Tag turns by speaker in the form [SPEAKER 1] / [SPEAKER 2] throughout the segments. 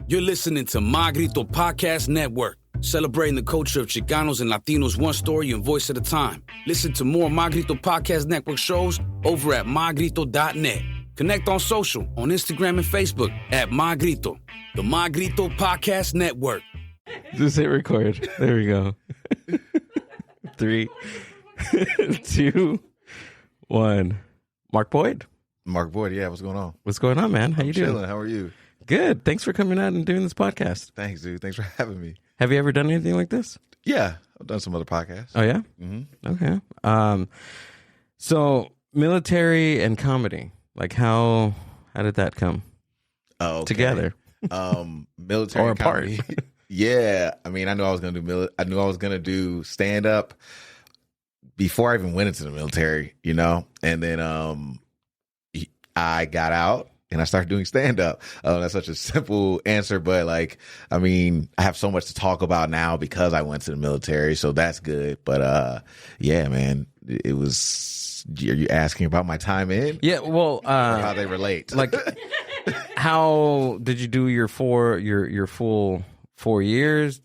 [SPEAKER 1] You're listening to My Grito Podcast Network, celebrating the culture of Chicanos and Latinos one story and voice at a time. Listen to more My Grito Podcast Network shows over at mygrito.net. Connect on social, on Instagram and Facebook at My Grito, the My Grito Podcast Network.
[SPEAKER 2] Just hit record. There we go. 3, 2, 1. Mark Boyd.
[SPEAKER 3] Mark Boyd, yeah, what's going on?
[SPEAKER 2] What's going on, man? How you doing?
[SPEAKER 3] Chilling. How are you?
[SPEAKER 2] Good. Thanks for coming out and doing this podcast.
[SPEAKER 3] Thanks, dude. Thanks for having me.
[SPEAKER 2] Have you ever done anything like this?
[SPEAKER 3] Yeah, I've done some other podcasts.
[SPEAKER 2] Oh, yeah?
[SPEAKER 3] Mm-hmm.
[SPEAKER 2] Okay. So military and comedy, like how did that come together?
[SPEAKER 3] Military
[SPEAKER 2] Or
[SPEAKER 3] and
[SPEAKER 2] apart?
[SPEAKER 3] comedy. Yeah, I mean, I knew I was gonna do stand up before I even went into the military, you know. And then I got out and I started doing stand up. That's such a simple answer, but like, I mean, I have so much to talk about now because I went to the military, so that's good. But yeah, man, it was. Are you asking about my time in?
[SPEAKER 2] Yeah. Well,
[SPEAKER 3] or how they relate?
[SPEAKER 2] Like, how did you do your full 4 years?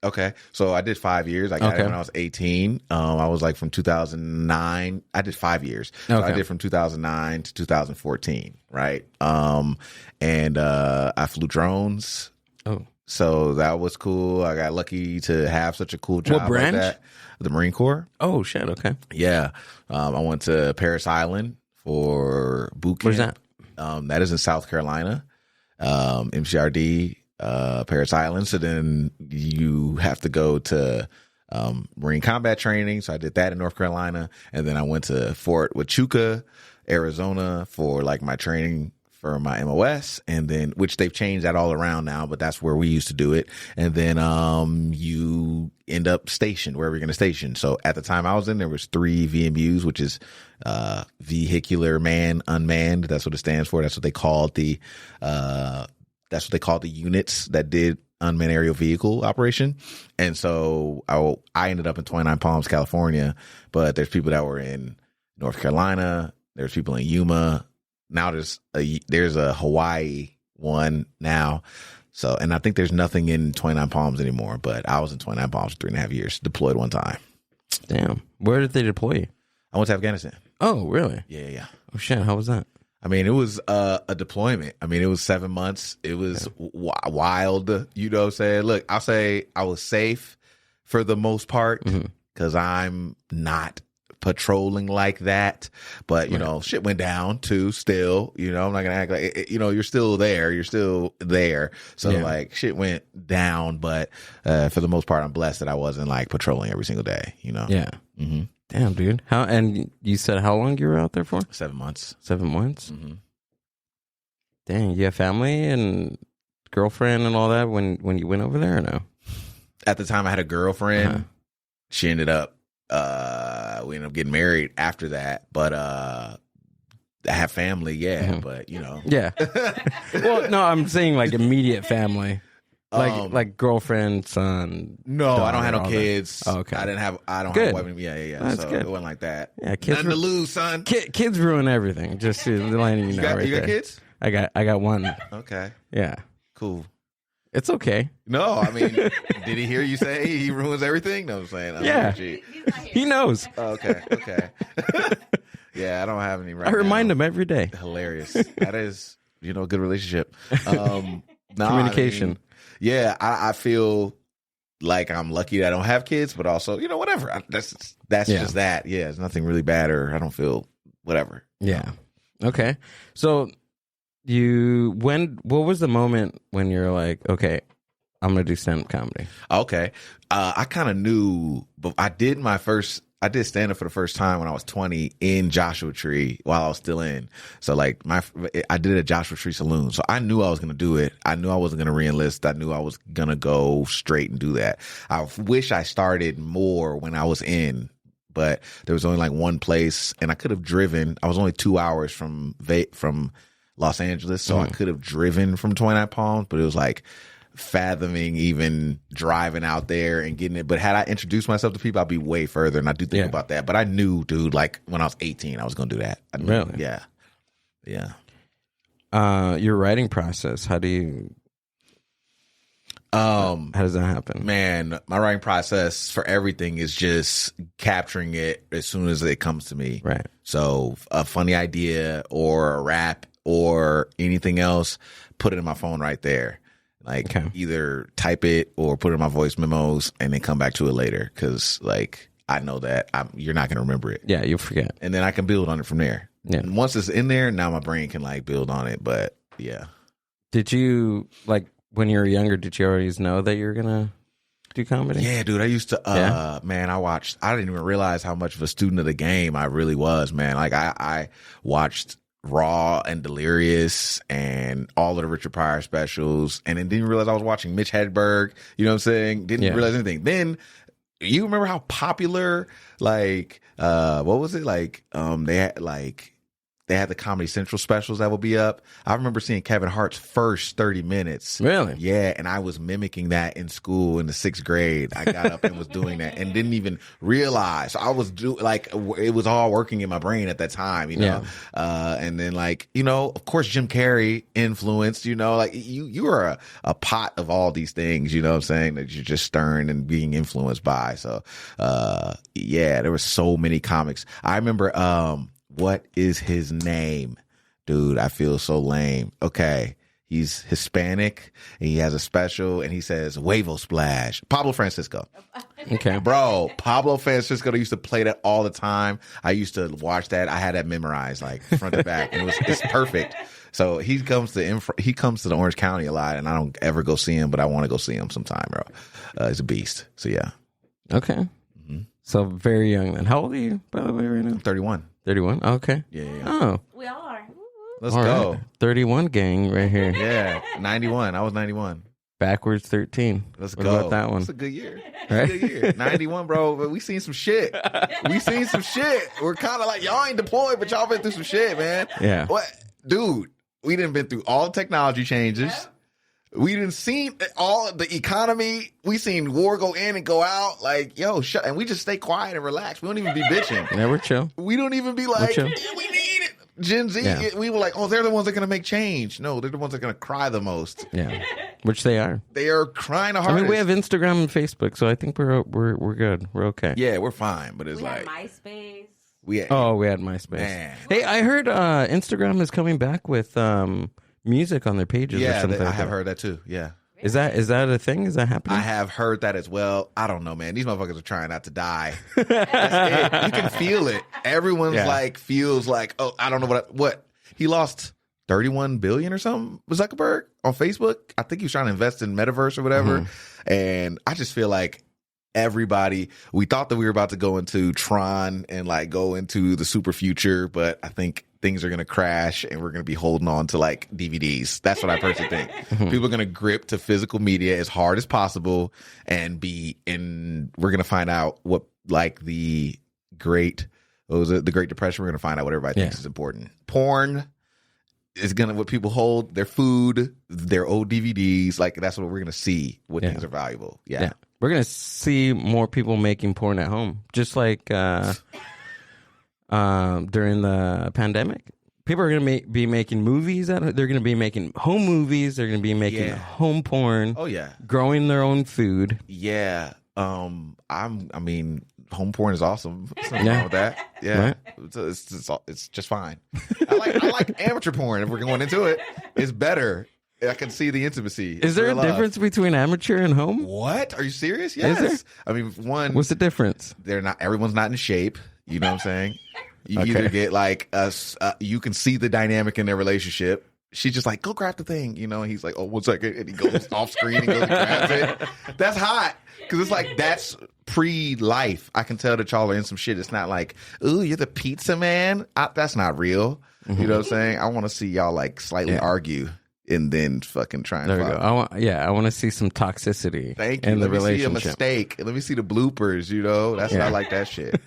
[SPEAKER 3] Okay, so I did 5 years. I got it when I was 18. I was like from 2009. I did 5 years. So I did from 2009 to 2014, right? And I flew drones.
[SPEAKER 2] Oh,
[SPEAKER 3] so that was cool. I got lucky to have such a cool job.
[SPEAKER 2] What branch?
[SPEAKER 3] Like that. The Marine Corps.
[SPEAKER 2] Oh shit. Okay.
[SPEAKER 3] Yeah. I went to Paris Island for boot camp.
[SPEAKER 2] Where's that?
[SPEAKER 3] That is in South Carolina. MCRD. Paris Island. So then you have to go to Marine combat training. So I did that in North Carolina. And then I went to Fort Huachuca, Arizona for like my training for my MOS. And then, which they've changed that all around now, but that's where we used to do it. And then you end up stationed wherever you're going to station. So at the time I was in, there was 3 VMUs, which is vehicular man unmanned. That's what it stands for. That's what they called the units that did unmanned aerial vehicle operation. And so I ended up in 29 Palms, California, but there's people that were in North Carolina. There's people in Yuma. Now there's a Hawaii one now. So, and I think there's nothing in 29 Palms anymore, but I was in 29 Palms for 3.5 years, deployed one time.
[SPEAKER 2] Damn. Where did they deploy you?
[SPEAKER 3] I went to Afghanistan.
[SPEAKER 2] Oh, really?
[SPEAKER 3] Yeah.
[SPEAKER 2] Oh shit. How was that?
[SPEAKER 3] I mean, it was a deployment. I mean, it was 7 months. It was wild, you know what I'm saying? Look, I'll say I was safe for the most part because I'm not patrolling like that. But, you know, shit went down too still. You know, I'm not going to act like, it, you know, you're still there. You're still there. So, like, shit went down. But for the most part, I'm blessed that I wasn't, like, patrolling every single day, you know?
[SPEAKER 2] Yeah. Mm-hmm. Damn, dude. And you said how long you were out there for?
[SPEAKER 3] 7 months.
[SPEAKER 2] 7 months?
[SPEAKER 3] Mm-hmm.
[SPEAKER 2] Dang, you have family and girlfriend and all that when you went over there or no?
[SPEAKER 3] At the time, I had a girlfriend. She ended up, we ended up getting married after that. But I have family, but, you know.
[SPEAKER 2] Yeah. Well, no, I'm saying like immediate family. Like girlfriend, son.
[SPEAKER 3] No,
[SPEAKER 2] daughter,
[SPEAKER 3] I don't have no
[SPEAKER 2] all
[SPEAKER 3] kids.
[SPEAKER 2] that. Oh, okay.
[SPEAKER 3] I don't have women. Yeah.
[SPEAKER 2] That's
[SPEAKER 3] so
[SPEAKER 2] good.
[SPEAKER 3] it wasn't like that.
[SPEAKER 2] Yeah, kids
[SPEAKER 3] Nothing to lose, son.
[SPEAKER 2] Kids ruin everything. Just letting you know.
[SPEAKER 3] You got kids?
[SPEAKER 2] I got one.
[SPEAKER 3] Okay.
[SPEAKER 2] Yeah.
[SPEAKER 3] Cool.
[SPEAKER 2] It's okay.
[SPEAKER 3] No, I mean, did he hear you say he ruins everything? No, I'm saying.
[SPEAKER 2] Yeah. He knows.
[SPEAKER 3] Oh, okay. Yeah, I don't have any right
[SPEAKER 2] I remind
[SPEAKER 3] now.
[SPEAKER 2] him every day.
[SPEAKER 3] Hilarious. That is, a good relationship.
[SPEAKER 2] Communication.
[SPEAKER 3] I mean, yeah, I feel like I'm lucky that I don't have kids, but also, whatever. That's just that. Yeah, it's nothing really bad, or I don't feel whatever.
[SPEAKER 2] Yeah. Okay. So what was the moment when you're like, okay, I'm going to do stand-up comedy?
[SPEAKER 3] Okay. I kind of knew, but I did stand-up for the first time when I was 20 in Joshua Tree while I was still in. So like I did it at Joshua Tree Saloon. So I knew I was going to do it. I knew I wasn't going to re-enlist. I knew I was going to go straight and do that. I wish I started more when I was in, but there was only like one place and I could have driven. I was only 2 hours from Los Angeles. So I could have driven from 29 Palms, but it was like fathoming even driving out there and getting it. But had I introduced myself to people, I'd be way further. And I do think about that. But I knew, dude, like when I was 18, I was going to do that. I knew,
[SPEAKER 2] really?
[SPEAKER 3] Yeah.
[SPEAKER 2] Your writing process, how do you How does that happen?
[SPEAKER 3] Man, my writing process for everything is just capturing it as soon as it comes to me.
[SPEAKER 2] Right.
[SPEAKER 3] So a funny idea or a rap or anything else, put it in my phone right there. Like either type it or put it in my voice memos and then come back to it later. Cause like I know that you're not going to remember it.
[SPEAKER 2] Yeah, you'll forget.
[SPEAKER 3] And then I can build on it from there.
[SPEAKER 2] Yeah.
[SPEAKER 3] And once it's in there, now my brain can like build on it. But yeah.
[SPEAKER 2] Did you like when you were younger, did you always know that you were going to do comedy?
[SPEAKER 3] Yeah, dude. I used to, man, I didn't even realize how much of a student of the game I really was, man. Like I watched Raw and Delirious and all of the Richard Pryor specials, and then didn't realize I was watching Mitch Hedberg. You know what I'm saying? Didn't realize anything. Then you remember how popular, like, what was it? Like, they had the Comedy Central specials that would be up. I remember seeing Kevin Hart's first 30 minutes.
[SPEAKER 2] Really?
[SPEAKER 3] Yeah, and I was mimicking that in school in the 6th grade. I got up and was doing that and didn't even realize. I was it was all working in my brain at that time, you know? Yeah. And then like, you know, of course, Jim Carrey influenced, you know, like you are a pot of all these things, you know what I'm saying, that you're just stirring and being influenced by. So, yeah, there were so many comics. I remember, what is his name? Dude, I feel so lame. Okay. He's Hispanic and he has a special and he says, Huevo Splash. Pablo Francisco.
[SPEAKER 2] Okay.
[SPEAKER 3] Bro, Pablo Francisco, they used to play that all the time. I used to watch that. I had that memorized like front to back and it's perfect. So he comes to the Orange County a lot and I don't ever go see him, but I want to go see him sometime, bro. He's a beast. So yeah.
[SPEAKER 2] Okay. Mm-hmm. So very young then. How old are you, by the way, right now?
[SPEAKER 3] 31.
[SPEAKER 2] 31? Okay.
[SPEAKER 3] Yeah.
[SPEAKER 2] Oh.
[SPEAKER 4] We all are.
[SPEAKER 3] Let's go.
[SPEAKER 2] Right. 31 gang right here.
[SPEAKER 3] Yeah. 91. I was 91.
[SPEAKER 2] Backwards 13.
[SPEAKER 3] Let's
[SPEAKER 2] what
[SPEAKER 3] go.
[SPEAKER 2] About that one?
[SPEAKER 3] That's a good year.
[SPEAKER 2] Right?
[SPEAKER 3] A good year. 91, bro. But we seen some shit. We're kind of like, y'all ain't deployed, but y'all been through some shit, man.
[SPEAKER 2] Yeah.
[SPEAKER 3] What? Dude, we done been through all the technology changes. Yeah. We didn't see all the economy. We seen war go in and go out. Like, yo, shut. And we just stay quiet and relax. We don't even be bitching.
[SPEAKER 2] Yeah, we're chill.
[SPEAKER 3] We don't even be like, we need it. Gen Z, we were like, oh, they're the ones that are going to make change. No, they're the ones that are going to cry the most.
[SPEAKER 2] Yeah, which they are.
[SPEAKER 3] They are crying the hardest.
[SPEAKER 2] I mean, we have Instagram and Facebook, so I think we're good. We're okay.
[SPEAKER 3] Yeah, we're fine. But it's
[SPEAKER 4] we
[SPEAKER 3] like
[SPEAKER 4] had MySpace.
[SPEAKER 3] We had
[SPEAKER 2] MySpace.
[SPEAKER 3] Man.
[SPEAKER 2] Hey, I heard Instagram is coming back with music on their pages. Or something.
[SPEAKER 3] I have heard that too. Yeah.
[SPEAKER 2] Is that a thing? Is that happening?
[SPEAKER 3] I have heard that as well. I don't know, man. These motherfuckers are trying not to die. That's it. You can feel it. Everyone's like feels like, oh, I don't know what he lost 31 billion or something with Zuckerberg on Facebook. I think he was trying to invest in metaverse or whatever. Mm-hmm. And I just feel like we thought that we were about to go into Tron and like go into the super future, but I think things are going to crash and we're going to be holding on to like DVDs. That's what I personally think. People are going to grip to physical media as hard as possible and we're going to find out what like the Great Depression. We're going to find out what everybody thinks is important. Porn is going to, what people hold, their food, their old DVDs. Like that's what we're going to see, what things are valuable. Yeah.
[SPEAKER 2] We're going to see more people making porn at home. Just like, during the pandemic, people are going to be making movies. They're going to be making home movies. They're going to be making home porn.
[SPEAKER 3] Oh yeah, growing
[SPEAKER 2] their own food.
[SPEAKER 3] Yeah, I mean, home porn is awesome. Nothing wrong with that. Yeah, right. It's just fine. I like amateur porn. If we're going into it, it's better. I can see the intimacy.
[SPEAKER 2] Is there a difference between amateur and home?
[SPEAKER 3] What? Are you serious? Yes.
[SPEAKER 2] Is there?
[SPEAKER 3] I mean,
[SPEAKER 2] what's the difference?
[SPEAKER 3] Everyone's not in shape. You know what I'm saying? You either get like you can see the dynamic in their relationship. She's just like, go grab the thing, you know, and he's like, oh, 1 second. And he goes off screen and goes and grabs it. That's hot. Because it's like, that's pre-life. I can tell that y'all are in some shit. It's not like, ooh, you're the pizza man. That's not real. Mm-hmm. You know what I'm saying? I want to see y'all like slightly argue and then fucking try and
[SPEAKER 2] there we go. I want to see some toxicity.
[SPEAKER 3] Thank you.
[SPEAKER 2] In the relationship.
[SPEAKER 3] Let me see a mistake. Let me see the bloopers, you know? I like that shit.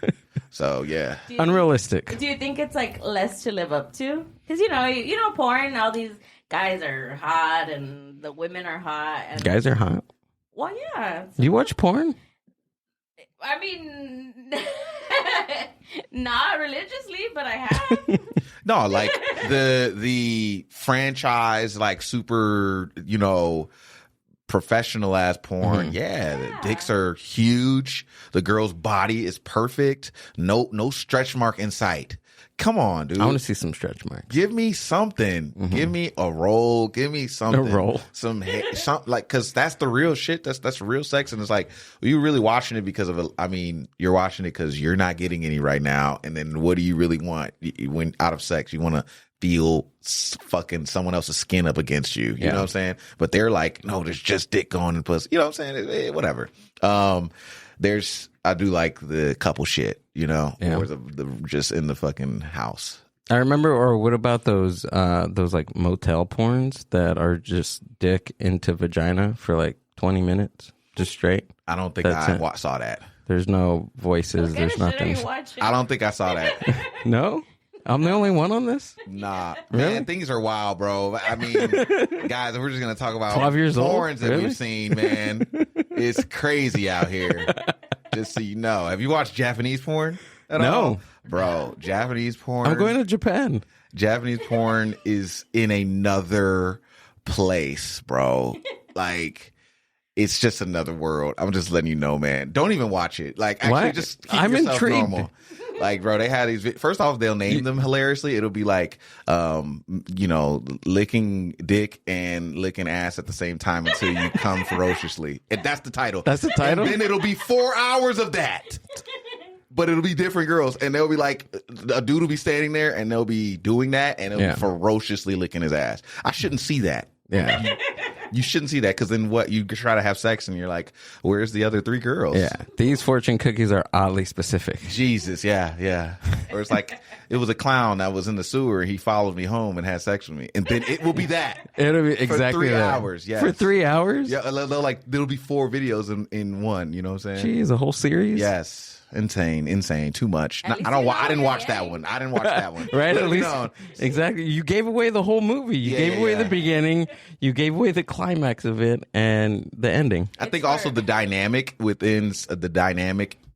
[SPEAKER 3] So, yeah.
[SPEAKER 2] Unrealistic.
[SPEAKER 4] Do you think it's like less to live up to? Because, you know, porn, all these guys are hot and the women are hot. And
[SPEAKER 2] guys are hot?
[SPEAKER 4] Well, yeah.
[SPEAKER 2] You watch porn?
[SPEAKER 4] I mean, not religiously, but I have.
[SPEAKER 3] No, like the franchise, like super, you know, professional ass porn. Yeah, the dicks are huge. The girl's body is perfect. No stretch mark in sight. Come on, dude.
[SPEAKER 2] I want to see some stretch marks.
[SPEAKER 3] Give me something. Give me a roll. Give me something.
[SPEAKER 2] A roll.
[SPEAKER 3] Some like, because that's the real shit. That's real sex. And it's like, are you really watching it because of you're watching it because you're not getting any right now. And then what do you really want when out of sex? You want to feel fucking someone else's skin up against you. You know what I'm saying? But they're like, no, there's just dick going in pussy. You know what I'm saying? Whatever. I do like the couple shit, or the just in the fucking house.
[SPEAKER 2] I remember, or what about those like motel porns that are just dick into vagina for like 20 minutes, just straight?
[SPEAKER 3] I don't think I saw that.
[SPEAKER 2] There's no voices. There's nothing.
[SPEAKER 3] I don't think I saw that.
[SPEAKER 2] No? I'm the only one on this?
[SPEAKER 3] Nah.
[SPEAKER 2] Really?
[SPEAKER 3] Man, things are wild, bro. I mean, guys, we're just going to talk about
[SPEAKER 2] 12 years old?
[SPEAKER 3] porns that we've seen, man. It's crazy out here. Just so you know. Have you watched Japanese porn at all? Bro, Japanese porn.
[SPEAKER 2] I'm going to Japan.
[SPEAKER 3] Japanese porn is in another place, bro. Like, it's just another world. I'm just letting you know, man. Don't even watch it. Like, actually, just keep
[SPEAKER 2] I'm
[SPEAKER 3] yourself
[SPEAKER 2] intrigued.
[SPEAKER 3] normal. Like, bro, they had these. First off, they'll name them hilariously. It'll be like, licking dick and licking ass at the same time until you come ferociously. And that's the title.
[SPEAKER 2] That's the title?
[SPEAKER 3] And then it'll be 4 hours of that. But it'll be different girls. And they'll be like, a dude will be standing there and they'll be doing that and it'll be ferociously licking his ass. I shouldn't see that.
[SPEAKER 2] Yeah.
[SPEAKER 3] You shouldn't see that because then what? You try to have sex and you're like, where's the other 3 girls?
[SPEAKER 2] Yeah. These fortune cookies are oddly specific.
[SPEAKER 3] Jesus, yeah. Or it's like, it was a clown that was in the sewer and he followed me home and had sex with me. And then it will be that.
[SPEAKER 2] It'll be exactly
[SPEAKER 3] for 3
[SPEAKER 2] that.
[SPEAKER 3] hours, yes.
[SPEAKER 2] For 3 hours?
[SPEAKER 3] Yeah, there'll be 4 videos in one, you know what I'm saying?
[SPEAKER 2] Jeez, a whole series?
[SPEAKER 3] Yes. Insane, too much. I didn't watch that one.
[SPEAKER 2] Right? At least, exactly. You gave away the whole movie. You gave away the beginning. You gave away the climax of it and the ending.
[SPEAKER 3] I think also the dynamic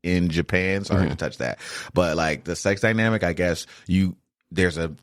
[SPEAKER 3] in Japan. Sorry to touch that, but like the sex dynamic, I guess there's a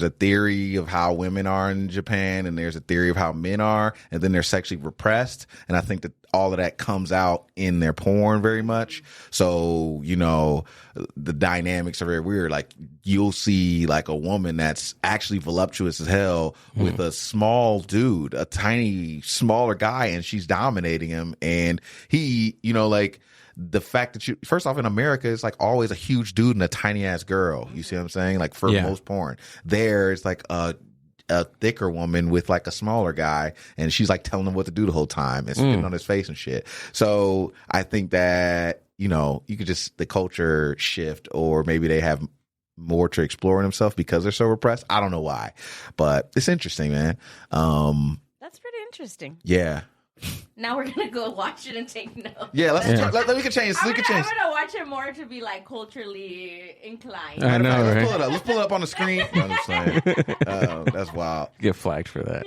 [SPEAKER 3] theory of how women are in Japan, and there's a theory of how men are, and then they're sexually repressed. And I think that all of that comes out in their porn very much. So, the dynamics are very weird. Like, you'll see like a woman that's actually voluptuous as hell with a small dude, a tiny, smaller guy, and she's dominating him. And he, like, the fact that first off, in America, it's like always a huge dude and a tiny ass girl. You see what I'm saying? Like, for most porn, there it's like a thicker woman with like a smaller guy, and she's like telling him what to do the whole time and spitting on his face and shit. So I think that, you could just, the culture shift, or maybe they have more to explore in themselves because they're so repressed. I don't know why, but it's interesting, man.
[SPEAKER 4] That's pretty interesting.
[SPEAKER 3] Yeah.
[SPEAKER 4] Now we're gonna go watch it and take notes.
[SPEAKER 3] Yeah, we can change.
[SPEAKER 4] I'm gonna watch it more to be like culturally inclined.
[SPEAKER 2] I know, right?
[SPEAKER 3] Let's pull it up on the screen. No, I'm just saying. That's wild.
[SPEAKER 2] Get flagged for that.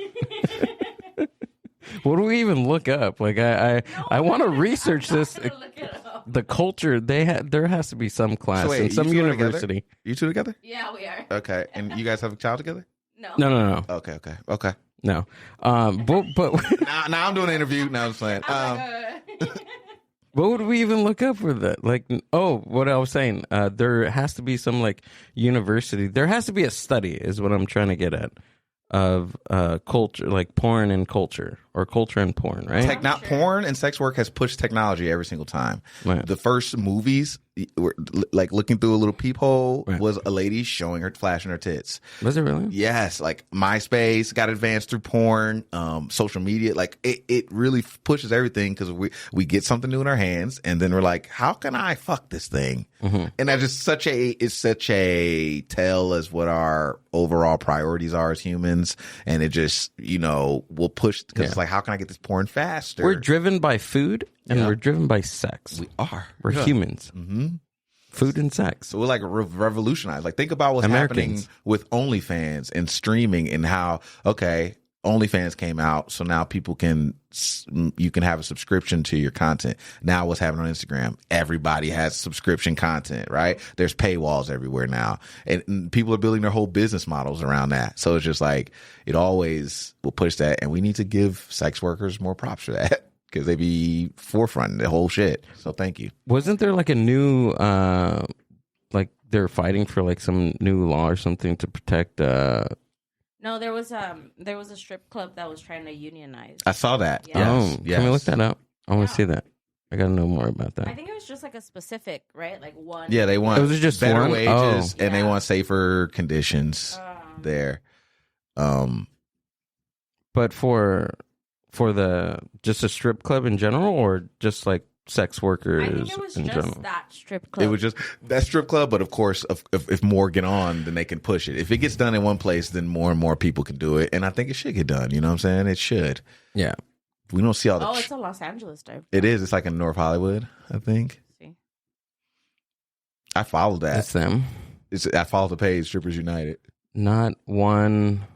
[SPEAKER 2] What do we even look up? Like, I want to research this.
[SPEAKER 4] Look it up.
[SPEAKER 2] The culture there has to be some class in some university.
[SPEAKER 3] You two together?
[SPEAKER 4] Yeah, we are.
[SPEAKER 3] Okay, and you guys have a child together?
[SPEAKER 4] No.
[SPEAKER 3] Okay.
[SPEAKER 2] No. But
[SPEAKER 3] now I'm doing an interview. Now I'm saying.
[SPEAKER 2] what would we even look up for that? Like, what I was saying. There has to be some like university. There has to be a study, is what I'm trying to get at, of culture, like porn and culture, or culture and porn, right?
[SPEAKER 3] Porn and sex work has pushed technology every single time.
[SPEAKER 2] Right.
[SPEAKER 3] The first movies, were like looking through a little peephole, was a lady flashing her tits.
[SPEAKER 2] Was it really?
[SPEAKER 3] Yes, like MySpace got advanced through porn, social media. Like it really pushes everything, because we get something new in our hands, and then we're like, how can I fuck this thing? Mm-hmm. And that's just such a tell as what our overall priorities are as humans, and it just will push, because it's like, how can I get this porn faster?
[SPEAKER 2] We're driven by food, and we're driven by sex.
[SPEAKER 3] We are.
[SPEAKER 2] We're humans.
[SPEAKER 3] Mm-hmm.
[SPEAKER 2] Food and sex.
[SPEAKER 3] So we're like revolutionized. Like, think about what's happening with OnlyFans and streaming, and how, okay, OnlyFans came out, so now you can have a subscription to your content. Now what's happening on Instagram? Everybody has subscription content, right? There's paywalls everywhere now. And people are building their whole business models around that. So it's just like, it always will push that. And we need to give sex workers more props for that because they be forefronting the whole shit. So thank you.
[SPEAKER 2] Wasn't there like a new, like they're fighting for like some new law or something to protect,
[SPEAKER 4] No, there was a strip club that was trying to unionize.
[SPEAKER 3] I saw that.
[SPEAKER 4] Yeah.
[SPEAKER 3] Yes.
[SPEAKER 2] Can we look that up? I want to see that. I got to know more about that.
[SPEAKER 4] I think it was just like a specific, right? Like one.
[SPEAKER 3] Yeah, they want
[SPEAKER 2] It was just
[SPEAKER 3] better
[SPEAKER 2] one?
[SPEAKER 3] wages
[SPEAKER 2] Oh.
[SPEAKER 3] and they want safer conditions there.
[SPEAKER 2] But for just a strip club in general, or just like sex workers
[SPEAKER 4] I think it was
[SPEAKER 2] in
[SPEAKER 4] just
[SPEAKER 2] general?
[SPEAKER 4] that strip club.
[SPEAKER 3] It was just that strip club, but of course, if more get on, then they can push it. If it gets done in one place, then more and more people can do it, and I think it should get done. You know what I'm saying? It should.
[SPEAKER 2] Yeah.
[SPEAKER 3] We don't see all the.
[SPEAKER 4] it's a Los Angeles type.
[SPEAKER 3] It is. It's like in North Hollywood, I think.
[SPEAKER 4] See.
[SPEAKER 3] I followed that.
[SPEAKER 2] That's them.
[SPEAKER 3] I followed the page Strippers United.
[SPEAKER 2] Not one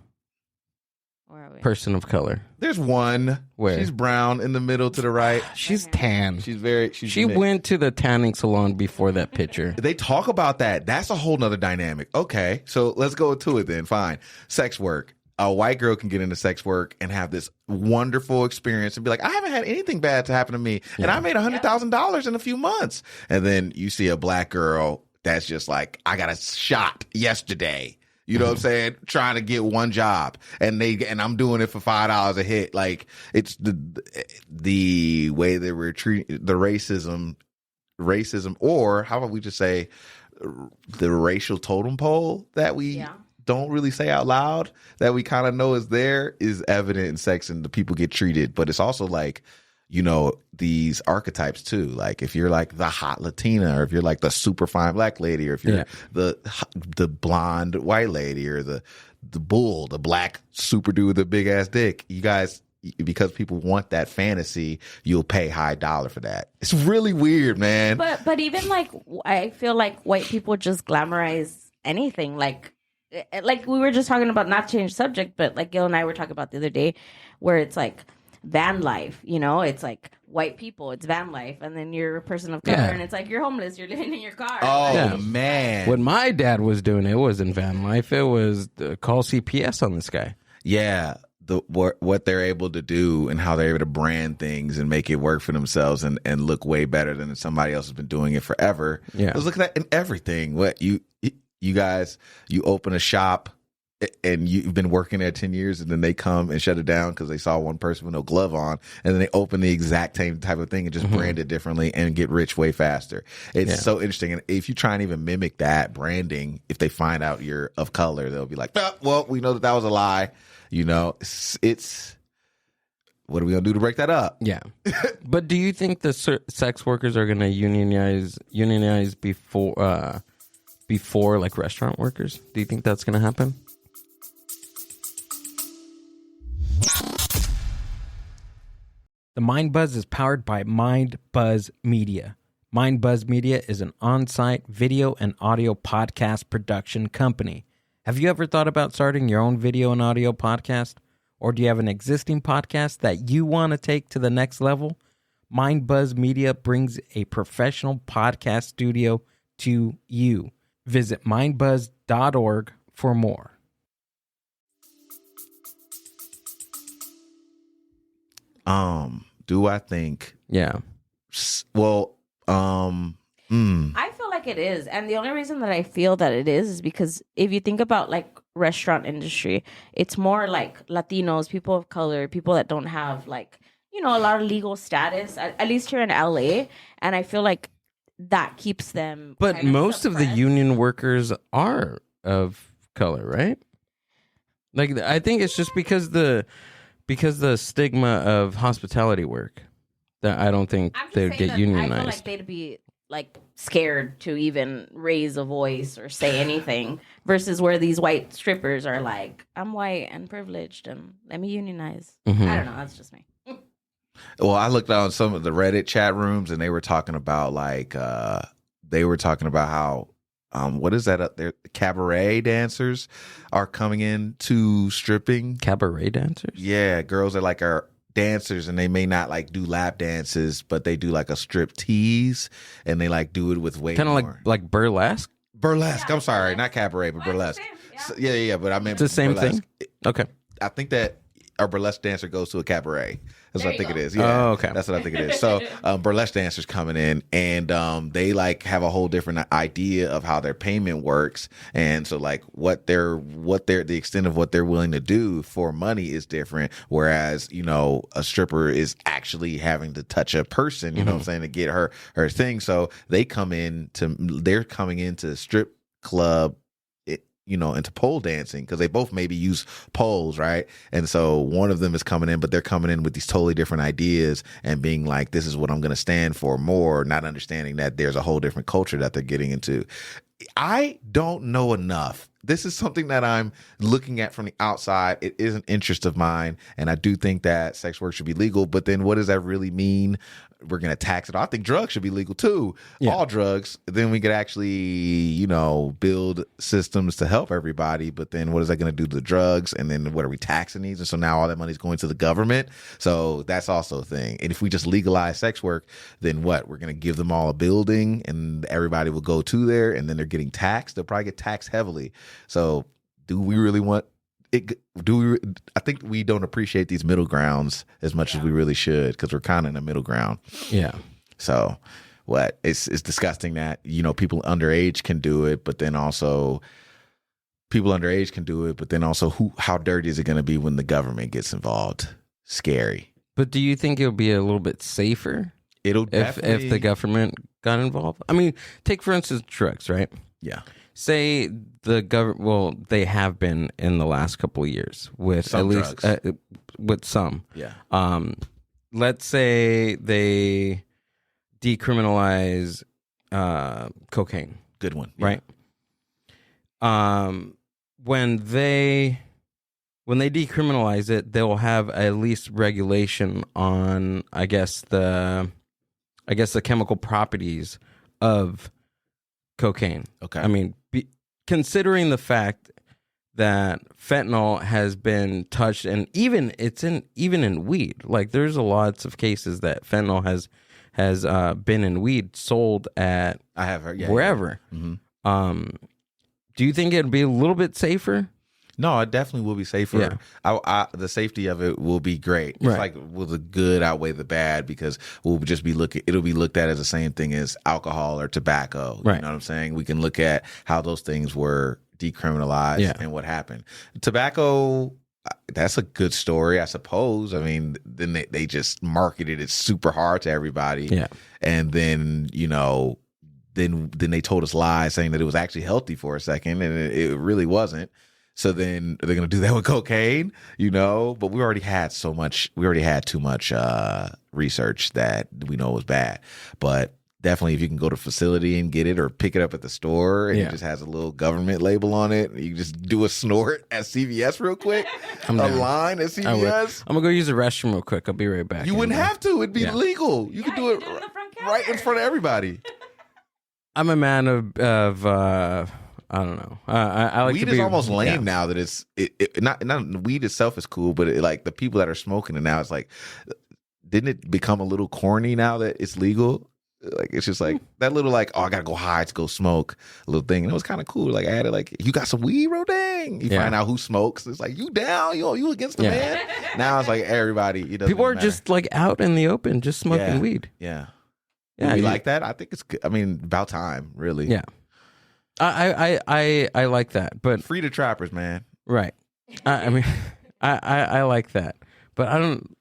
[SPEAKER 4] Where are we?
[SPEAKER 2] person of color.
[SPEAKER 3] There's one.
[SPEAKER 2] Where?
[SPEAKER 3] She's brown in the middle to the right.
[SPEAKER 2] She's tan. She
[SPEAKER 3] mixed.
[SPEAKER 2] went to the tanning salon before that picture.
[SPEAKER 3] They talk about that. That's a whole nother dynamic. Okay, so let's go to it then. Fine. Sex work. A white girl can get into sex work and have this wonderful experience and be like, I haven't had anything bad to happen to me. And I made $100,000 in a few months. And then you see a black girl that's just like, I got a shot yesterday. You know what I'm saying? Trying to get one job, and I'm doing it for $5 a hit. Like, it's the way that we're treating the racism, or how about we just say the racial totem pole that we don't really say out loud, that we kind of know is there, is evident in sex, and the people get treated. But it's also like, you know, these archetypes too. Like, if you're like the hot Latina, or if you're like the super fine black lady, or if you're the blonde white lady, or the bull, the black super dude with a big ass dick, you guys, because people want that fantasy, you'll pay high dollar for that. It's really weird, man.
[SPEAKER 4] But even like, I feel like white people just glamorize anything. Like we were just talking about, not change subject, but like Gil and I were talking about the other day, where it's like van life, you know, it's like white people, it's van life, and then you're a person of color, and it's like you're homeless, you're living in your car.
[SPEAKER 3] Oh man,
[SPEAKER 2] When my dad was doing it, it wasn't van life. It was call CPS on this guy.
[SPEAKER 3] Yeah, what they're able to do and how they're able to brand things and make it work for themselves and look way better than somebody else has been doing it forever.
[SPEAKER 2] Yeah,
[SPEAKER 3] let's look at that in everything. What you guys, you open a shop and you've been working there 10 years, and then they come and shut it down because they saw one person with no glove on, and then they open the exact same type of thing and just brand it differently and get rich way faster. It's so interesting. And if you try and even mimic that branding, if they find out you're of color, they'll be like, oh, well, we know that was a lie. You know, it's what are we gonna do to break that up?
[SPEAKER 2] Yeah. But do you think the sex workers are going to unionize before like restaurant workers? Do you think that's going to happen?
[SPEAKER 5] The Mind Buzz is powered by Mind Buzz Media. Mind Buzz Media is an on-site video and audio podcast production company. Have you ever thought about starting your own video and audio podcast? Or do you have an existing podcast that you want to take to the next level? Mind Buzz Media brings a professional podcast studio to you. Visit mindbuzz.org for more.
[SPEAKER 3] Do I think?
[SPEAKER 2] Yeah.
[SPEAKER 3] Well,
[SPEAKER 4] I feel like it is, and the only reason that I feel that it is because if you think about like restaurant industry, it's more like Latinos, people of color, people that don't have like, you know, a lot of legal status, at least here in LA, and I feel like that keeps them.
[SPEAKER 2] But most of the union workers are of color, right? Like, I think it's just because the stigma of hospitality work that I don't think they would get unionized.
[SPEAKER 4] I feel like they'd be like scared to even raise a voice or say anything, versus where these white strippers are like, I'm white and privileged and let me unionize. I don't know. That's just me.
[SPEAKER 3] Well, I looked on some of the Reddit chat rooms, and they were talking about like how what is that up there? Cabaret dancers are coming into stripping.
[SPEAKER 2] Cabaret dancers?
[SPEAKER 3] Yeah, girls are dancers, and they may not like do lap dances, but they do like a strip tease, and they like do it with way
[SPEAKER 2] Kind of
[SPEAKER 3] more.
[SPEAKER 2] like burlesque?
[SPEAKER 3] Burlesque. I'm sorry, not cabaret, but burlesque. Yeah, but I meant
[SPEAKER 2] It's the same
[SPEAKER 3] burlesque.
[SPEAKER 2] thing? Okay.
[SPEAKER 3] I think that a burlesque dancer goes to a cabaret. That's what I think it is. Yeah,
[SPEAKER 2] Oh, okay.
[SPEAKER 3] That's what I think it is. So burlesque dancers coming in, and they like have a whole different idea of how their payment works, and so like what they're the extent of what they're willing to do for money is different. Whereas a stripper is actually having to touch a person, you know what I'm saying, to get her thing. So they're coming into strip club, into pole dancing, because they both maybe use poles, right? And so one of them is coming in, but they're coming in with these totally different ideas and being like, this is what I'm going to stand for more, not understanding that there's a whole different culture that they're getting into. I don't know enough. This is something that I'm looking at from the outside. It is an interest of mine, and I do think that sex work should be legal, but then what does that really mean? We're going to tax it. I think drugs should be legal too. Yeah. All drugs. Then we could actually, build systems to help everybody. But then what is that going to do to the drugs? And then what are we taxing these? And so now all that money is going to the government. So that's also a thing. And if we just legalize sex work, then what? We're going to give them all a building, and everybody will go to there, and then they're getting taxed. They'll probably get taxed heavily. So do we really want it? I think we don't appreciate these middle grounds as much as we really should, because we're kind of in the middle ground.
[SPEAKER 2] Yeah.
[SPEAKER 3] So it's disgusting that, people underage can do it, but then also how dirty is it going to be when the government gets involved? Scary.
[SPEAKER 2] But do you think it'll be a little bit safer if the government got involved? I mean, take for instance drugs, right?
[SPEAKER 3] Yeah.
[SPEAKER 2] Say the government, well, they have been in the last couple of years with
[SPEAKER 3] some
[SPEAKER 2] at least with some.
[SPEAKER 3] Yeah.
[SPEAKER 2] Let's say they decriminalize cocaine.
[SPEAKER 3] Good one.
[SPEAKER 2] Yeah. Right. When they decriminalize it, they'll have at least regulation on, I guess the chemical properties of cocaine.
[SPEAKER 3] Okay.
[SPEAKER 2] I mean, considering the fact that fentanyl has been touched, and even in weed, like there's lots of cases that fentanyl has been in weed sold at
[SPEAKER 3] I have heard
[SPEAKER 2] wherever.
[SPEAKER 3] Yeah. Mm-hmm.
[SPEAKER 2] Do you think it'd be a little bit safer?
[SPEAKER 3] No, it definitely will be safer. Yeah. The safety of it will be great. It's like, will the good outweigh the bad? Because it'll be looked at as the same thing as alcohol or tobacco.
[SPEAKER 2] Right.
[SPEAKER 3] You know what I'm saying? We can look at how those things were decriminalized and what happened. Tobacco, that's a good story, I suppose. I mean, then they just marketed it super hard to everybody.
[SPEAKER 2] Yeah.
[SPEAKER 3] And then, then they told us lies saying that it was actually healthy for a second, and it really wasn't. So then they're going to do that with cocaine, but we already had too much research that we know was bad. But definitely if you can go to a facility and get it, or pick it up at the store and it just has a little government label on it, you just do a snort at CVS real quick, line at CVS.
[SPEAKER 2] I'm going to go use the restroom real quick. I'll be right back.
[SPEAKER 3] You wouldn't have to. It'd be legal. You could do it right in front of everybody.
[SPEAKER 2] I'm a man of I don't know. I like
[SPEAKER 3] weed
[SPEAKER 2] to be,
[SPEAKER 3] is almost lame now that it's not weed itself is cool, but like the people that are smoking it now, it's like, didn't it become a little corny now that it's legal? Like it's just like that little I gotta go high to go smoke a little thing, and it was kind of cool. Like I had it like, you got some weed, bro? Dang! You find out who smokes. It's like, you down? You against the man? Now it's like everybody.
[SPEAKER 2] People are just like out in the open, just smoking weed.
[SPEAKER 3] Yeah. Yeah. You like that? I think it's good. I mean, about time, really.
[SPEAKER 2] Yeah. I like that, but
[SPEAKER 3] free the trappers, man.
[SPEAKER 2] Right. I mean, I like that, but I don't.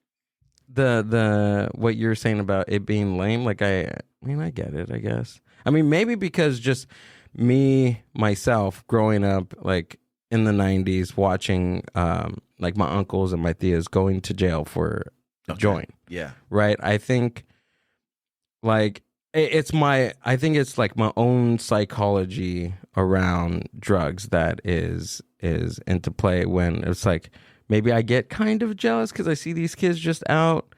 [SPEAKER 2] The what you're saying about it being lame, like I get it, I guess. I mean, maybe because just myself growing up, like in the 90s, watching like my uncles and my tias going to jail for a joint.
[SPEAKER 3] Yeah. Right.
[SPEAKER 2] I think like. I think it's like my own psychology around drugs that is into play, when it's like maybe I get kind of jealous because I see these kids just out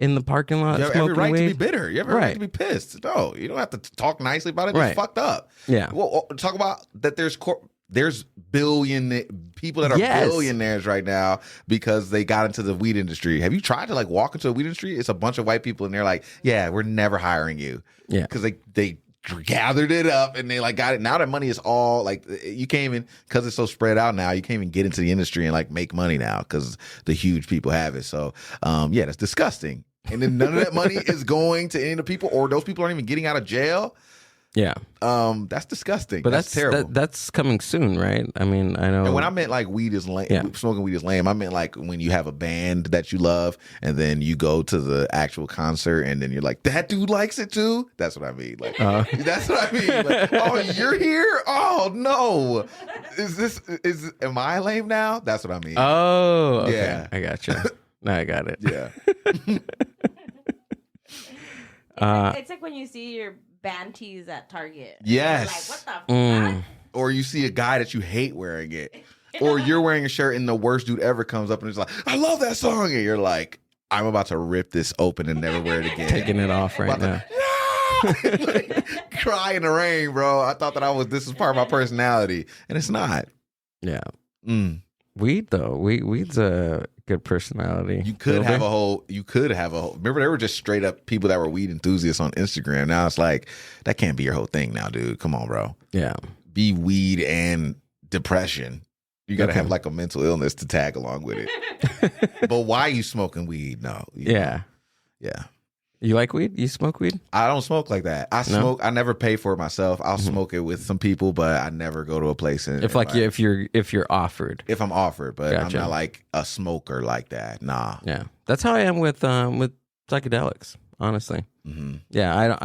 [SPEAKER 2] in the parking lot
[SPEAKER 3] You have
[SPEAKER 2] smoking
[SPEAKER 3] every right
[SPEAKER 2] weed.
[SPEAKER 3] to be bitter. You have every right
[SPEAKER 2] Right.
[SPEAKER 3] to be pissed. No, you don't have to talk nicely about it. It's
[SPEAKER 2] Right.
[SPEAKER 3] fucked up.
[SPEAKER 2] Yeah.
[SPEAKER 3] Well, talk about that. There's billion people that are
[SPEAKER 2] Yes.
[SPEAKER 3] billionaires right now because they got into the weed industry. Have you tried to like walk into a weed industry? It's a bunch of white people and they're like, yeah, we're never hiring you.
[SPEAKER 2] Yeah.
[SPEAKER 3] Because they gathered it up and they like got it. Now that money is all like, you can't even, because it's so spread out now, you can't even get into the industry and like make money now because the huge people have it. So yeah, that's disgusting. And then none of that money is going to any of the people, or those people aren't even getting out of jail.
[SPEAKER 2] Yeah.
[SPEAKER 3] That's disgusting.
[SPEAKER 2] But
[SPEAKER 3] that's terrible.
[SPEAKER 2] That's coming soon, right? I mean, I know.
[SPEAKER 3] And when I meant like weed is lame,
[SPEAKER 2] Yeah.
[SPEAKER 3] smoking weed is lame, I meant like when you have a band that you love and then you go to the actual concert and then you're like, that dude likes it too. That's what I mean. Like, that's what I mean. Like, oh, you're here? Oh no. Am I lame now? That's what I mean.
[SPEAKER 2] Oh, okay.
[SPEAKER 3] Yeah.
[SPEAKER 2] I got you. Now I got it.
[SPEAKER 3] Yeah.
[SPEAKER 4] It's like when you see your band tees at Target.
[SPEAKER 3] Yes.
[SPEAKER 4] You're like, what the fuck?
[SPEAKER 3] Or you see a guy that you hate wearing it. Or you're wearing a shirt and the worst dude ever comes up and is like, I love that song. And you're like, I'm about to rip this open and never wear it again.
[SPEAKER 2] Taking it off right now.
[SPEAKER 3] Like, cry in the rain, bro. I thought that this was part of my personality. And it's not.
[SPEAKER 2] Yeah.
[SPEAKER 3] Mm.
[SPEAKER 2] Weed though. Weed's a good personality.
[SPEAKER 3] You could have a whole, remember they were just straight up people that were weed enthusiasts on Instagram. Now it's like, that can't be your whole thing now, dude. Come on, bro.
[SPEAKER 2] Yeah.
[SPEAKER 3] Be weed and depression. You got to have like a mental illness to tag along with it. But why you smoking weed? No.
[SPEAKER 2] Yeah.
[SPEAKER 3] Yeah.
[SPEAKER 2] You like weed? You smoke weed?
[SPEAKER 3] I don't smoke like that. I smoke. I never pay for it myself. I'll smoke it with some people, but I never go to a place and
[SPEAKER 2] If you're offered.
[SPEAKER 3] if I'm offered, but
[SPEAKER 2] Gotcha.
[SPEAKER 3] I'm not like a smoker like that. Nah.
[SPEAKER 2] Yeah. That's how I am with psychedelics, honestly.
[SPEAKER 3] Mm-hmm.
[SPEAKER 2] Yeah,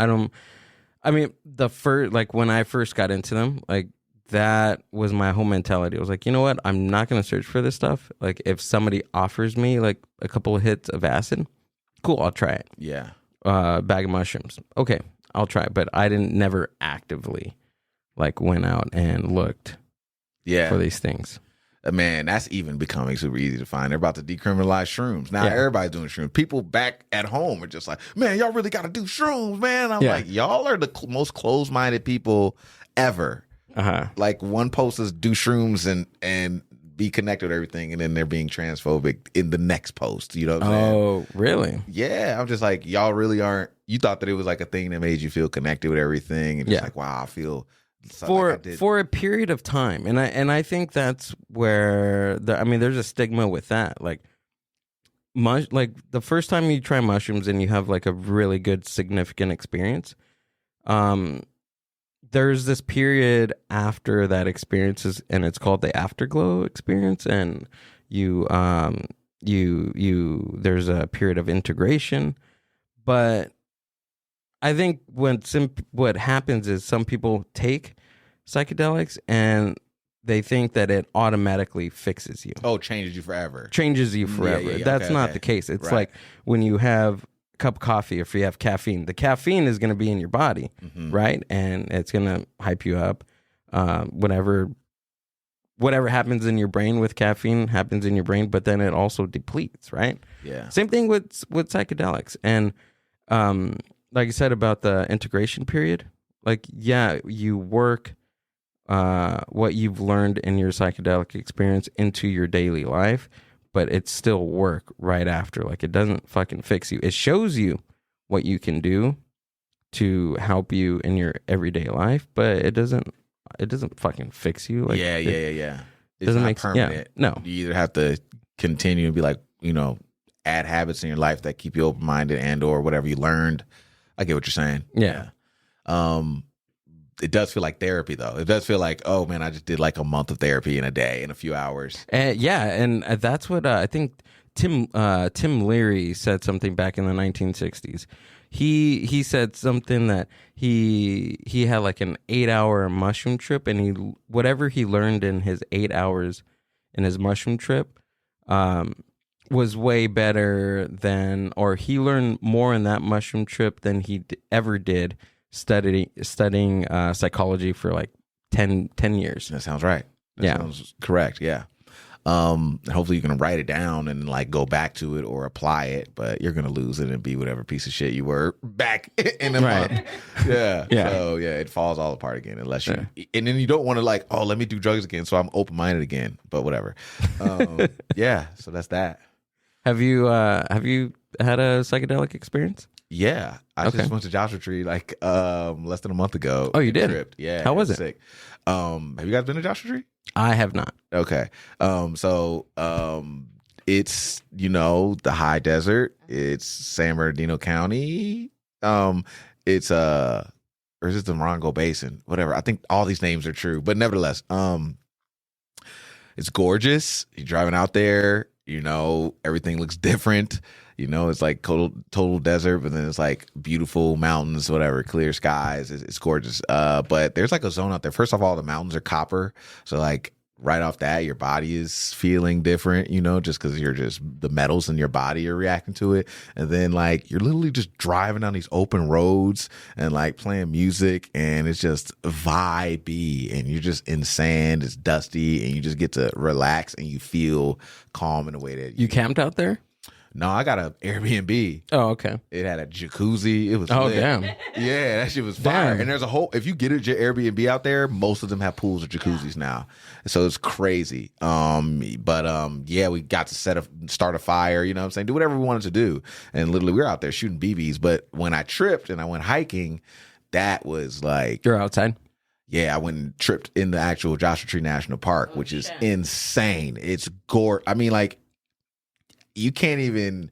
[SPEAKER 2] I mean, the first, like when I first got into them, like that was my whole mentality. I was like, you know what? I'm not going to search for this stuff. Like if somebody offers me like a couple of hits of acid, cool, I'll try it.
[SPEAKER 3] Yeah.
[SPEAKER 2] Bag of mushrooms. Okay, I'll try it. But I never actively like went out and looked
[SPEAKER 3] Yeah.
[SPEAKER 2] for these things.
[SPEAKER 3] Man, that's even becoming super easy to find. They're about to decriminalize shrooms. Now everybody's doing shrooms. People back at home are just like, man, y'all really got to do shrooms, man. I'm like, y'all are the most closed-minded people ever.
[SPEAKER 2] Uh-huh.
[SPEAKER 3] Like one post is do shrooms and be connected with everything, and then they're being transphobic in the next post. You know what I'm saying?
[SPEAKER 2] Oh, really?
[SPEAKER 3] Yeah, I'm just like, y'all really aren't. You thought that it was like a thing that made you feel connected with everything, and just like, wow, I feel
[SPEAKER 2] for a period of time, and I think that's where there's a stigma with that. Like the first time you try mushrooms and you have like a really good significant experience, there's this period after that experience and it's called the afterglow experience, and you there's a period of integration. But I think what happens is some people take psychedelics and they think that it automatically fixes you.
[SPEAKER 3] Oh, changes you forever.
[SPEAKER 2] Yeah. That's not the case. It's like when you have a cup of coffee, if you have caffeine, the caffeine is going to be in your body, right? And it's going to hype you up. Whatever happens in your brain with caffeine happens in your brain, but then it also depletes, right?
[SPEAKER 3] Yeah.
[SPEAKER 2] Same thing with psychedelics. And like I said about the integration period, like, yeah, you work what you've learned in your psychedelic experience into your daily life, but it's still work right after. Like, it doesn't fucking fix you. It shows you what you can do to help you in your everyday life, but it doesn't fucking fix you. Like,
[SPEAKER 3] yeah. It's
[SPEAKER 2] doesn't
[SPEAKER 3] not
[SPEAKER 2] make
[SPEAKER 3] permanent.
[SPEAKER 2] Yeah, no.
[SPEAKER 3] You either have to continue and be like, add habits in your life that keep you open-minded and or whatever you learned. I get what you're saying.
[SPEAKER 2] Yeah.
[SPEAKER 3] It does feel like therapy, though. It does feel like, oh man, I just did like a month of therapy in a day, in a few hours.
[SPEAKER 2] And that's what I think. Tim Leary said something back in the 1960s. He said something that he had like an 8-hour mushroom trip, and whatever he learned in his 8 hours in his mushroom trip was way better than, or he learned more in that mushroom trip than he ever did studying psychology for like 10 years.
[SPEAKER 3] That sounds right. That
[SPEAKER 2] Yeah.
[SPEAKER 3] sounds correct. Yeah. Hopefully you can write it down and like go back to it or apply it, but you're gonna lose it and be whatever piece of shit you were back in a month. Yeah. So yeah, it falls all apart again unless you and then you don't want to like, oh, let me do drugs again, so I'm open minded again. But whatever. Yeah, so that's that.
[SPEAKER 2] Have you had a psychedelic experience?
[SPEAKER 3] Yeah, I just went to Joshua Tree like less than a month ago.
[SPEAKER 2] Oh, you did?
[SPEAKER 3] Tripped. Yeah.
[SPEAKER 2] How was it?
[SPEAKER 3] Sick. Have you guys been to Joshua Tree?
[SPEAKER 2] I have not.
[SPEAKER 3] Okay. It's, the high desert. It's San Bernardino County. It's or is it the Morongo Basin? Whatever. I think all these names are true, but nevertheless, it's gorgeous. You're driving out there, everything looks different. It's like total desert, but then it's like beautiful mountains, whatever, clear skies. It's gorgeous. But there's like a zone out there. First of all, the mountains are copper. So like right off that, your body is feeling different, just because the metals in your body are reacting to it. And then like you're literally just driving down these open roads and like playing music, and it's just vibey, and you're just in sand. It's dusty, and you just get to relax and you feel calm in a way that
[SPEAKER 2] you camped out there.
[SPEAKER 3] No, I got an Airbnb.
[SPEAKER 2] Oh, okay.
[SPEAKER 3] It had a jacuzzi. It was
[SPEAKER 2] lit.
[SPEAKER 3] Damn. Yeah, that shit was fire.
[SPEAKER 2] Damn.
[SPEAKER 3] And there's if you get a Airbnb out there, most of them have pools or jacuzzis now. So it's crazy. Yeah, we got to start a fire, do whatever we wanted to do. And literally we were out there shooting BBs. But when I tripped and I went hiking, that was like...
[SPEAKER 2] You're outside?
[SPEAKER 3] Yeah, I went and tripped in the actual Joshua Tree National Park, which is insane. It's I mean, like, you can't even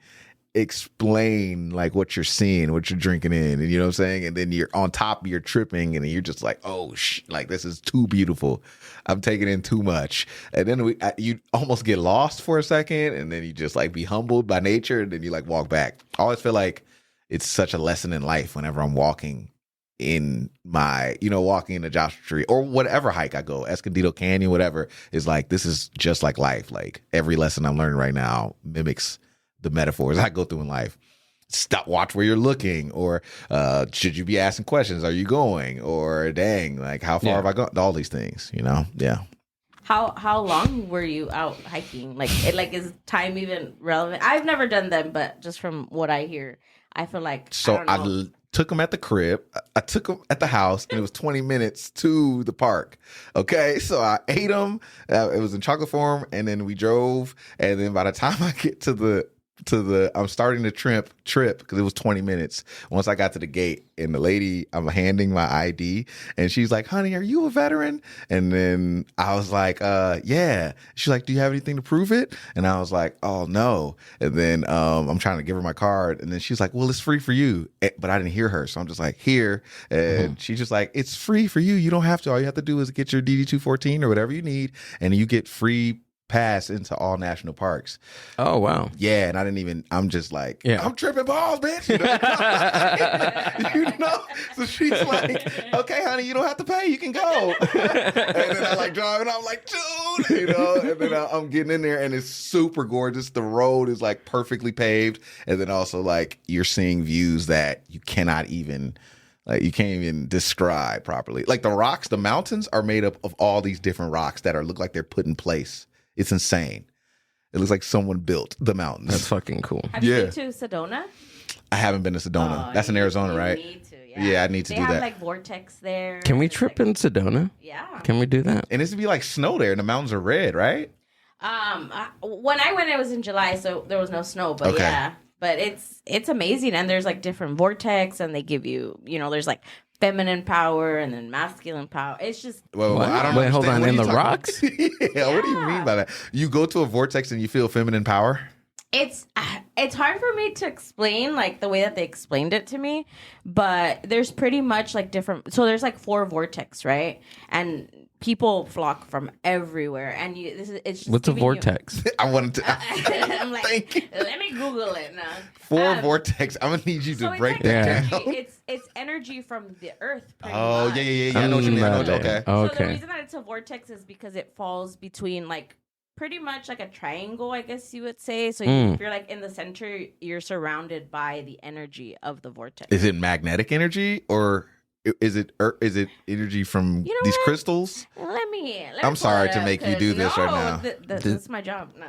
[SPEAKER 3] explain like what you're seeing, what you're drinking in, and you know what I'm saying? And then you're on top, you're tripping, and you're just like, oh, like this is too beautiful. I'm taking in too much. And then you almost get lost for a second, and then you just like be humbled by nature, and then you like walk back. I always feel like it's such a lesson in life whenever I'm walking in walking in the Joshua Tree or whatever hike I go, Escondido Canyon, whatever, is like, this is just like life. Like every lesson I'm learning right now mimics the metaphors I go through in life. Watch where you're looking, or should you be asking questions? Are you going? Or dang, like how far have I gone? All these things, Yeah.
[SPEAKER 4] How long were you out hiking? Is time even relevant? I've never done them, but just from what I hear, I feel like
[SPEAKER 3] I took them at the crib. I took them at the house, and it was 20 minutes to the park. Okay, so I ate them. It was in chocolate form, and then we drove. And then by the time I get to the I'm starting the trip because it was 20 minutes. Once I got to the gate, and the lady, I'm handing my ID, and she's like, honey, are you a veteran? And then I was like, yeah. She's like, do you have anything to prove it? And I was like, oh, no. And then I'm trying to give her my card, and then she's like, well, it's free for you. But I didn't hear her, so I'm just like, here. And she's just like, it's free for you. You don't have to. All you have to do is get your DD-214 or whatever you need, and you get free pass into all national parks.
[SPEAKER 2] Oh, wow.
[SPEAKER 3] Yeah, and I'm just like, I'm tripping balls, bitch. So she's like, okay, honey, you don't have to pay, you can go. And then I like driving, I'm like, dude, and then I'm getting in there, and it's super gorgeous. The road is like perfectly paved, and then also like you're seeing views that you cannot even you can't even describe properly. Like the rocks, the mountains are made up of all these different rocks that look like they're put in place. It's insane. It looks like someone built the mountains.
[SPEAKER 2] That's fucking cool.
[SPEAKER 4] Have you been to Sedona?
[SPEAKER 3] I haven't been to Sedona. That's in Arizona, right?
[SPEAKER 4] You need to,
[SPEAKER 3] yeah, I need to do that.
[SPEAKER 4] They have like vortex there.
[SPEAKER 2] Can we trip in Sedona?
[SPEAKER 4] Yeah.
[SPEAKER 2] Can we do that?
[SPEAKER 3] And it's to be like snow there, and the mountains are red, right?
[SPEAKER 4] When I went, it was in July, so there was no snow. But yeah, but it's amazing, and there's like different vortex, and they give you, there's like feminine power and then masculine power. It's just
[SPEAKER 3] well, I don't know.
[SPEAKER 2] Wait, hold on. In the rocks?
[SPEAKER 3] Yeah, what do you mean by that? You go to a vortex and you feel feminine power?
[SPEAKER 4] It's hard for me to explain like the way that they explained it to me, but there's pretty much like different. So there's like 4 vortex, right? And people flock from everywhere, and it's just
[SPEAKER 2] what's a vortex?
[SPEAKER 3] I wanted to.
[SPEAKER 4] I'm like,
[SPEAKER 3] thank you.
[SPEAKER 4] Let me Google it now.
[SPEAKER 3] 4 vortex. I'm gonna need you to break that down.
[SPEAKER 4] It's energy from the earth.
[SPEAKER 3] Oh much. Yeah. I know what you mean. Okay.
[SPEAKER 4] So the reason that it's a vortex is because it falls between like pretty much like a triangle, I guess you would say. So if you're like in the center, you're surrounded by the energy of the vortex.
[SPEAKER 3] Is it magnetic energy or? is it energy from
[SPEAKER 4] You know
[SPEAKER 3] these
[SPEAKER 4] what?
[SPEAKER 3] crystals?
[SPEAKER 4] Let me
[SPEAKER 3] I'm
[SPEAKER 4] pull
[SPEAKER 3] sorry
[SPEAKER 4] it
[SPEAKER 3] to
[SPEAKER 4] up,
[SPEAKER 3] make you do
[SPEAKER 4] 'cause
[SPEAKER 3] this right now.
[SPEAKER 4] That's my job. No.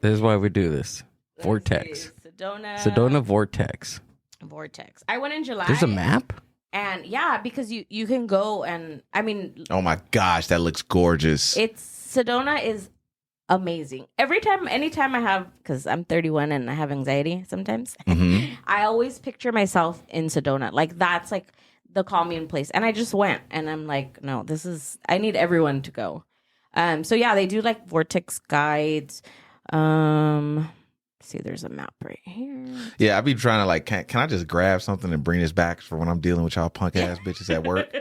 [SPEAKER 2] This is why we do this.
[SPEAKER 4] Let's
[SPEAKER 2] Vortex.
[SPEAKER 4] see. Sedona.
[SPEAKER 2] Sedona Vortex.
[SPEAKER 4] Vortex. I went in July.
[SPEAKER 2] There's a map?
[SPEAKER 4] And yeah, because you can go and I mean,
[SPEAKER 3] Oh my gosh, that looks gorgeous.
[SPEAKER 4] Sedona is amazing. Anytime I have, because I'm 31 and I have anxiety sometimes,
[SPEAKER 3] Mm-hmm.
[SPEAKER 4] I always picture myself in Sedona. Like that's like the calming place. And I just went and I'm like, no, I need everyone to go. So yeah, they do like vortex guides. See, there's a map right here.
[SPEAKER 3] Yeah, I be trying to like, can I just grab something and bring this back for when I'm dealing with y'all punk ass bitches at work?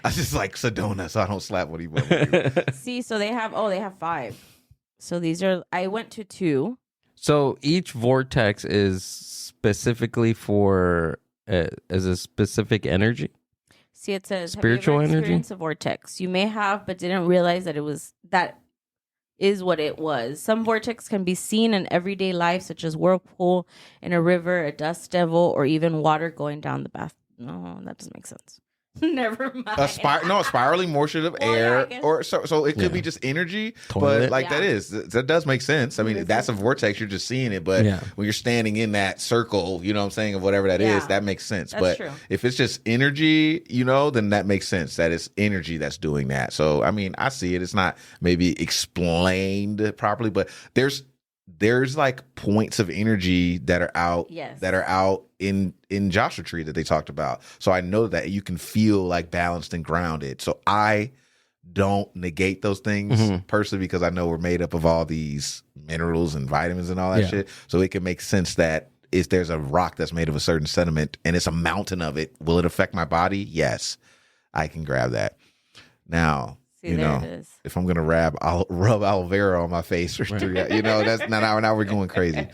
[SPEAKER 3] I just like Sedona, so I don't slap what he went.
[SPEAKER 4] See, so they have 5. So I went to 2.
[SPEAKER 2] So each vortex is specifically for as a specific energy.
[SPEAKER 4] See, it says
[SPEAKER 2] Spiritual
[SPEAKER 4] have you ever
[SPEAKER 2] energy?
[SPEAKER 4] experienced a vortex? You may have, but didn't realize that is what it was. Some vortex can be seen in everyday life, such as whirlpool in a river, a dust devil, or even water going down the bath. No, that doesn't make sense. Never mind.
[SPEAKER 3] Spiraling motion of
[SPEAKER 4] Well, yeah,
[SPEAKER 3] air,
[SPEAKER 4] I guess.
[SPEAKER 3] or so it could
[SPEAKER 2] Yeah.
[SPEAKER 3] be just energy,
[SPEAKER 2] Toilet.
[SPEAKER 3] but like
[SPEAKER 4] Yeah.
[SPEAKER 3] that does make sense. I mean,
[SPEAKER 4] This
[SPEAKER 3] that's a
[SPEAKER 4] is-
[SPEAKER 3] vortex. You're just seeing it, but
[SPEAKER 2] Yeah.
[SPEAKER 3] when you're standing in that circle, you know what I'm saying, of whatever that is,
[SPEAKER 4] Yeah.
[SPEAKER 3] that makes sense.
[SPEAKER 4] That's
[SPEAKER 3] but
[SPEAKER 4] true.
[SPEAKER 3] if it's just energy, then that makes sense. That it's energy that's doing that. So I mean, I see it. It's not maybe explained properly, but there's like points of energy that are out
[SPEAKER 4] Yes.
[SPEAKER 3] that are out in Joshua Tree that they talked about. So I know that you can feel like balanced and grounded. So I don't negate those things personally, because I know we're made up of all these minerals and vitamins and all that
[SPEAKER 2] Yeah.
[SPEAKER 3] shit. So it can make sense that if there's a rock that's made of a certain sediment and it's a mountain of it, will it affect my body? Yes, I can grab that. Now,
[SPEAKER 4] See, there it is.
[SPEAKER 3] if I'm gonna rub aloe vera on my face for 3, that's now we're going crazy.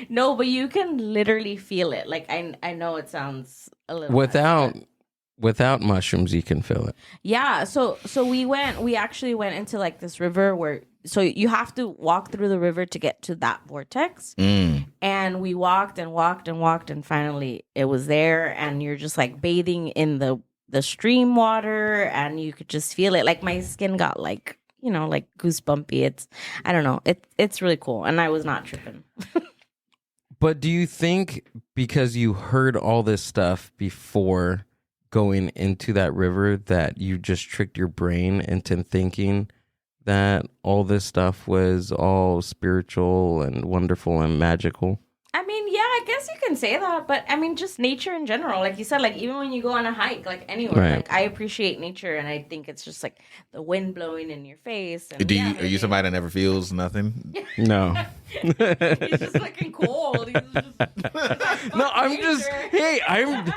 [SPEAKER 4] No, but you can literally feel it. Like I know it sounds a little
[SPEAKER 2] Without mushrooms, you can feel it.
[SPEAKER 4] Yeah, so we actually went into like this river where so you have to walk through the river to get to that vortex. And we walked and walked and walked and finally it was there and you're just like bathing in the stream water and you could just feel it. Like my skin got like, like goosebumpy. I don't know. It's really cool and I was not tripping.
[SPEAKER 2] But do you think because you heard all this stuff before going into that river that you just tricked your brain into thinking that all this stuff was all spiritual and wonderful and magical?
[SPEAKER 4] I mean, yeah, I guess you can say that, but I mean, just nature in general. Like you said, like even when you go on a hike, like anywhere,
[SPEAKER 2] Right.
[SPEAKER 4] like I appreciate nature, and I think it's just like the wind blowing in your face. And,
[SPEAKER 3] Are you somebody that never feels nothing?
[SPEAKER 2] No.
[SPEAKER 4] He's just fucking cold. He's just,
[SPEAKER 2] No, I'm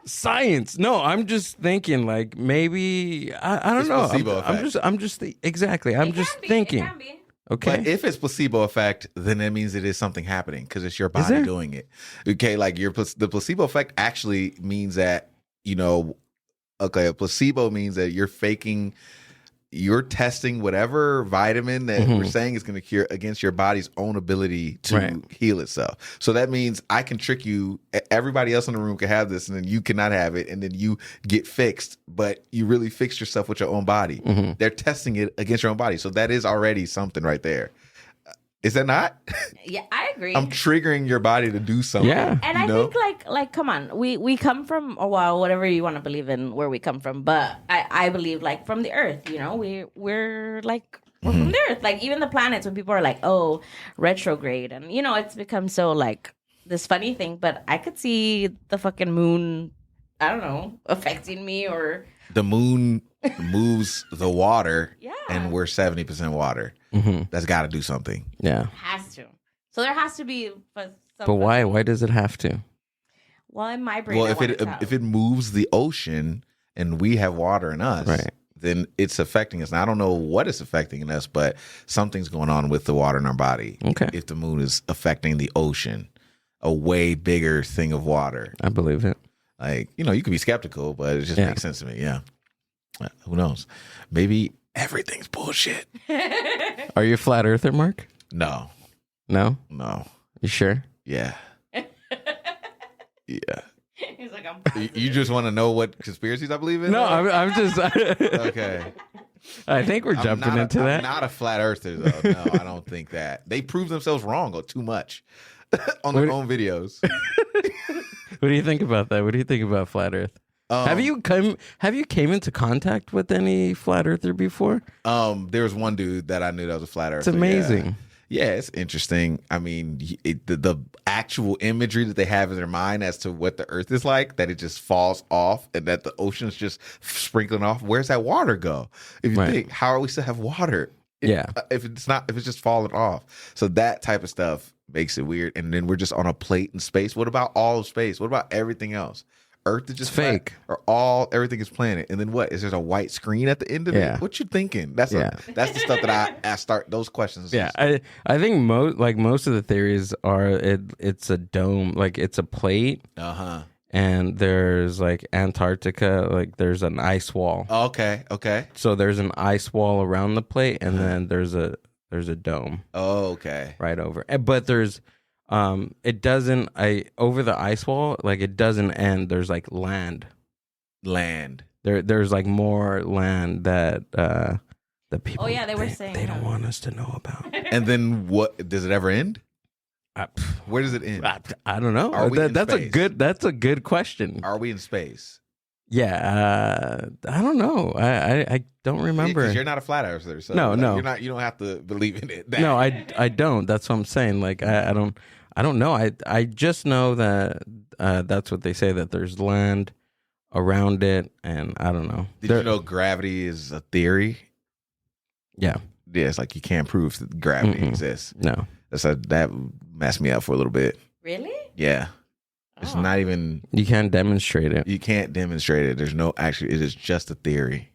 [SPEAKER 2] science. No, I'm just thinking like maybe I don't
[SPEAKER 3] It's
[SPEAKER 2] know.
[SPEAKER 3] placebo effect.
[SPEAKER 2] I'm just exactly. I'm just thinking.
[SPEAKER 4] It can be.
[SPEAKER 2] Okay.
[SPEAKER 3] But if it's placebo effect, then that means it is something happening because it's your body
[SPEAKER 2] there?
[SPEAKER 3] doing it. Okay, like the placebo effect actually means that a placebo means that you're testing whatever vitamin that we're saying is going to cure against your body's own ability to
[SPEAKER 2] Right.
[SPEAKER 3] heal itself. So that means I can trick you. Everybody else in the room can have this, and then you cannot have it, and then you get fixed. But you really fixed yourself with your own body. They're testing it against your own body, so that is already something right there. Is that not?
[SPEAKER 4] Yeah, I agree.
[SPEAKER 3] I'm triggering your body to do something.
[SPEAKER 2] Yeah.
[SPEAKER 4] And I think like come on, we come from whatever you want to believe in where we come from, but I believe like from the earth, we're from the earth. Like even the planets, when people are like, oh, retrograde, and it's become so like this funny thing, but I could see the fucking moon, I don't know, affecting me or
[SPEAKER 3] the moon moves the water,
[SPEAKER 4] Yeah.
[SPEAKER 3] and we're 70% water. That's got to do something.
[SPEAKER 2] Yeah.
[SPEAKER 4] has to. So there has to be some
[SPEAKER 2] But why? Why does it have to?
[SPEAKER 4] Well, in my brain,
[SPEAKER 3] Well,
[SPEAKER 4] I
[SPEAKER 3] if
[SPEAKER 4] want
[SPEAKER 3] it
[SPEAKER 4] to tell.
[SPEAKER 3] if it moves the ocean and we have water in us,
[SPEAKER 2] Right.
[SPEAKER 3] then it's affecting us. Now, I don't know what it's affecting in us, but something's going on with the water in our body.
[SPEAKER 2] Okay.
[SPEAKER 3] If the moon is affecting the ocean, a way bigger thing of water.
[SPEAKER 2] I believe it.
[SPEAKER 3] Like, you could be skeptical, but it just
[SPEAKER 2] Yeah.
[SPEAKER 3] makes sense to me. Yeah. Who knows? Maybe everything's bullshit.
[SPEAKER 2] Are you a flat earther, Mark?
[SPEAKER 3] No.
[SPEAKER 2] No?
[SPEAKER 3] No.
[SPEAKER 2] You sure?
[SPEAKER 3] Yeah. Yeah.
[SPEAKER 4] He's like, I'm
[SPEAKER 3] You
[SPEAKER 4] positive.
[SPEAKER 3] just want to know what conspiracies I believe in?
[SPEAKER 2] No,
[SPEAKER 3] though?
[SPEAKER 2] I'm just.
[SPEAKER 3] Okay.
[SPEAKER 2] I think we're jumping into
[SPEAKER 3] I'm
[SPEAKER 2] that.
[SPEAKER 3] not a flat earther, though. No, I don't think that. They prove themselves wrong or too much on their own videos.
[SPEAKER 2] What do you think about that? What do you think about flat Earth? Have you came into contact with any flat earther before?
[SPEAKER 3] There was one dude that I knew that was a flat earther.
[SPEAKER 2] It's amazing.
[SPEAKER 3] Yeah, it's interesting. I mean, the actual imagery that they have in their mind as to what the Earth is like, that it just falls off and that the ocean's just sprinkling off. Where's that water go? If you
[SPEAKER 2] Right.
[SPEAKER 3] think, how are we still have water?
[SPEAKER 2] Yeah.
[SPEAKER 3] If it's just falling off. So that type of stuff makes it weird. And then we're just on a plate in space. What about all of space? What about everything else? Earth is just
[SPEAKER 2] It's fake.
[SPEAKER 3] flat, or everything is planet. And then what? Is there a white screen at the end of
[SPEAKER 2] Yeah.
[SPEAKER 3] it? What you thinking? That's
[SPEAKER 2] Yeah.
[SPEAKER 3] that's the stuff that I start those questions.
[SPEAKER 2] Yeah, I think most of the theories are it's a dome, like it's a plate, and there's like Antarctica, like there's an ice wall.
[SPEAKER 3] Okay.
[SPEAKER 2] So there's an ice wall around the plate, and then there's a dome
[SPEAKER 3] Okay.
[SPEAKER 2] right over. But there's it doesn't over the ice wall, like it doesn't end. There's like land. There's like more land that the people.
[SPEAKER 4] Oh, yeah, they were saying
[SPEAKER 2] they don't
[SPEAKER 4] that.
[SPEAKER 2] want us to know about.
[SPEAKER 3] And then what? Does it ever end? Where does it end?
[SPEAKER 2] I don't know.
[SPEAKER 3] Are we in
[SPEAKER 2] that's
[SPEAKER 3] space?
[SPEAKER 2] That's a good question.
[SPEAKER 3] Are we in space?
[SPEAKER 2] Yeah, I don't know. I don't remember.
[SPEAKER 3] Because you're not a flat earther, so
[SPEAKER 2] No.
[SPEAKER 3] you're not. You don't have to believe in it.
[SPEAKER 2] No, I don't. That's what I'm saying. Like I don't know. I just know that that's what they say, that there's land around it, and I don't know.
[SPEAKER 3] Did you know gravity is a theory?
[SPEAKER 2] Yeah.
[SPEAKER 3] Yeah, it's like you can't prove that gravity exists.
[SPEAKER 2] No.
[SPEAKER 3] That messed me up for a little bit.
[SPEAKER 4] Really?
[SPEAKER 3] Yeah. It's
[SPEAKER 4] Oh.
[SPEAKER 3] not even.
[SPEAKER 2] You can't demonstrate it.
[SPEAKER 3] You can't demonstrate it. There's no actually. It is just a theory.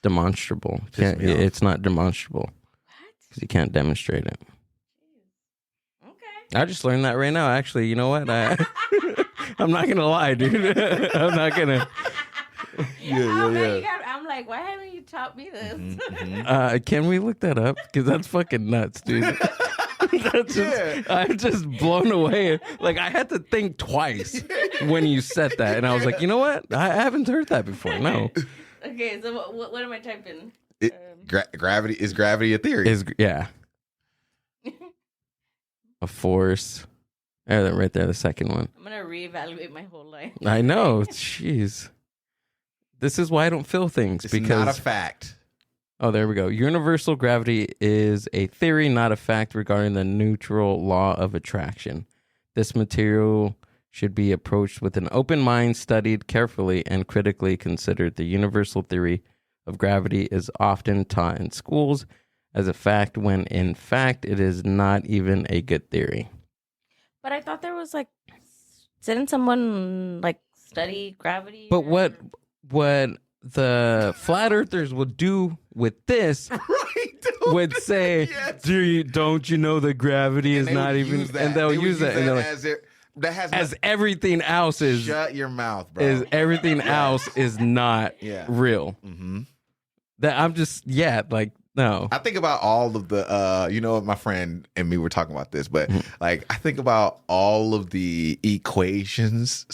[SPEAKER 2] Demonstrable.
[SPEAKER 3] Pissed me off.
[SPEAKER 2] It's not demonstrable
[SPEAKER 4] What?
[SPEAKER 2] because you can't demonstrate it.
[SPEAKER 4] Okay.
[SPEAKER 2] I just learned that right now. Actually, you know what? I'm not gonna lie, dude. I'm not gonna.
[SPEAKER 4] I'm like, why haven't you taught me this?
[SPEAKER 3] Mm-hmm.
[SPEAKER 2] Can we look that up? Because that's fucking nuts, dude. That's just, I'm just blown away. Like I had to think twice when you said that, and I was like, you know what? I haven't heard that before. No,
[SPEAKER 4] Okay, so what am I typing?
[SPEAKER 3] Gravity is gravity a theory?
[SPEAKER 2] yeah, a force. Yeah, that right there, the second one.
[SPEAKER 4] I'm gonna reevaluate my whole life.
[SPEAKER 2] I know. Jeez, this is why I don't feel things
[SPEAKER 3] It's
[SPEAKER 2] because
[SPEAKER 3] not a fact.
[SPEAKER 2] Oh, there we go. Universal gravity is a theory, not a fact, regarding the neutral law of attraction. This material should be approached with an open mind, studied carefully, and critically considered. The universal theory of gravity is often taught in schools as a fact, when in fact it is not even a good theory.
[SPEAKER 4] But I thought there was like, didn't someone like study gravity?
[SPEAKER 2] But what the flat earthers will do with this would say, don't you know that gravity is not even, and they'll use that, and they're like, as everything else is,
[SPEAKER 3] shut your mouth, bro.
[SPEAKER 2] is everything else is not real.
[SPEAKER 3] Mm-hmm.
[SPEAKER 2] That I'm just like no.
[SPEAKER 3] I think about all of the my friend and me were talking about this, but like I think about all of the equations,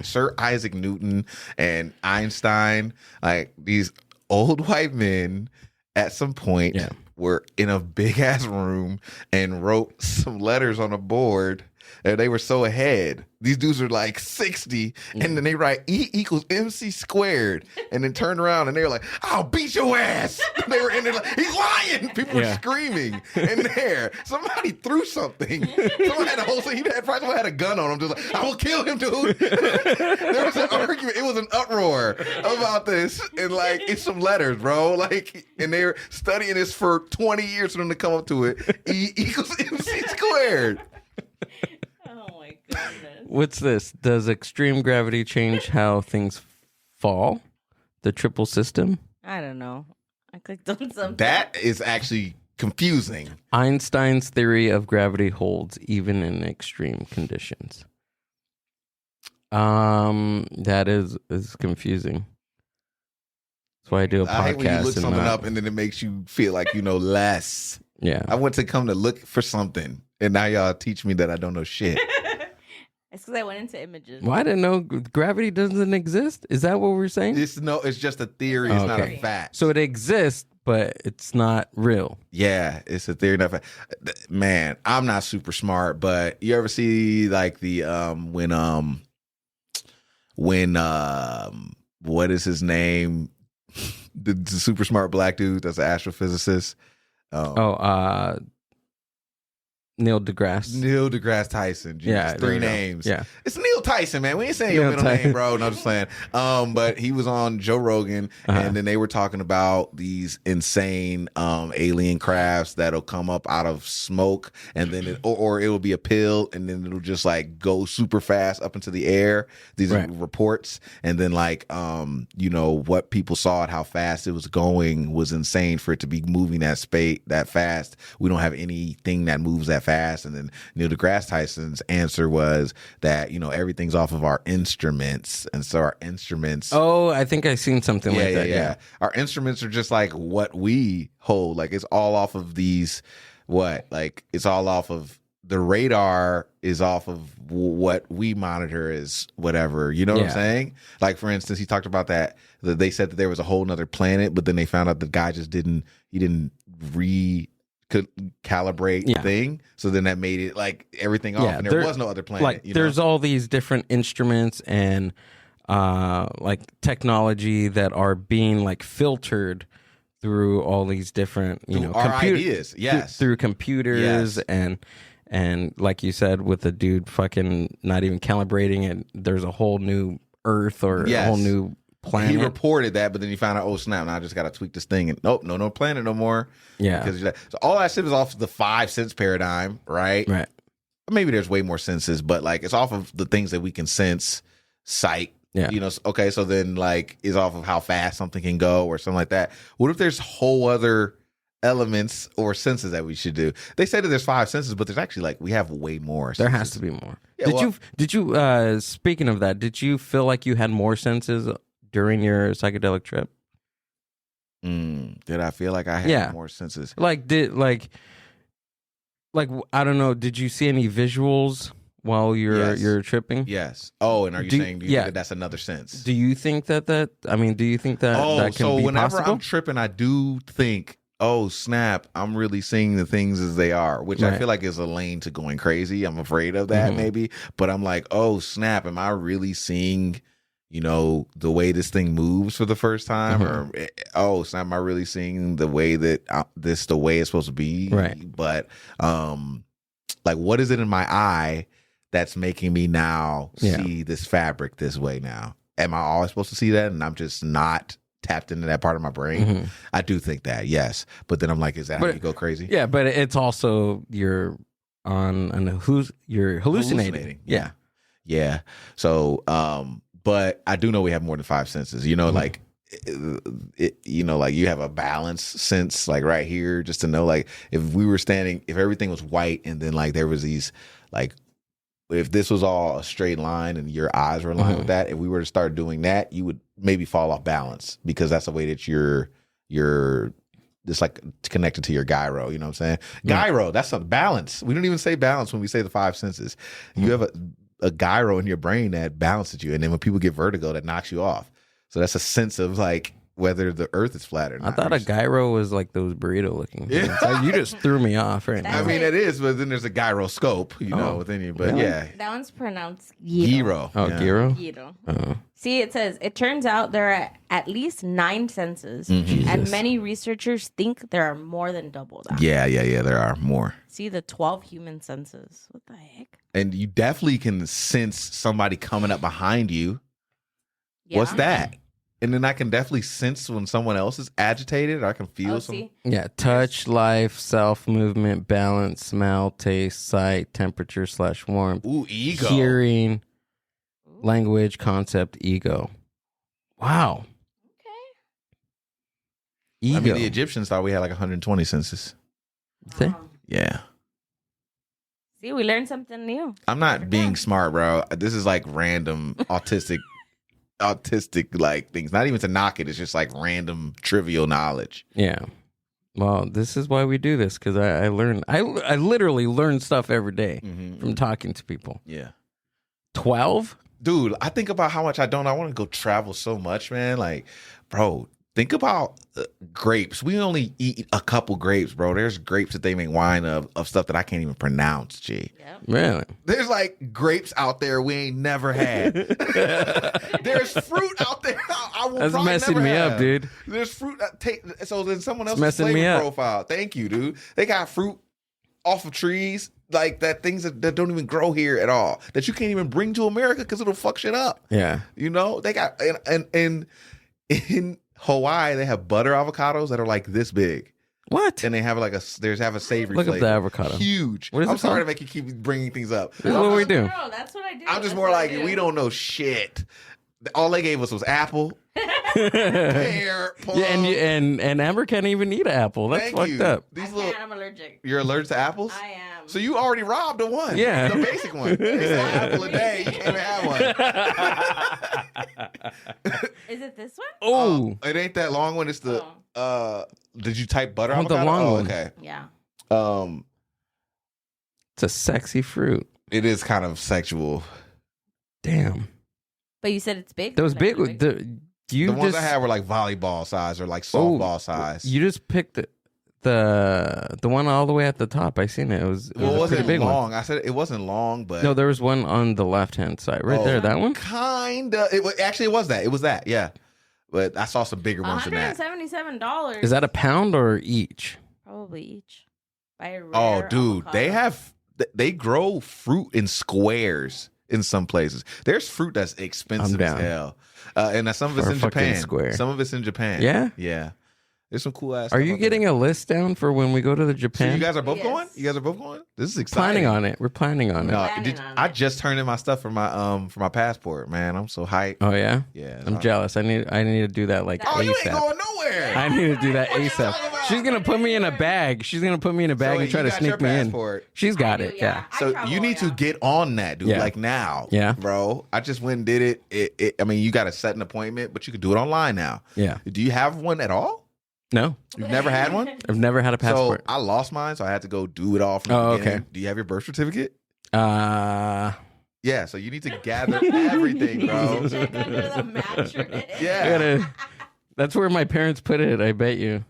[SPEAKER 3] Sir Isaac Newton and Einstein, like these old white men at some point were in a big ass room and wrote some letters on a board. And they were so ahead. These dudes are like 60, and then they write E equals MC squared, and then turn around and they were like, "I'll beat your ass." They were in there like, "He's lying." People were screaming in there. Somebody threw something. Someone had a whole thing. Someone had a gun on him. Just like, "I will kill him, dude." There was an argument. It was an uproar about this, and like it's some letters, bro. Like, and they're studying this for 20 years for them to come up to it. E equals MC squared.
[SPEAKER 2] What's this? Does extreme gravity change how things fall? The triple system?
[SPEAKER 4] I don't know. I clicked on something.
[SPEAKER 3] That is actually confusing.
[SPEAKER 2] Einstein's theory of gravity holds even in extreme conditions. That is confusing. That's why I do a podcast.
[SPEAKER 3] I hate when you look something up and then it makes you feel like you know less.
[SPEAKER 2] Yeah.
[SPEAKER 3] I went to come to look for something, and now y'all teach me that I don't know shit.
[SPEAKER 4] It's because I went into images.
[SPEAKER 2] Well, I didn't know gravity doesn't exist. Is that what we're saying?
[SPEAKER 3] It's just a theory. It's not a
[SPEAKER 2] Okay.
[SPEAKER 3] fact.
[SPEAKER 2] So it exists, but it's not real.
[SPEAKER 3] Yeah, it's a theory. Not a fact. Man, I'm not super smart, but you ever see like the when what is his name? The super smart black dude that's an astrophysicist.
[SPEAKER 2] Neil deGrasse.
[SPEAKER 3] Neil deGrasse Tyson. Jesus,
[SPEAKER 2] Yeah, there
[SPEAKER 3] 3
[SPEAKER 2] you go.
[SPEAKER 3] names.
[SPEAKER 2] Yeah.
[SPEAKER 3] It's Neil Tyson, man. We ain't saying your
[SPEAKER 2] Neil
[SPEAKER 3] middle
[SPEAKER 2] Tyson.
[SPEAKER 3] name, bro. No, I'm just playing. But he was on Joe Rogan, and then they were talking about these insane alien crafts that'll come up out of smoke, and then or it will be a pill, and then it'll just like go super fast up into the air. These
[SPEAKER 2] Right.
[SPEAKER 3] reports, and then like what people saw at how fast it was going was insane for it to be moving that fast. We don't have anything that moves that fast. And then Neil deGrasse Tyson's answer was that everything's off of our instruments, and so our instruments.
[SPEAKER 2] Oh, I think I seen something like that. Yeah.
[SPEAKER 3] Our instruments are just like what we hold. Like it's all off of these. It's all off of the radar. Is off of what we monitor as whatever. You know what I'm saying? Like for instance, he talked about that they said that there was a whole nother planet, but then they found out the guy just didn't could calibrate thing, so then that made it like everything off, and there was no other planet.
[SPEAKER 2] Like there's all these different instruments and like technology that are being like filtered through all these different
[SPEAKER 3] our ideas,
[SPEAKER 2] through computers and like you said with the dude fucking not even calibrating it. There's a whole new Earth or a whole new planet.
[SPEAKER 3] He reported that, but then he found out, oh snap! Now I just got to tweak this thing, and nope, no planet no more.
[SPEAKER 2] Yeah,
[SPEAKER 3] because so all that shit is off the 5 sense paradigm, right?
[SPEAKER 2] Right.
[SPEAKER 3] Maybe there's way more senses, but like it's off of the things that we can sense, sight.
[SPEAKER 2] Yeah.
[SPEAKER 3] Okay, so then like is off of how fast something can go or something like that. What if there's whole other elements or senses that we should do? They say that there's 5 senses, but there's actually like we have way more.
[SPEAKER 2] There
[SPEAKER 3] senses.
[SPEAKER 2] has to be more.
[SPEAKER 3] Yeah,
[SPEAKER 2] Did you speaking of that, did you feel like you had more senses during your psychedelic trip?
[SPEAKER 3] Did I feel like I had more senses?
[SPEAKER 2] Like I don't know. Did you see any visuals while you're tripping?
[SPEAKER 3] Yes. Oh, and are you saying that that's another sense?
[SPEAKER 2] Do you think that? I mean, do you think that that can be
[SPEAKER 3] whenever
[SPEAKER 2] possible?
[SPEAKER 3] I'm tripping, I do think, oh snap, I'm really seeing the things as they are, which I feel like is a lane to going crazy. I'm afraid of that maybe, but I'm like, oh snap, am I really seeing the way this thing moves for the first time, or oh snap, am I really seeing the way that the way it's supposed to be?
[SPEAKER 2] Right.
[SPEAKER 3] But like, what is it in my eye that's making me now see this fabric this way now? Am I always supposed to see that, and I'm just not tapped into that part of my brain? I do think that, yes. But then I'm like, is that how you go crazy?
[SPEAKER 2] Yeah, but it's also you're hallucinating.
[SPEAKER 3] Yeah. So, but I do know we have more than 5 senses. Like, like you have a balance sense, like right here, just to know, like if everything was white, and then like there was these, like if this was all a straight line and your eyes were aligned with that, if we were to start doing that, you would maybe fall off balance, because that's the way that you're just like connected to your gyro. You know what I'm saying? Gyro, that's a balance. We don't even say balance when we say the 5 senses. You have a gyro in your brain that balances you, and then when people get vertigo, that knocks you off. So that's a sense of like whether the earth is flat or not.
[SPEAKER 2] I thought a gyro was like those burrito looking things. Like, you just threw me off right now.
[SPEAKER 3] I mean, it is, but then there's a gyroscope, within you. But
[SPEAKER 4] that one's pronounced gyro.
[SPEAKER 2] Oh, gyro?
[SPEAKER 4] Gyro. See, it says, it turns out there are at least 9 senses, and many researchers think there are more than double that.
[SPEAKER 3] Yeah, there are more.
[SPEAKER 4] See, the 12 human senses. What the heck?
[SPEAKER 3] And you definitely can sense somebody coming up behind you.
[SPEAKER 4] Yeah.
[SPEAKER 3] What's that? And then I can definitely sense when someone else is agitated. I can feel
[SPEAKER 4] see?
[SPEAKER 2] Yeah, touch, life, self, movement, balance, smell, taste, sight, temperature / warmth.
[SPEAKER 3] Ooh, ego.
[SPEAKER 2] Hearing, language, concept, ego. Wow.
[SPEAKER 4] Okay.
[SPEAKER 2] Ego.
[SPEAKER 3] I mean, the Egyptians thought we had like 120 senses.
[SPEAKER 2] See?
[SPEAKER 3] Yeah.
[SPEAKER 4] See, we learned something new.
[SPEAKER 3] I'm not being smart, bro. This is like random autistic like things. Not even to knock it. It's just like random trivial knowledge.
[SPEAKER 2] Yeah. Well, this is why we do this, because I learn. I literally learn stuff every day from talking to people.
[SPEAKER 3] Yeah.
[SPEAKER 2] 12?
[SPEAKER 3] Dude, I think about how much I want to go travel so much, man. Like, bro, think about grapes. We only eat a couple grapes, bro. There's grapes that they make wine of stuff that I can't even pronounce, G.
[SPEAKER 4] Yep.
[SPEAKER 2] Really?
[SPEAKER 3] There's like grapes out there we ain't never had. There's fruit out there I will
[SPEAKER 2] That's
[SPEAKER 3] probably
[SPEAKER 2] messing
[SPEAKER 3] never
[SPEAKER 2] me
[SPEAKER 3] have.
[SPEAKER 2] up, dude.
[SPEAKER 3] There's fruit. So then someone else's
[SPEAKER 2] messing me
[SPEAKER 3] flavor
[SPEAKER 2] up.
[SPEAKER 3] profile. Thank you, dude. They got fruit off of trees like that, things that don't even grow here at all, that you can't even bring to America because it'll fuck shit up.
[SPEAKER 2] Yeah.
[SPEAKER 3] You know, they got and in Hawaii they have butter avocados that are like this big.
[SPEAKER 2] What?
[SPEAKER 3] And they have like a savory
[SPEAKER 2] Look up
[SPEAKER 3] flavor.
[SPEAKER 2] the avocado.
[SPEAKER 3] Huge.
[SPEAKER 2] What is
[SPEAKER 3] I'm
[SPEAKER 2] it
[SPEAKER 3] sorry
[SPEAKER 2] called?
[SPEAKER 3] to make you keep bringing things up.
[SPEAKER 2] This is what we do.
[SPEAKER 4] No, that's what I do.
[SPEAKER 3] I'm just
[SPEAKER 4] That's
[SPEAKER 3] more
[SPEAKER 4] what I
[SPEAKER 3] like,
[SPEAKER 4] do.
[SPEAKER 3] we don't know shit. All they gave us was apple, pear, plum.
[SPEAKER 2] Yeah, and Amber can't even eat an apple. That's
[SPEAKER 3] Thank
[SPEAKER 2] fucked
[SPEAKER 3] you.
[SPEAKER 2] up.
[SPEAKER 3] These
[SPEAKER 4] I
[SPEAKER 3] little,
[SPEAKER 4] can't, I'm allergic.
[SPEAKER 3] you're allergic to apples?
[SPEAKER 4] I am.
[SPEAKER 3] So you already robbed the one.
[SPEAKER 2] Yeah.
[SPEAKER 3] The basic one. It's an apple a day. You can't even have one.
[SPEAKER 4] Is it this one?
[SPEAKER 2] Oh,
[SPEAKER 3] It ain't that long one. It's the did you type butter
[SPEAKER 2] I want the
[SPEAKER 3] avocado?
[SPEAKER 2] long one.
[SPEAKER 3] Okay.
[SPEAKER 4] Yeah.
[SPEAKER 2] it's a sexy fruit.
[SPEAKER 3] It is kind of sexual.
[SPEAKER 2] Damn.
[SPEAKER 4] But you said it's big.
[SPEAKER 2] Those
[SPEAKER 4] Like,
[SPEAKER 2] big.
[SPEAKER 4] big?
[SPEAKER 2] You
[SPEAKER 3] The ones
[SPEAKER 2] just
[SPEAKER 3] I had were like volleyball size or like softball size.
[SPEAKER 2] You just picked the one all the way at the top. I seen it. It was
[SPEAKER 3] Well, it
[SPEAKER 2] a pretty
[SPEAKER 3] wasn't
[SPEAKER 2] big
[SPEAKER 3] long.
[SPEAKER 2] one.
[SPEAKER 3] I said it wasn't long, but
[SPEAKER 2] No, there was one on the left hand side, right there. That one.
[SPEAKER 3] Kinda. Actually, it was that. It was that. Yeah, but I saw some bigger ones than that.
[SPEAKER 4] $177.
[SPEAKER 2] Is that a pound or each?
[SPEAKER 4] Probably each? By a
[SPEAKER 3] Oh,
[SPEAKER 4] rare
[SPEAKER 3] dude,
[SPEAKER 4] avocado.
[SPEAKER 3] they grow fruit in squares in some places. There's fruit that's expensive
[SPEAKER 2] I'm
[SPEAKER 3] as
[SPEAKER 2] down.
[SPEAKER 3] hell, and some of it's
[SPEAKER 2] For a
[SPEAKER 3] in
[SPEAKER 2] fucking
[SPEAKER 3] Japan.
[SPEAKER 2] square.
[SPEAKER 3] Some of it's in Japan.
[SPEAKER 2] Yeah?
[SPEAKER 3] yeah. There's some cool ass.
[SPEAKER 2] Are you getting a list down for when we go to the
[SPEAKER 3] So
[SPEAKER 2] Japan?
[SPEAKER 3] you guys are both
[SPEAKER 4] Yes.
[SPEAKER 3] going? You guys are both going? This is exciting.
[SPEAKER 2] planning on it. We're planning on it.
[SPEAKER 3] No,
[SPEAKER 4] Planning on
[SPEAKER 3] I
[SPEAKER 4] it.
[SPEAKER 3] just turned in my stuff for my passport, man. I'm so hyped.
[SPEAKER 2] Oh yeah.
[SPEAKER 3] Yeah,
[SPEAKER 2] I'm jealous. I need to do that like
[SPEAKER 3] Oh, you ain't
[SPEAKER 2] ASAP.
[SPEAKER 3] going nowhere.
[SPEAKER 2] I need to do that
[SPEAKER 3] What you
[SPEAKER 2] ASAP.
[SPEAKER 3] talking about?
[SPEAKER 2] She's gonna put me in a bag. She's gonna put me in a bag
[SPEAKER 3] So
[SPEAKER 2] and try
[SPEAKER 3] you
[SPEAKER 2] to
[SPEAKER 3] got
[SPEAKER 2] sneak
[SPEAKER 3] your
[SPEAKER 2] me in.
[SPEAKER 3] passport.
[SPEAKER 2] She's got
[SPEAKER 4] I do,
[SPEAKER 2] it. Yeah.
[SPEAKER 4] I
[SPEAKER 3] So
[SPEAKER 4] travel,
[SPEAKER 3] you need to get on that, dude.
[SPEAKER 2] Yeah.
[SPEAKER 3] Like now.
[SPEAKER 2] Yeah.
[SPEAKER 3] Bro. I just went and did it. I mean, you got to set an appointment, but you could do it online now.
[SPEAKER 2] Yeah.
[SPEAKER 3] Do you have one at all?
[SPEAKER 2] No,
[SPEAKER 3] You've never had one?
[SPEAKER 2] I've never had a passport.
[SPEAKER 3] So I lost mine, so I had to go do it all from the
[SPEAKER 2] Oh,
[SPEAKER 3] beginning.
[SPEAKER 2] okay.
[SPEAKER 3] Do you have your birth certificate?
[SPEAKER 2] I
[SPEAKER 3] Yeah, so you need to gather everything, bro.
[SPEAKER 4] Check under the mattress.
[SPEAKER 3] Yeah.
[SPEAKER 2] gotta. That's where my parents put it. I bet you.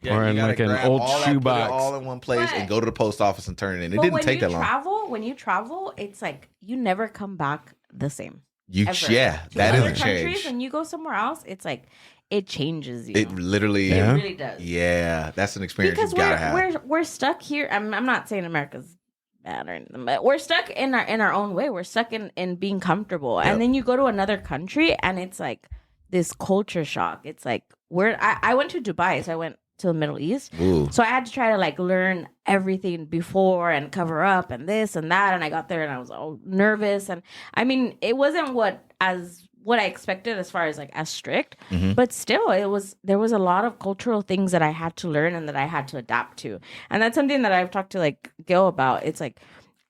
[SPEAKER 3] Yeah,
[SPEAKER 2] Or
[SPEAKER 3] you
[SPEAKER 2] in
[SPEAKER 3] gotta
[SPEAKER 2] like an
[SPEAKER 3] grab
[SPEAKER 2] old
[SPEAKER 3] all that,
[SPEAKER 2] shoe
[SPEAKER 3] put it
[SPEAKER 2] box.
[SPEAKER 3] all in one place
[SPEAKER 4] But-
[SPEAKER 3] and go to the post office and turn it in. It
[SPEAKER 4] But
[SPEAKER 3] didn't
[SPEAKER 4] when
[SPEAKER 3] take
[SPEAKER 4] you
[SPEAKER 3] that long.
[SPEAKER 4] when you travel, it's like you never come back the same.
[SPEAKER 3] You
[SPEAKER 4] Ever.
[SPEAKER 3] yeah,
[SPEAKER 4] To
[SPEAKER 3] that is
[SPEAKER 4] other
[SPEAKER 3] a
[SPEAKER 4] countries,
[SPEAKER 3] change.
[SPEAKER 4] when you go somewhere else, it's like it changes you.
[SPEAKER 3] It literally
[SPEAKER 2] Yeah.
[SPEAKER 4] It really does.
[SPEAKER 3] Yeah, that's an experience
[SPEAKER 4] Because
[SPEAKER 3] you gotta have.
[SPEAKER 4] we're stuck here. I'm not saying America's bad or anything, but we're stuck in our own way. We're stuck in being comfortable,
[SPEAKER 3] Yep.
[SPEAKER 4] and then you go to another country, and it's like this culture shock. It's like I went to Dubai, so I went to the Middle East.
[SPEAKER 3] Ooh.
[SPEAKER 4] So I had to try to like learn everything before and cover up and this and that. And I got there and I was all nervous. And I mean, it wasn't what I expected as far as like as strict,
[SPEAKER 3] Mhm.
[SPEAKER 4] but still there was a lot of cultural things that I had to learn and that I had to adapt to. And that's something that I've talked to like Gil about. It's like,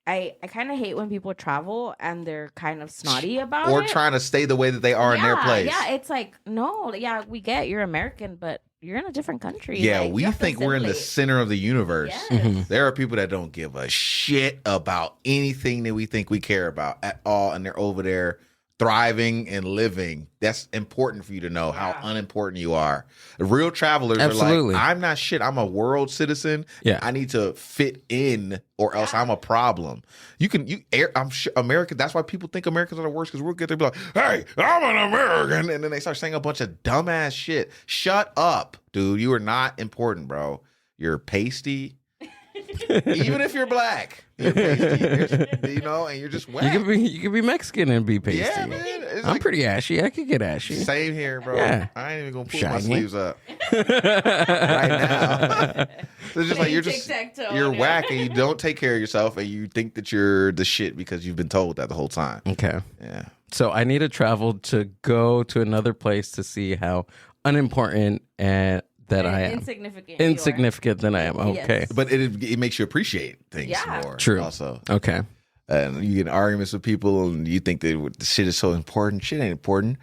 [SPEAKER 4] I kind of hate when people travel and they're kind of snotty about
[SPEAKER 3] Or
[SPEAKER 4] it.
[SPEAKER 3] trying to stay the way that they are in their place.
[SPEAKER 4] Yeah, it's like, no, yeah, we get you're American, but you're in a different country.
[SPEAKER 3] Yeah,
[SPEAKER 4] Like,
[SPEAKER 3] we
[SPEAKER 4] you have to
[SPEAKER 3] think we're in the
[SPEAKER 4] assimilate.
[SPEAKER 3] center of the universe.
[SPEAKER 4] Yes.
[SPEAKER 2] Mhm.
[SPEAKER 3] There are people that don't give a shit about anything that we think we care about at all, and they're over there thriving and living. That's important for you to know how
[SPEAKER 4] Yeah.
[SPEAKER 3] unimportant you are. The real travelers
[SPEAKER 2] Absolutely.
[SPEAKER 3] are like, I'm not shit. I'm a world citizen.
[SPEAKER 2] Yeah.
[SPEAKER 3] I need to fit in, or else I'm a problem. I'm sure America. That's why people think Americans are the worst, because we'll get there and be like, hey, I'm an American, and then they start saying a bunch of dumbass shit. Shut up, dude. You are not important, bro. You're pasty. Even if you're black, you're pasty. And you're just wet.
[SPEAKER 2] You could be Mexican and be pasty.
[SPEAKER 3] Yeah, man. It's
[SPEAKER 2] I'm
[SPEAKER 3] like-
[SPEAKER 2] pretty ashy. I could get ashy.
[SPEAKER 3] Same here, bro.
[SPEAKER 2] Yeah.
[SPEAKER 3] I ain't even gonna pull my
[SPEAKER 2] Shiny.
[SPEAKER 3] sleeves up right now. It's just like you're
[SPEAKER 4] Tic-tac-toe, yeah.
[SPEAKER 3] whack, and you don't take care of yourself, and you think that you're the shit because you've been told that the whole time.
[SPEAKER 2] Okay.
[SPEAKER 3] Yeah.
[SPEAKER 2] So I need to travel to go to another place to see how unimportant and that I am.
[SPEAKER 4] Insignificant. you are.
[SPEAKER 2] Insignificant than I am.
[SPEAKER 4] Yes.
[SPEAKER 2] Okay.
[SPEAKER 3] But it makes you appreciate things
[SPEAKER 4] Yeah.
[SPEAKER 3] more.
[SPEAKER 2] True.
[SPEAKER 3] Also,
[SPEAKER 2] Okay.
[SPEAKER 3] and you get in arguments with people, and you think that the shit is so important. Shit ain't important.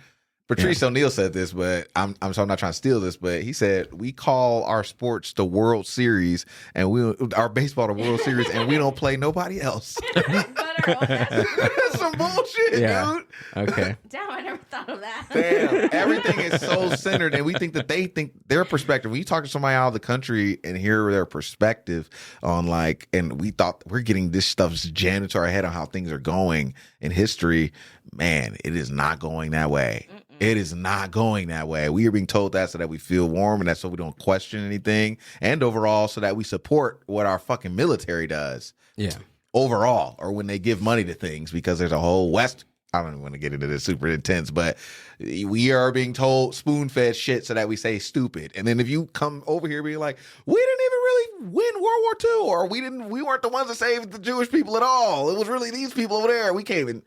[SPEAKER 3] Patrice O'Neal said this, but I'm not trying to steal this, but he said we call our sports the World Series and our baseball the World Series and we don't play nobody else. That's some bullshit, dude.
[SPEAKER 2] Okay.
[SPEAKER 4] Damn, I never thought of that.
[SPEAKER 3] Damn, everything is so centered, and we think that they think their perspective. When you talk to somebody out of the country and hear their perspective on and we thought we're getting this stuff's jammed into our head on how things are going in history. Man, it is not going that way. It is not going that way. We are being told that so that we feel warm and that's so we don't question anything. And overall, so that we support what our fucking military does.
[SPEAKER 2] Yeah.
[SPEAKER 3] Overall, or when they give money to things, because there's a whole West. I don't even want to get into this super intense, but we are being told spoon-fed shit so that we say stupid. And then if you come over here being like, we didn't even really win World War II, or we weren't the ones that saved the Jewish people at all. It was really these people over there. We came in.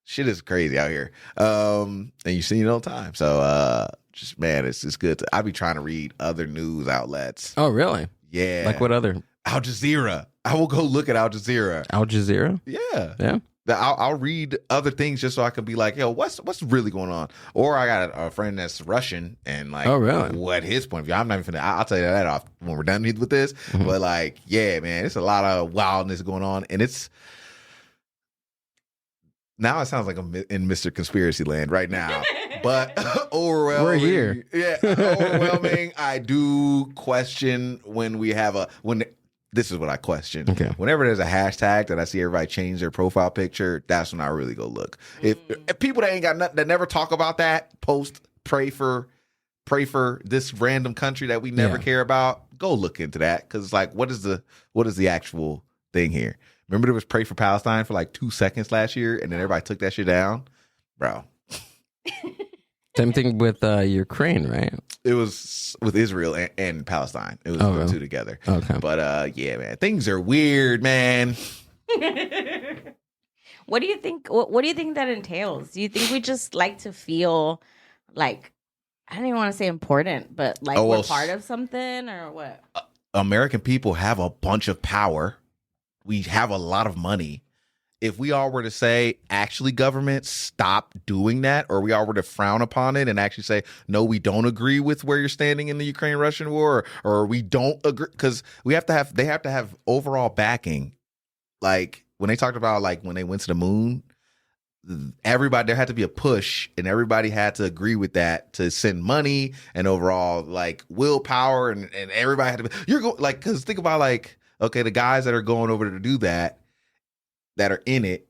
[SPEAKER 3] Shit is crazy out here. And you see it all the time. So just, man, it's good. I'd be trying to read other news outlets.
[SPEAKER 2] Oh, really?
[SPEAKER 3] Yeah.
[SPEAKER 2] Like what other?
[SPEAKER 3] Al Jazeera. I will go look at Al Jazeera.
[SPEAKER 2] Al Jazeera?
[SPEAKER 3] Yeah.
[SPEAKER 2] Yeah.
[SPEAKER 3] I'll read other things just so I can be like, yo, what's really going on? Or I got a friend that's Russian and like,
[SPEAKER 2] oh, really?
[SPEAKER 3] What his point of view? I'm not even finna, I'll tell you that off when we're done with this. Mm-hmm. But like, yeah, man, it's a lot of wildness going on, and it's now it sounds like I'm in Mr. Conspiracy Land right now. But overwhelming.
[SPEAKER 2] We're here.
[SPEAKER 3] Yeah, overwhelming. I do question this is what I question.
[SPEAKER 2] Okay.
[SPEAKER 3] Whenever there's a hashtag that I see everybody change their profile picture, that's when I really go look. If people that ain't got nothing, that never talk about that, pray for this random country that we never care about, go look into that. Because it's like, what is the actual thing here? Remember there was pray for Palestine for like 2 seconds last year, and then everybody took that shit down, bro.
[SPEAKER 2] Same thing with Ukraine, right?
[SPEAKER 3] It was with Israel and Palestine. It was the two together.
[SPEAKER 2] Okay.
[SPEAKER 3] But yeah, man, things are weird, man.
[SPEAKER 4] What do you think? What do you think that entails? Do you think we just like to feel like, I don't even want to say important, but like we're part of something, or what?
[SPEAKER 3] American people have a bunch of power. We have a lot of money. If we all were to say, actually, government, stop doing that, or we all were to frown upon it and actually say, no, we don't agree with where you're standing in the Ukraine-Russian war, or we don't agree, because they have to have overall backing. Like when they talked about like when they went to the moon, there had to be a push, and everybody had to agree with that to send money and overall like willpower, and everybody had to. Because think about like, okay, the guys that are going over to do that are in it,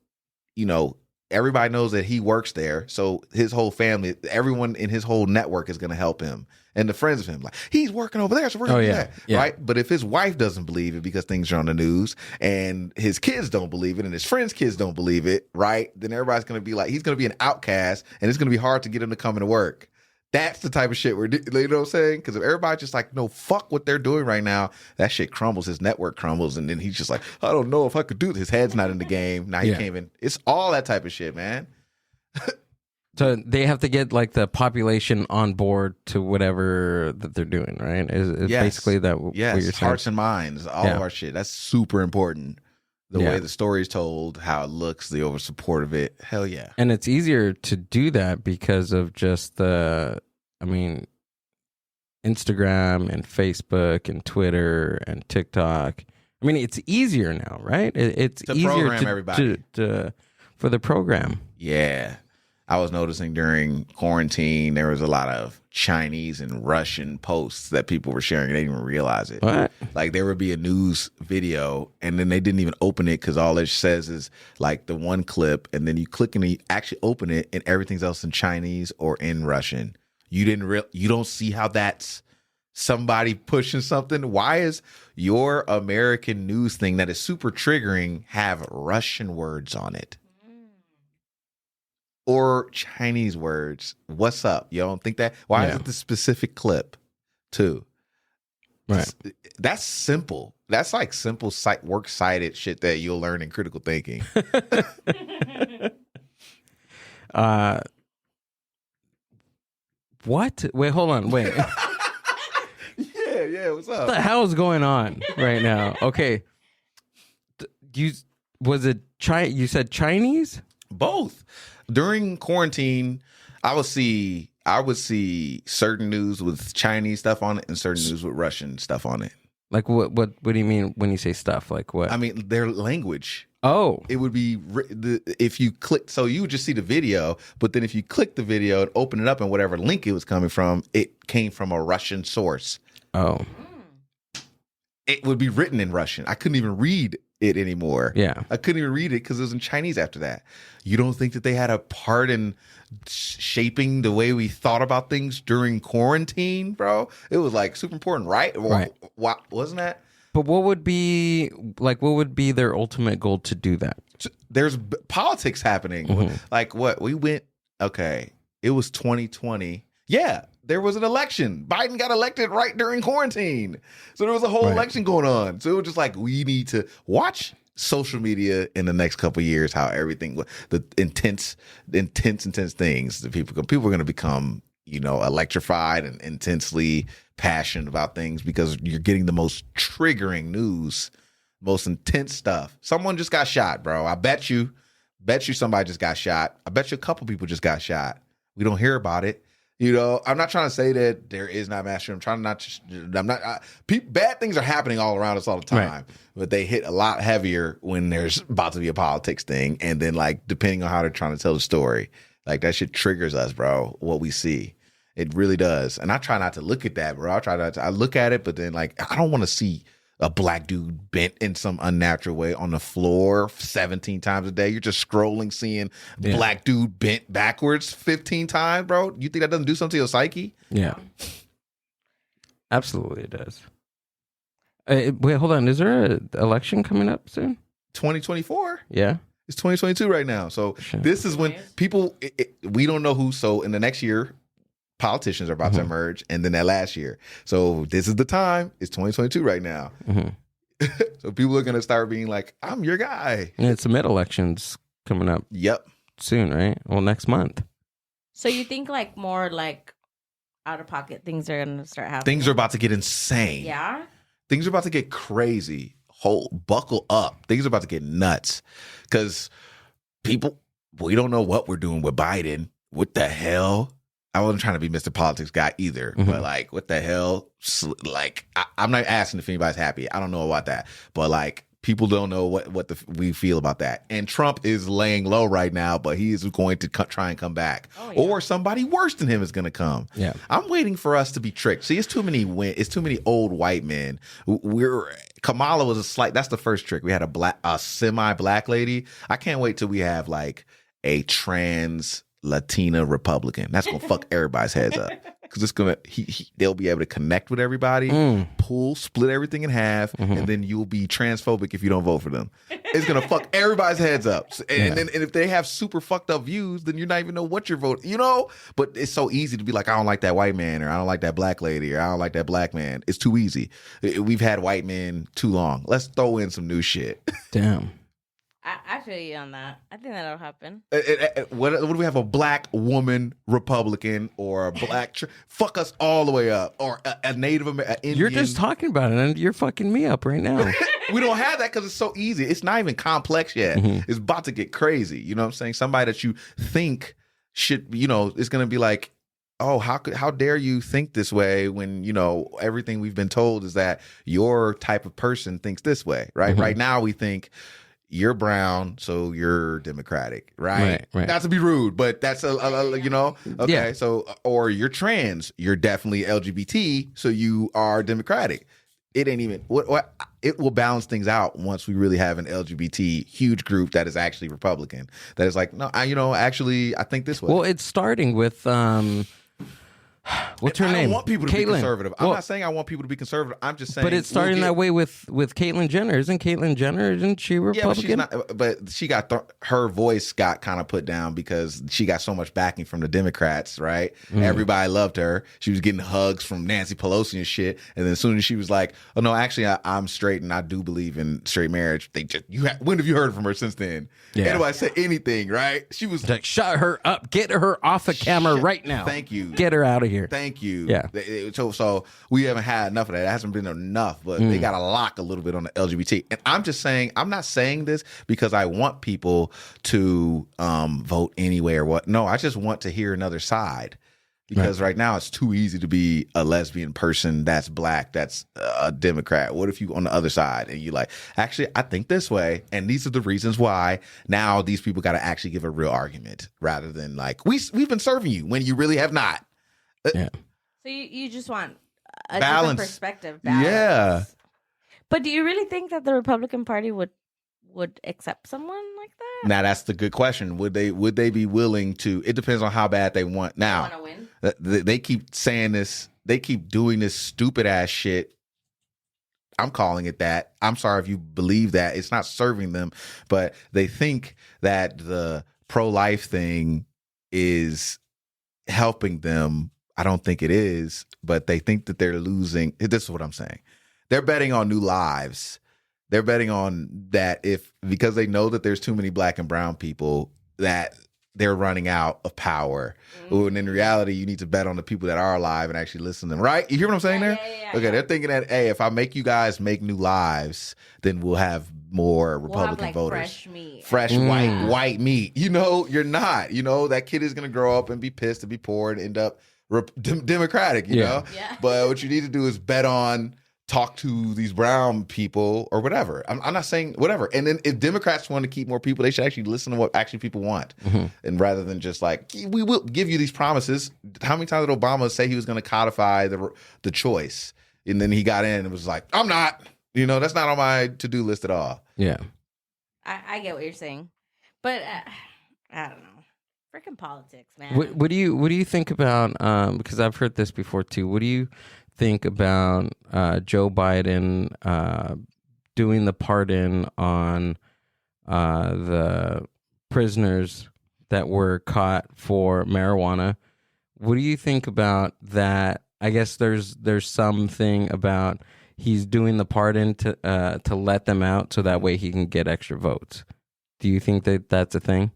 [SPEAKER 3] everybody knows that he works there. So his whole family, everyone in his whole network is going to help him. And the friends of him, like, he's working over there, so we're going to do that. Yeah. Right? But if his wife doesn't believe it because things are on the news, and his kids don't believe it, and his friends' kids don't believe it, right? Then everybody's going to be like, he's going to be an outcast, and it's going to be hard to get him to come into work. That's the type of shit you know what I'm saying? Because if everybody's just like, no, fuck what they're doing right now, that shit crumbles. His network crumbles. And then he's just like, I don't know if I could do this. His head's not in the game. Now he can't even. It's all that type of shit, man.
[SPEAKER 2] So they have to get like the population on board to whatever that they're doing, right? Is basically that what you're saying?
[SPEAKER 3] Hearts and minds, all of our shit. That's super important. The way the story is told, how it looks, the over support of it. Hell yeah.
[SPEAKER 2] And it's easier to do that because of just Instagram and Facebook and Twitter and TikTok. I mean, it's easier now, right? It's
[SPEAKER 3] to
[SPEAKER 2] easier
[SPEAKER 3] program everybody.
[SPEAKER 2] For the program.
[SPEAKER 3] Yeah. I was noticing during quarantine, there was a lot of Chinese and Russian posts that people were sharing. They didn't even realize it.
[SPEAKER 2] What?
[SPEAKER 3] Like there would be a news video and then they didn't even open it because all it says is like the one clip, and then you click and you actually open it and everything's else in Chinese or in Russian. You don't see how that's somebody pushing something. Why is your American news thing that is super triggering have Russian words on it? Or Chinese words. What's up? You don't think that? Why is it the specific clip too?
[SPEAKER 2] Right.
[SPEAKER 3] That's simple. That's like simple works cited shit that you'll learn in critical thinking.
[SPEAKER 2] What? Wait, hold on. Wait.
[SPEAKER 3] Yeah. What's up?
[SPEAKER 2] What the hell is going on right now? Okay. You said Chinese?
[SPEAKER 3] Both. During quarantine, I would see certain news with Chinese stuff on it and certain news with Russian stuff on it.
[SPEAKER 2] Like what do you mean when you say stuff? Like what?
[SPEAKER 3] I mean their language.
[SPEAKER 2] Oh,
[SPEAKER 3] It would be if you click. So you would just see the video, but then if you click the video and open it up and whatever link it was coming from, it came from a Russian source.
[SPEAKER 2] oh,
[SPEAKER 3] It would be written in Russian. I couldn't even read it anymore.
[SPEAKER 2] yeah.
[SPEAKER 3] I couldn't even read it because it was in Chinese after that. You don't think that they had a part in shaping the way we thought about things during quarantine, bro? It was like super important, right?
[SPEAKER 2] Right.
[SPEAKER 3] Wasn't that?
[SPEAKER 2] But what would be their ultimate goal to do that?
[SPEAKER 3] There's politics happening.
[SPEAKER 2] Mm-hmm.
[SPEAKER 3] Like what? We went, okay, it was 2020. Yeah, there was an election. Biden got elected right during quarantine. So there was a whole election going on. So it was just like, we need to watch social media in the next couple of years, how everything, the intense things that people are going to become, electrified and intensely passionate about things because you're getting the most triggering news, most intense stuff. Someone just got shot, bro. I bet you somebody just got shot. I bet you a couple people just got shot. We don't hear about it. I'm not trying to say that there is not mass shooting. Bad things are happening all around us all the time, right. But they hit a lot heavier when there's about to be a politics thing. And then depending on how they're trying to tell the story, that shit triggers us, bro, what we see. It really does. And I try not to look at that, bro. I look at it, but then I don't want to see a black dude bent in some unnatural way on the floor 17 times a day. You're just scrolling, seeing black dude bent backwards 15 times, bro. You think that doesn't do something to your psyche?
[SPEAKER 2] Yeah. Absolutely it does. Wait, hold on. Is there an election coming up soon?
[SPEAKER 3] 2024?
[SPEAKER 2] Yeah.
[SPEAKER 3] It's 2022 right now. So this is when people, we don't know who. So in the next year, politicians are about to emerge, and then that last year. So this is the time. It's 2022 right now. So people are going to start being like, I'm your guy.
[SPEAKER 2] And it's the mid-elections coming up.
[SPEAKER 3] Yep.
[SPEAKER 2] Soon, right? Well, next month.
[SPEAKER 4] So you think more out-of-pocket things are going to start happening?
[SPEAKER 3] Things are about to get insane.
[SPEAKER 4] Yeah?
[SPEAKER 3] Things are about to get crazy. Buckle up. Things are about to get nuts. Because we don't know what we're doing with Biden. What the hell? I wasn't trying to be Mr. Politics guy either, but what the hell? I'm not asking if anybody's happy. I don't know about that, but people don't know what we feel about that. And Trump is laying low right now, but he is going to try and come back, or somebody worse than him is going to come.
[SPEAKER 2] Yeah,
[SPEAKER 3] I'm waiting for us to be tricked. See, it's too many old white men. Kamala was that's the first trick. We had a semi-black lady. I can't wait till we have a trans Latina Republican. That's gonna fuck everybody's heads up because it's gonna they'll be able to connect with everybody, split everything in half, and then you'll be transphobic if you don't vote for them. It's gonna fuck everybody's heads up, and if they have super fucked up views, then you're not even know what you're voting. But it's so easy to be like, I don't like that white man, or I don't like that black lady, or I don't like that black man. It's too easy. We've had white men too long. Let's throw in some new shit.
[SPEAKER 2] Damn.
[SPEAKER 4] I feel you on that. I think that'll happen.
[SPEAKER 3] What do we have? A black woman Republican or a black fuck us all the way up, or a Native American Indian.
[SPEAKER 2] You're just talking about it and you're fucking me up right now.
[SPEAKER 3] We don't have that because it's so easy. It's not even complex yet. It's about to get crazy. You know what I'm saying? Somebody that you think should, is going to be like, oh, how dare you think this way when, everything we've been told is that your type of person thinks this way, right? Right now we think you're brown, so you're Democratic, right? Not to be rude, but that's okay. Yeah. So, or you're trans, you're definitely LGBT, so you are Democratic. It ain't even what it will balance things out once we really have an LGBT huge group that is actually Republican. That is like, no, actually, I think this way.
[SPEAKER 2] Well, it's starting with what's her name?
[SPEAKER 3] I don't want people to be
[SPEAKER 2] Caitlyn.
[SPEAKER 3] conservative. I'm not saying I want people to be conservative. I'm just saying.
[SPEAKER 2] But it's starting that way with Caitlyn Jenner. Isn't Caitlyn Jenner? Isn't she Republican?
[SPEAKER 3] Yeah, but she got her voice got kind of put down because she got so much backing from the Democrats, right? Everybody loved her. She was getting hugs from Nancy Pelosi and shit. And then as soon as she was like, "Oh no, actually, I'm straight and I do believe in straight marriage," when have you heard from her since then?
[SPEAKER 2] Yeah.
[SPEAKER 3] Anybody said anything, right? She was
[SPEAKER 2] like, "Shut her up. Get her off the camera right now.
[SPEAKER 3] Thank you.
[SPEAKER 2] Get her out of here."
[SPEAKER 5] here.
[SPEAKER 3] Thank you.
[SPEAKER 2] Yeah.
[SPEAKER 3] So we haven't had enough of that. It hasn't been enough, but they got to lock a little bit on the LGBT. And I'm just saying, I'm not saying this because I want people to vote anyway or what. No, I just want to hear another side. Because right now it's too easy to be a lesbian person that's black, that's a Democrat. What if you on the other side and you like, actually, I think this way, and these are the reasons why. Now these people got to actually give a real argument rather than like, we've been serving you when you really have not.
[SPEAKER 2] Yeah.
[SPEAKER 4] So you just want a
[SPEAKER 3] Balance.
[SPEAKER 4] different perspective. Balance.
[SPEAKER 3] Yeah.
[SPEAKER 4] But do you really think that the Republican Party would accept someone like that?
[SPEAKER 3] Now that's the good question. Would they be willing to? It depends on how bad they want. Now
[SPEAKER 4] Want to win?
[SPEAKER 3] they keep saying this. They keep doing this stupid ass shit. I'm calling it that. I'm sorry if you believe that. It's not serving them, but they think that the pro-life thing is helping them. I don't think it is, but they think that they're losing. This is what I'm saying. They're betting on new lives. They're betting on that because they know that there's too many black and brown people that they're running out of power. When in reality, you need to bet on the people that are alive and actually listen to them, right? You hear what I'm saying there? Okay, they're thinking that, hey, if I make you guys make new lives, then we'll have more Republican voters.
[SPEAKER 4] Fresh meat.
[SPEAKER 3] Fresh white meat. You know, you're not. You know, that kid is going to grow up and be pissed and be poor and end up Democratic, you know?
[SPEAKER 4] Yeah.
[SPEAKER 3] But what you need to do is bet on talk to these brown people or whatever. I'm not saying whatever. And then if Democrats want to keep more people, they should actually listen to what actually people want. And rather than just like, we will give you these promises. How many times did Obama say he was going to codify the choice? And then he got in and was like, I'm not. You know, that's not on my to-do list at all.
[SPEAKER 2] Yeah.
[SPEAKER 4] I get what you're saying. But I don't know. Freaking politics, man.
[SPEAKER 2] What do you think about? Because I've heard this before too. What do you think about Joe Biden doing the pardon on the prisoners that were caught for marijuana? What do you think about that? I guess there's something about he's doing the pardon to let them out so that way he can get extra votes. Do you think that that's a thing?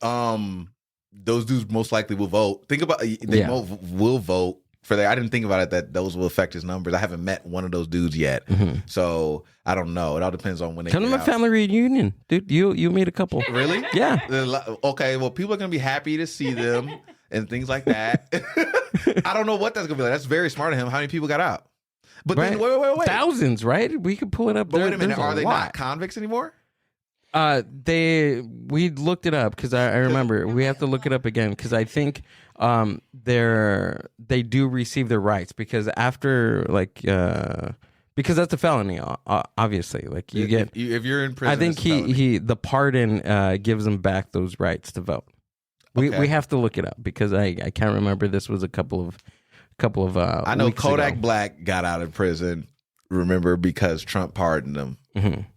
[SPEAKER 3] Those dudes most likely will vote. Think about will vote for that. I didn't think about it that those will affect his numbers. I haven't met one of those dudes yet, so I don't know. It all depends on when they
[SPEAKER 2] come to my family reunion, dude. You meet a couple.
[SPEAKER 3] Really?
[SPEAKER 2] Yeah.
[SPEAKER 3] Okay. Well, people are gonna be happy to see them and things like that. I don't know what that's gonna be like. That's very smart of him. How many people got out? But then wait.
[SPEAKER 2] Thousands, right? We could pull it up.
[SPEAKER 3] But wait a minute. Are they not convicts anymore?
[SPEAKER 2] We looked it up because I remember we have to look it up again because I think they do receive their rights because after because that's a felony obviously like you get
[SPEAKER 3] if you're in prison.
[SPEAKER 2] I think the pardon gives them back those rights to vote. We have to look it up because I can't remember. This was a couple of
[SPEAKER 3] I know Kodak
[SPEAKER 2] ago.
[SPEAKER 3] Black got out of prison. Remember, because Trump pardoned him,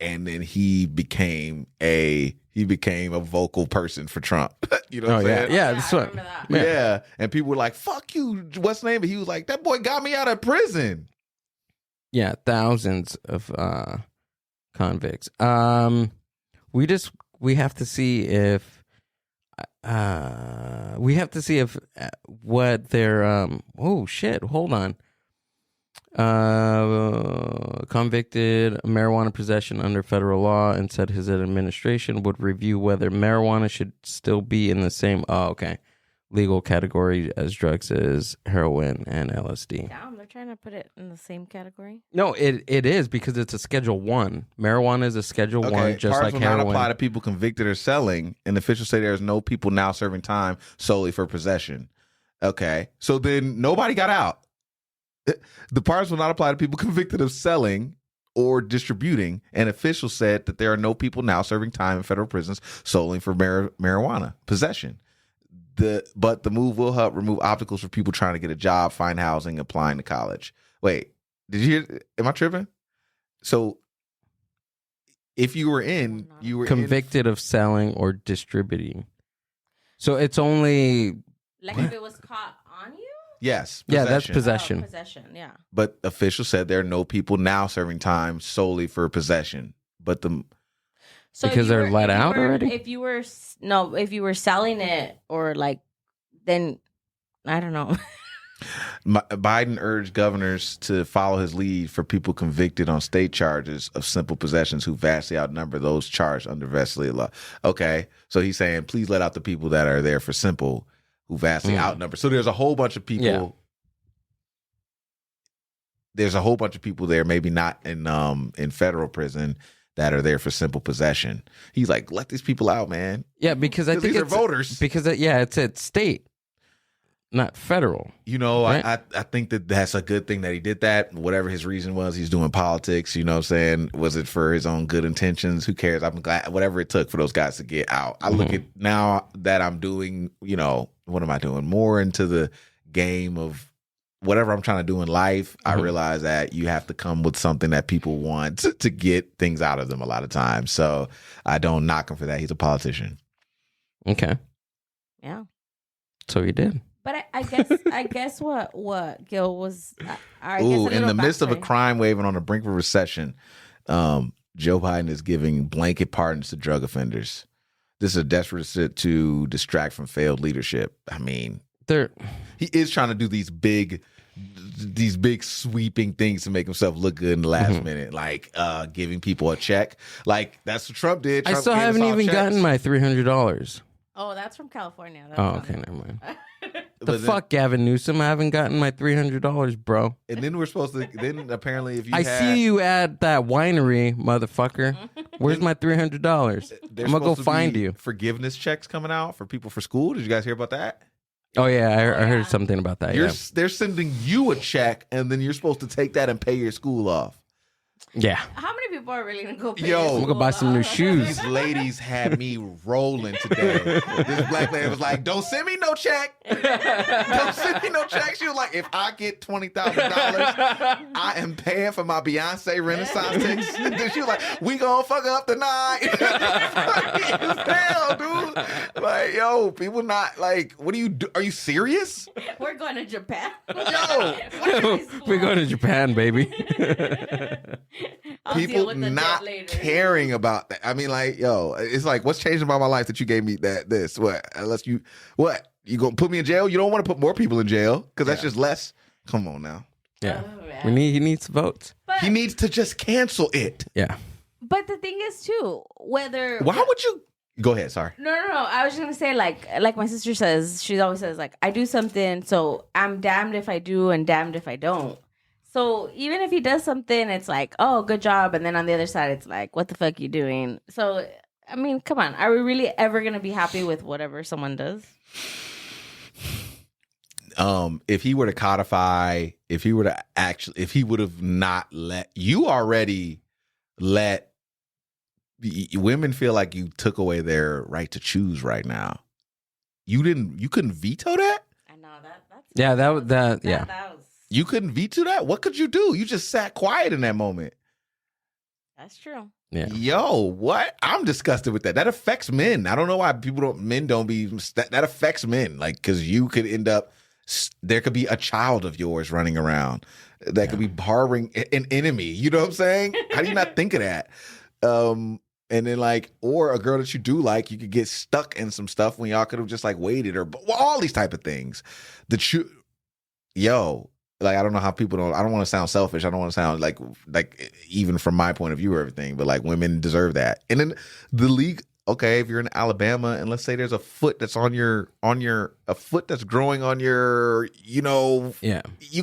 [SPEAKER 3] and then he became a vocal person for Trump. You know what I'm saying?
[SPEAKER 2] Yeah, that's what.
[SPEAKER 3] Yeah, and people were like, "Fuck you, what's the name?" But he was like, "That boy got me out of prison."
[SPEAKER 2] Yeah, thousands of convicts. We have to see if what their oh shit, hold on. Convicted marijuana possession under federal law and said his administration would review whether marijuana should still be in the same legal category as drugs is heroin and LSD.
[SPEAKER 4] Damn, they're trying to put it in the same category.
[SPEAKER 2] No, it is because it's a Schedule 1. Marijuana is a Schedule 1, just like
[SPEAKER 3] will
[SPEAKER 2] heroin.
[SPEAKER 3] Not apply to people convicted or selling, and officials say there's no people now serving time solely for possession. Okay, so then nobody got out. The parts will not apply to people convicted of selling or distributing, and officials said that there are no people now serving time in federal prisons solely for marijuana possession. But the move will help remove obstacles for people trying to get a job, find housing, applying to college. Wait, did you hear? Am I tripping? So if you were
[SPEAKER 2] convicted of selling or distributing, so it's only
[SPEAKER 4] like if it was caught on you.
[SPEAKER 3] Yes.
[SPEAKER 2] Yeah, that's possession.
[SPEAKER 4] Possession, yeah.
[SPEAKER 3] But officials said there are no people now serving time solely for possession. But
[SPEAKER 2] because they're let out already?
[SPEAKER 4] If you were selling it or like, then I don't know.
[SPEAKER 3] Biden urged governors to follow his lead for people convicted on state charges of simple possessions who vastly outnumber those charged under vastly law. Okay, so he's saying, please let out the people that are there for simple who vastly outnumber. So there's a whole bunch of people.
[SPEAKER 2] Yeah.
[SPEAKER 3] There's a whole bunch of people there, maybe not in federal prison, that are there for simple possession. He's like, let these people out, man.
[SPEAKER 2] Yeah, because I think
[SPEAKER 3] these are
[SPEAKER 2] it's
[SPEAKER 3] voters.
[SPEAKER 2] Because it's at state, not federal.
[SPEAKER 3] You know,
[SPEAKER 2] right?
[SPEAKER 3] I think that's a good thing that he did that. Whatever his reason was, he's doing politics. You know what I'm saying? Was it for his own good intentions? Who cares? I'm glad, whatever it took for those guys to get out. I look at now that I'm doing, you know, what am I doing? More into the game of whatever I'm trying to do in life. I realize that you have to come with something that people want to get things out of them a lot of times. So I don't knock him for that. He's a politician.
[SPEAKER 2] Okay.
[SPEAKER 4] Yeah.
[SPEAKER 2] So he did.
[SPEAKER 4] But I guess what Gil was.
[SPEAKER 3] Ooh, in the midst of a crime wave and on the brink of a recession, Joe Biden is giving blanket pardons to drug offenders. This is a desperate to distract from failed leadership. I mean, he is trying to do these big sweeping things to make himself look good in the last minute, like giving people a check. Like that's what Trump did. Trump
[SPEAKER 2] I still haven't even gotten my $300.
[SPEAKER 4] Oh, that's from California. That's
[SPEAKER 2] okay, never mind. Fuck, Gavin Newsom. I haven't gotten my $300, bro.
[SPEAKER 3] And then we're supposed to. Then apparently, if you
[SPEAKER 2] see you at that winery, motherfucker. Where's my $300? I'm gonna go find you.
[SPEAKER 3] Forgiveness checks coming out for people for school. Did you guys hear about that?
[SPEAKER 2] Oh yeah, I heard something about that.
[SPEAKER 3] They're sending you a check, and then you're supposed to take that and pay your school off.
[SPEAKER 2] Yeah.
[SPEAKER 4] How many people are really gonna go pay
[SPEAKER 3] Yo,
[SPEAKER 2] I'm gonna buy some new shoes.
[SPEAKER 3] These ladies had me rolling today. This black lady was like, "Don't send me no check. Don't send me no check." She was like, "If I get $20,000, I am paying for my Beyonce Renaissance tickets." Then she was like, "We gonna fuck up tonight." Hell, dude. Like, yo, people not like, what do you do? Are you serious?
[SPEAKER 4] We're going to Japan.
[SPEAKER 3] Yo,
[SPEAKER 2] we're going to Japan, baby.
[SPEAKER 3] People not caring about that. I mean, like, yo, it's like, what's changed about my life that you gave me this? What? Unless you gonna put me in jail? You don't want to put more people in jail because that's just less. Come on now.
[SPEAKER 2] Yeah, he needs votes.
[SPEAKER 4] But,
[SPEAKER 3] he needs to just cancel it.
[SPEAKER 2] Yeah.
[SPEAKER 4] But the thing is too,
[SPEAKER 3] why would you? Go ahead. Sorry.
[SPEAKER 4] No. I was just gonna say, like my sister says, she always says, like, I do something, so I'm damned if I do and damned if I don't. So even if he does something, it's like, oh, good job. And then on the other side, it's like, what the fuck you doing? So, I mean, come on. Are we really ever going to be happy with whatever someone does?
[SPEAKER 3] If he were to codify, if he would have not let women feel like you took away their right to choose right now. You couldn't veto that?
[SPEAKER 4] I know that's.
[SPEAKER 2] Yeah, that was.
[SPEAKER 3] You couldn't veto that? What could you do? You just sat quiet in that moment.
[SPEAKER 4] That's true.
[SPEAKER 2] Yeah.
[SPEAKER 3] Yo, what? I'm disgusted with that. That affects men. I don't know why men don't be, that affects men. Like, because you could end up, there could be a child of yours running around that could be harboring an enemy. You know what I'm saying? How do you not think of that? And then like, or a girl that you do like, you could get stuck in some stuff when y'all could have just like waited or all these type of things. Like, I don't know how people I don't want to sound selfish. I don't want to sound like even from my point of view or everything, but like women deserve that. And then the league, okay, if you're in Alabama and let's say there's a foot that's a foot that's growing on your, you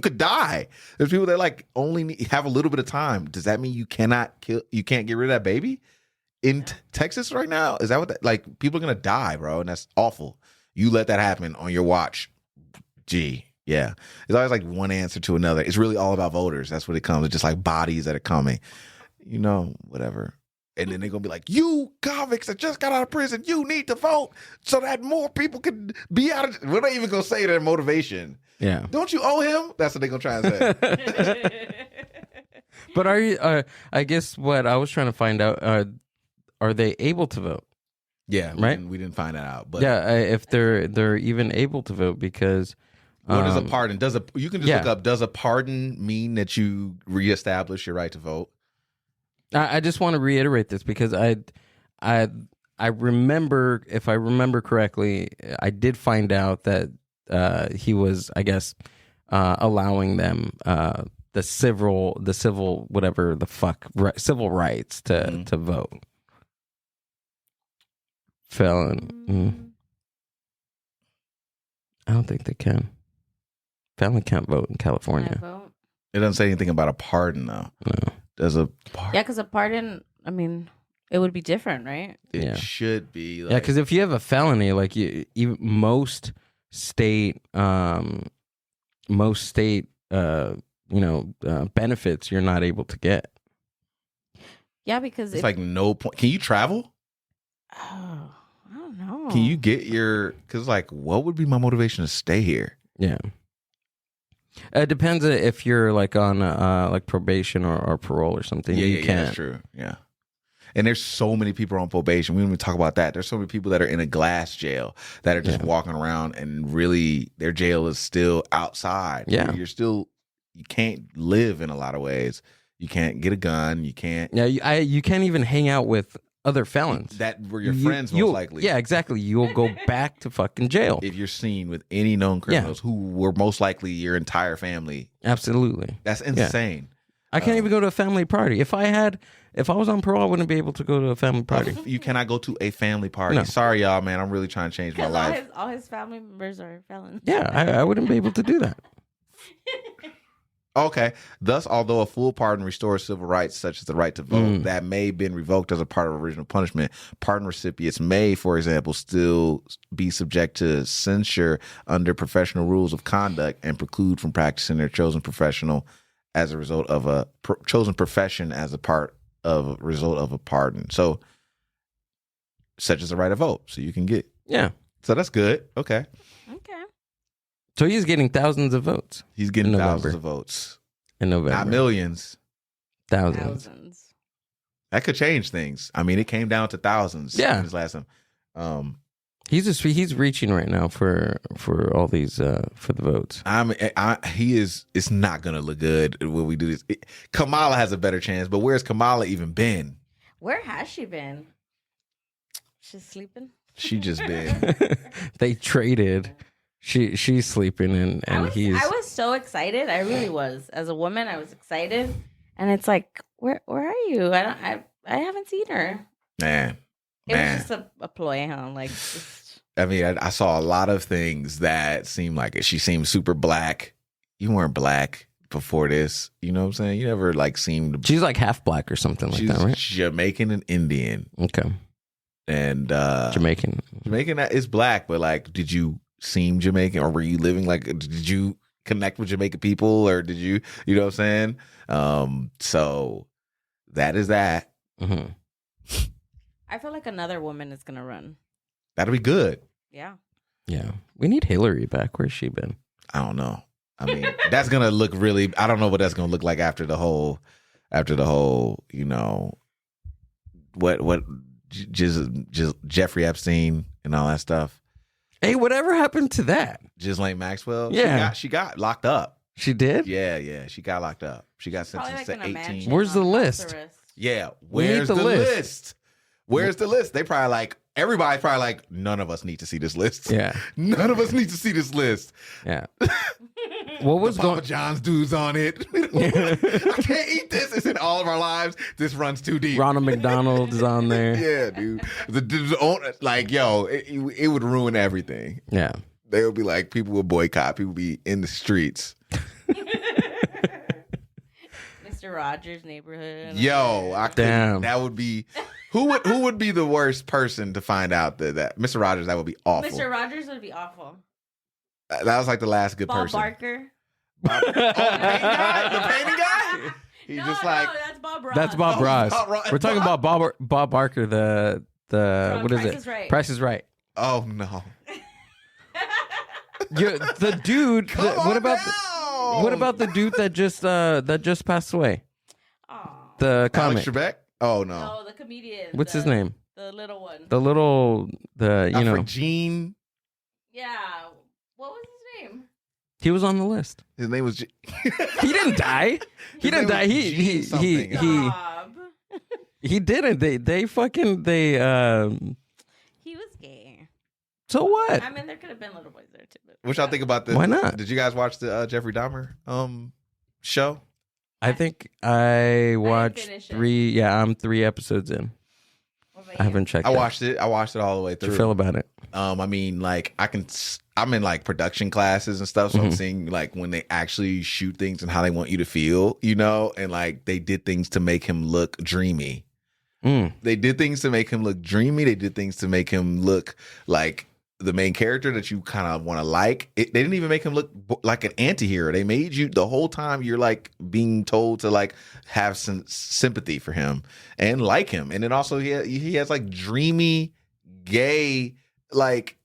[SPEAKER 3] could die. There's people that like only have a little bit of time. Does that mean you can't get rid of that baby in Texas right now? Is that what like people are going to die, bro? And that's awful. You let that happen on your watch. Gee. Yeah. It's always like one answer to another. It's really all about voters. That's what it comes. It's just like bodies that are coming, whatever. And then they're going to be like, you convicts that just got out of prison, you need to vote so that more people can be out of. We're not even going to say their motivation.
[SPEAKER 2] Yeah.
[SPEAKER 3] Don't you owe him? That's what they're going to try and say.
[SPEAKER 2] But are you, I guess what I was trying to find out, are they able to vote?
[SPEAKER 3] Yeah.
[SPEAKER 2] Right.
[SPEAKER 3] We didn't find that out. But
[SPEAKER 2] yeah. If they're even able to vote because.
[SPEAKER 3] What is a pardon? You can just look up, does a pardon mean that you reestablish your right to vote?
[SPEAKER 2] I just want to reiterate this because I remember, if I remember correctly, I did find out that he was, I guess, allowing them the civil whatever the fuck civil rights to vote. Felon. I don't think they can. Felon can't vote in California.
[SPEAKER 4] Vote?
[SPEAKER 3] It doesn't say anything about a pardon though.
[SPEAKER 2] No.
[SPEAKER 3] There's a pardon.
[SPEAKER 4] Yeah, because a pardon, I mean, it would be different, right?
[SPEAKER 3] It should be. Like,
[SPEAKER 2] Yeah, because if you have a felony, like even most state, benefits you're not able to get.
[SPEAKER 4] Yeah, because
[SPEAKER 3] it's like no point. Can you travel?
[SPEAKER 4] Oh, I don't know.
[SPEAKER 3] Can you get your? Because like, what would be my motivation to stay here?
[SPEAKER 2] Yeah. It depends if you're like on like probation or parole or something.
[SPEAKER 3] Yeah, that's true. Yeah. And there's so many people on probation. We don't even talk about that. There's so many people that are in a glass jail that are just walking around and really their jail is still outside.
[SPEAKER 2] Yeah.
[SPEAKER 3] You can't live in a lot of ways. You can't get a gun. You can't.
[SPEAKER 2] Yeah, you can't even hang out with other felons.
[SPEAKER 3] That were your friends most likely.
[SPEAKER 2] Yeah, exactly. You'll go back to fucking jail.
[SPEAKER 3] If you're seen with any known criminals who were most likely your entire family.
[SPEAKER 2] Absolutely.
[SPEAKER 3] That's insane.
[SPEAKER 2] Yeah. I can't even go to a family party. If I was on parole, I wouldn't be able to go to a family party.
[SPEAKER 3] You cannot go to a family party.
[SPEAKER 2] No.
[SPEAKER 3] Sorry, y'all, man. I'm really trying to change my life.
[SPEAKER 4] All his family members are felons.
[SPEAKER 2] Yeah, I wouldn't be able to do that.
[SPEAKER 3] Okay. Thus, although a full pardon restores civil rights, such as the right to vote, that may have been revoked as a part of original punishment, pardon recipients may, for example, still be subject to censure under professional rules of conduct and preclude from practicing their chosen profession as a result of a result of a pardon. So, such as the right to vote, so you can get.
[SPEAKER 2] Yeah.
[SPEAKER 3] So that's good. Okay.
[SPEAKER 4] Okay.
[SPEAKER 2] So he's getting thousands of votes.
[SPEAKER 3] He's getting thousands of votes
[SPEAKER 2] in November.
[SPEAKER 3] Not millions.
[SPEAKER 2] Thousands.
[SPEAKER 3] That could change things. I mean, it came down to thousands.
[SPEAKER 2] Yeah.
[SPEAKER 3] In his last time.
[SPEAKER 2] He's reaching right now for all these for the votes.
[SPEAKER 3] He is. It's not gonna look good when we do this. Kamala has a better chance, but where's Kamala even been?
[SPEAKER 4] Where has she been? She's sleeping.
[SPEAKER 3] She just been.
[SPEAKER 2] They traded. She's sleeping and I
[SPEAKER 4] was so excited. I really was. As a woman, I was excited, and it's like, where are you? I haven't seen her.
[SPEAKER 3] Man.
[SPEAKER 4] It was just a ploy, huh? Like,
[SPEAKER 3] I mean, I saw a lot of things that seemed like it. She seemed super black. You weren't black before this. You know what I'm saying? You never like seemed.
[SPEAKER 2] She's like half black or something like that, right?
[SPEAKER 3] Jamaican and Indian.
[SPEAKER 2] Okay.
[SPEAKER 3] And
[SPEAKER 2] Jamaican
[SPEAKER 3] is black, but like, did you seem Jamaican, or were you living like? Did you connect with Jamaican people, or did you? You know what I'm saying? So that is that.
[SPEAKER 2] Mm-hmm.
[SPEAKER 4] I feel like another woman is gonna run.
[SPEAKER 3] That'll be good.
[SPEAKER 4] Yeah.
[SPEAKER 2] Yeah. We need Hillary back. Where's she been?
[SPEAKER 3] I don't know. I mean, that's gonna look really. I don't know what that's gonna look like after the whole. You know, what just Jeffrey Epstein and all that stuff.
[SPEAKER 2] Hey, whatever happened to that?
[SPEAKER 3] Ghislaine Maxwell.
[SPEAKER 2] Yeah,
[SPEAKER 3] she got locked up.
[SPEAKER 2] She did.
[SPEAKER 3] Yeah. She got locked up. She got sentenced to 18.
[SPEAKER 2] Where's the list?
[SPEAKER 3] Yeah, where's the list? Where's the list? They probably like, everybody's probably like, none of us need to see this list.
[SPEAKER 2] Yeah.
[SPEAKER 3] None of us need to see this list.
[SPEAKER 2] Yeah. What was
[SPEAKER 3] the Papa John's dudes on it? I can't eat this. It's in all of our lives. This runs too deep.
[SPEAKER 2] Ronald McDonald is on there.
[SPEAKER 3] Yeah, dude. The owner, like, yo, it would ruin everything.
[SPEAKER 2] Yeah.
[SPEAKER 3] They would be like, people would boycott. People would be in the streets.
[SPEAKER 4] Mr. Rogers' Neighborhood.
[SPEAKER 3] Yo, damn. That would be. Who would be the worst person to find out that Mr. Rogers? That would be awful.
[SPEAKER 4] Mr. Rogers would be awful.
[SPEAKER 3] That was like the last good person.
[SPEAKER 4] Bob Barker.
[SPEAKER 3] The painting guy. He's just like,
[SPEAKER 4] that's Bob Ross.
[SPEAKER 2] That's Bob Ross. We're talking about Bob Barker. The what is it?
[SPEAKER 4] Right.
[SPEAKER 2] Price is Right.
[SPEAKER 3] Oh no.
[SPEAKER 2] The dude. What about the dude that just passed away?
[SPEAKER 4] Aww.
[SPEAKER 2] The comic.
[SPEAKER 3] Alex Trebek? Oh no.
[SPEAKER 4] No, the comedian.
[SPEAKER 2] What's his name?
[SPEAKER 4] The little one.
[SPEAKER 3] Gene.
[SPEAKER 4] Yeah. What was his name?
[SPEAKER 2] He was on the list.
[SPEAKER 3] His name was.
[SPEAKER 2] He didn't die. He didn't die. He didn't. He was gay. So what?
[SPEAKER 4] I mean, there could have been little boys there too. But
[SPEAKER 3] What y'all think about this?
[SPEAKER 2] Why not?
[SPEAKER 3] Did you guys watch the Jeffrey Dahmer show?
[SPEAKER 2] I think I watched
[SPEAKER 4] finish it.
[SPEAKER 2] 3. Yeah, I'm 3 episodes in.
[SPEAKER 4] what about
[SPEAKER 2] I
[SPEAKER 4] you?
[SPEAKER 2] haven't checked.
[SPEAKER 3] I
[SPEAKER 2] it.
[SPEAKER 3] watched it. I watched it all the way
[SPEAKER 2] How do
[SPEAKER 3] through.
[SPEAKER 2] you feel about it?
[SPEAKER 3] I mean, like I'm in like production classes and stuff, so
[SPEAKER 2] Mm-hmm.
[SPEAKER 3] I'm seeing like when they actually shoot things and how they want you to feel, you know, and like they did things to make him look dreamy. They did things to make him look dreamy. They did things to make him look like the main character that you kind of want to like. They didn't even make him look like an anti-hero. They made you the whole time you're like being told to like have some sympathy for him and like him. And then also he has like dreamy, gay, like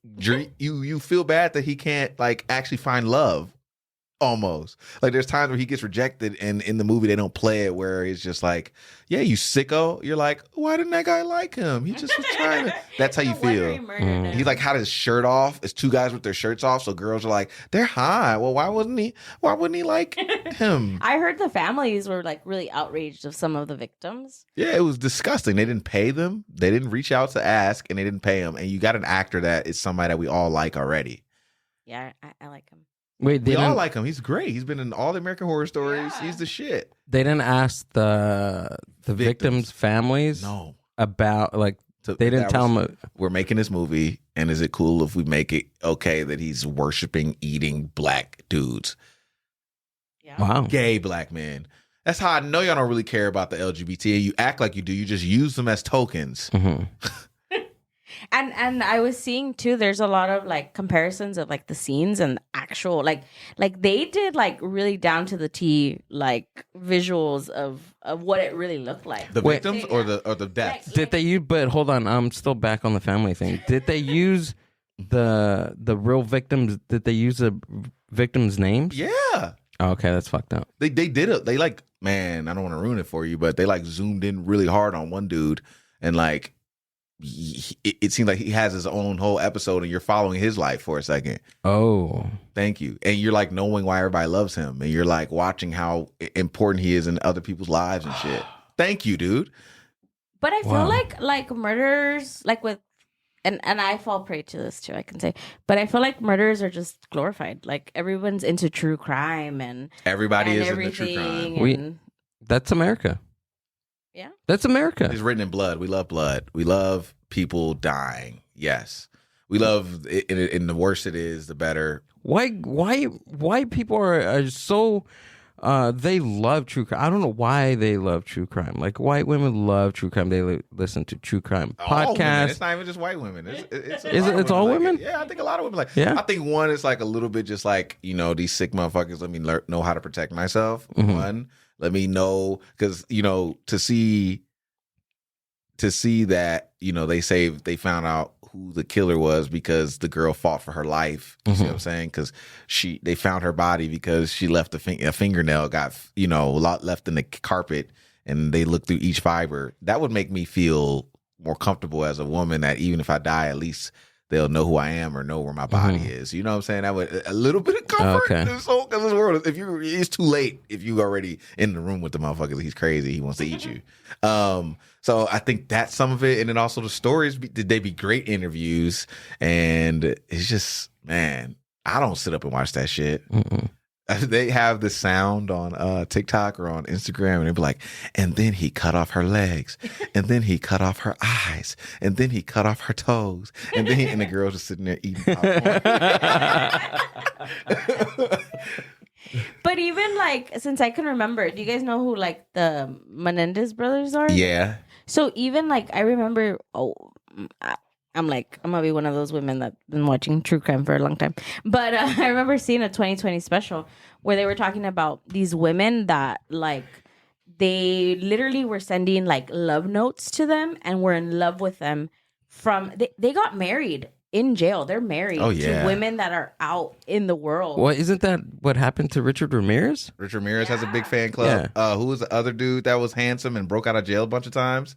[SPEAKER 3] you feel bad that he can't like actually find love. Almost like there's times where he gets rejected, and in the movie they don't play it where it's just like, yeah, you sicko. You're like, why didn't that guy like him? He just was trying to. That's how you
[SPEAKER 4] No wonder he
[SPEAKER 3] feel.
[SPEAKER 4] murdered him.
[SPEAKER 3] He like had his shirt off. It's 2 guys with their shirts off, so girls are like, they're hot. Well, why wouldn't he like him?
[SPEAKER 4] I heard the families were like really outraged of some of the victims.
[SPEAKER 3] Yeah, it was disgusting. They didn't pay them. They didn't reach out to ask, and they didn't pay him. And you got an actor that is somebody that we all like already.
[SPEAKER 4] Yeah, I like him.
[SPEAKER 2] Wait,
[SPEAKER 3] We all like him. He's great. He's been in all the American Horror Stories.
[SPEAKER 4] Yeah.
[SPEAKER 3] He's the shit.
[SPEAKER 2] they didn't ask the victims' families
[SPEAKER 3] No.
[SPEAKER 2] about like
[SPEAKER 3] So
[SPEAKER 2] they didn't
[SPEAKER 3] that
[SPEAKER 2] tell
[SPEAKER 3] was-
[SPEAKER 2] them.
[SPEAKER 3] We're making this movie, and is it cool if we make it okay that he's worshiping eating black dudes,
[SPEAKER 4] Yeah.
[SPEAKER 2] Wow.
[SPEAKER 3] gay black men? That's how I know y'all don't really care about the LGBT. You act like you do. You just use them as tokens.
[SPEAKER 2] Mm-hmm.
[SPEAKER 4] And I was seeing too, there's a lot of like comparisons of like the scenes and actual like they did like really down to the T like visuals of what it really looked like.
[SPEAKER 3] The
[SPEAKER 2] Wait.
[SPEAKER 3] victims or the deaths?
[SPEAKER 2] Did they use? But hold on, I'm still back on the family thing. Did they use the real victims? Did they use the victims' names?
[SPEAKER 3] Yeah,
[SPEAKER 2] Oh, okay, that's fucked up.
[SPEAKER 3] they did it. They like, man, I don't want to ruin it for you, but they like zoomed in really hard on one dude, and like it seems like he has his own whole episode, and you're following his life for a second.
[SPEAKER 2] Oh,
[SPEAKER 3] Thank you. And you're like knowing why everybody loves him, and you're like watching how important he is in other people's lives and shit. Thank you, dude.
[SPEAKER 4] But I feel
[SPEAKER 2] Wow.
[SPEAKER 4] like murders like with and I fall prey to this too, I can say. But I feel like murders are just glorified. Like everyone's into true crime and
[SPEAKER 3] Everybody
[SPEAKER 4] and
[SPEAKER 3] is in the true
[SPEAKER 4] everything.
[SPEAKER 3] crime.
[SPEAKER 2] We-
[SPEAKER 4] And,
[SPEAKER 2] that's America.
[SPEAKER 4] yeah.
[SPEAKER 2] That's America.
[SPEAKER 3] It's written in blood. We love blood. We love people dying. Yes. We love it, and the worse it is, the better.
[SPEAKER 2] Why people are so they love true crime. I don't know why they love true crime. Like white women love true crime. They listen to true crime
[SPEAKER 3] All women.
[SPEAKER 2] podcasts.
[SPEAKER 3] It's not even just white women. It's a
[SPEAKER 2] Is
[SPEAKER 3] lot
[SPEAKER 2] it-
[SPEAKER 3] of
[SPEAKER 2] it's all
[SPEAKER 3] like
[SPEAKER 2] women?
[SPEAKER 3] it. Yeah, I think a lot of women like.
[SPEAKER 2] Yeah.
[SPEAKER 3] I think one is like a little bit just like, you know, these sick motherfuckers. Let me know how to protect myself.
[SPEAKER 2] Mhm.
[SPEAKER 3] One, let me know, because you know, to see that, you know, they found out who the killer was because the girl fought for her life. You see what I'm saying? Because they found her body because she left a fingernail got, you know, a lot left in the carpet, and they looked through each fiber. That would make me feel more comfortable as a woman, that even if I die, at least they'll know who I am or know where my body is. You know what I'm saying? That would a little bit of comfort.
[SPEAKER 2] Okay.
[SPEAKER 3] Because this world, it's too late if you already in the room with the motherfuckers. He's crazy. He wants to eat you. So I think that's some of it, and then also the stories. Did they be great interviews? And it's just, man, I don't sit up and watch that shit.
[SPEAKER 2] Mm-mm.
[SPEAKER 3] They have the sound on TikTok or on Instagram, and they be like, and then he cut off her legs, and then he cut off her eyes, and then he cut off her toes, and then and the girls are sitting there eating popcorn.
[SPEAKER 4] But even like since I can remember, do you guys know who like the Menendez brothers are?
[SPEAKER 3] Yeah.
[SPEAKER 4] So even like I remember, I'm gonna be one of those women that's been watching true crime for a long time. But I remember seeing a 2020 special where they were talking about these women that like they literally were sending like love notes to them and were in love with them from they got married in jail. They're married
[SPEAKER 3] Oh, yeah.
[SPEAKER 4] to women that are out in the world.
[SPEAKER 2] Well, isn't that what happened to Richard Ramirez?
[SPEAKER 3] Richard Ramirez has a big fan club. Who was the other dude that was handsome and broke out of jail a bunch of times?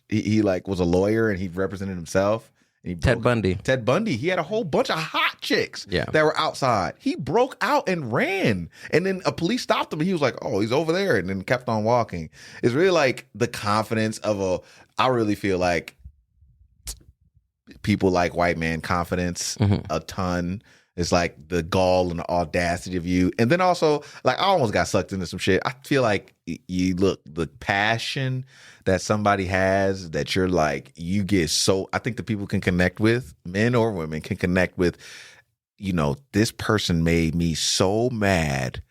[SPEAKER 3] He like was a lawyer and he represented himself. And he
[SPEAKER 2] Ted Bundy.
[SPEAKER 3] Ted Bundy. He had a whole bunch of hot chicks
[SPEAKER 2] Yeah.
[SPEAKER 3] that were outside. He broke out and ran. And then a police stopped him. And he was like, oh, he's over there. And then kept on walking. It's really like the confidence of I really feel like people like white man confidence a ton. It's like the gall and the audacity of you. And then also, like, I almost got sucked into some shit. I feel like you look, the passion that somebody has that you're like, you get so, I think the people can connect with, men or women can connect with, you know, this person made me so mad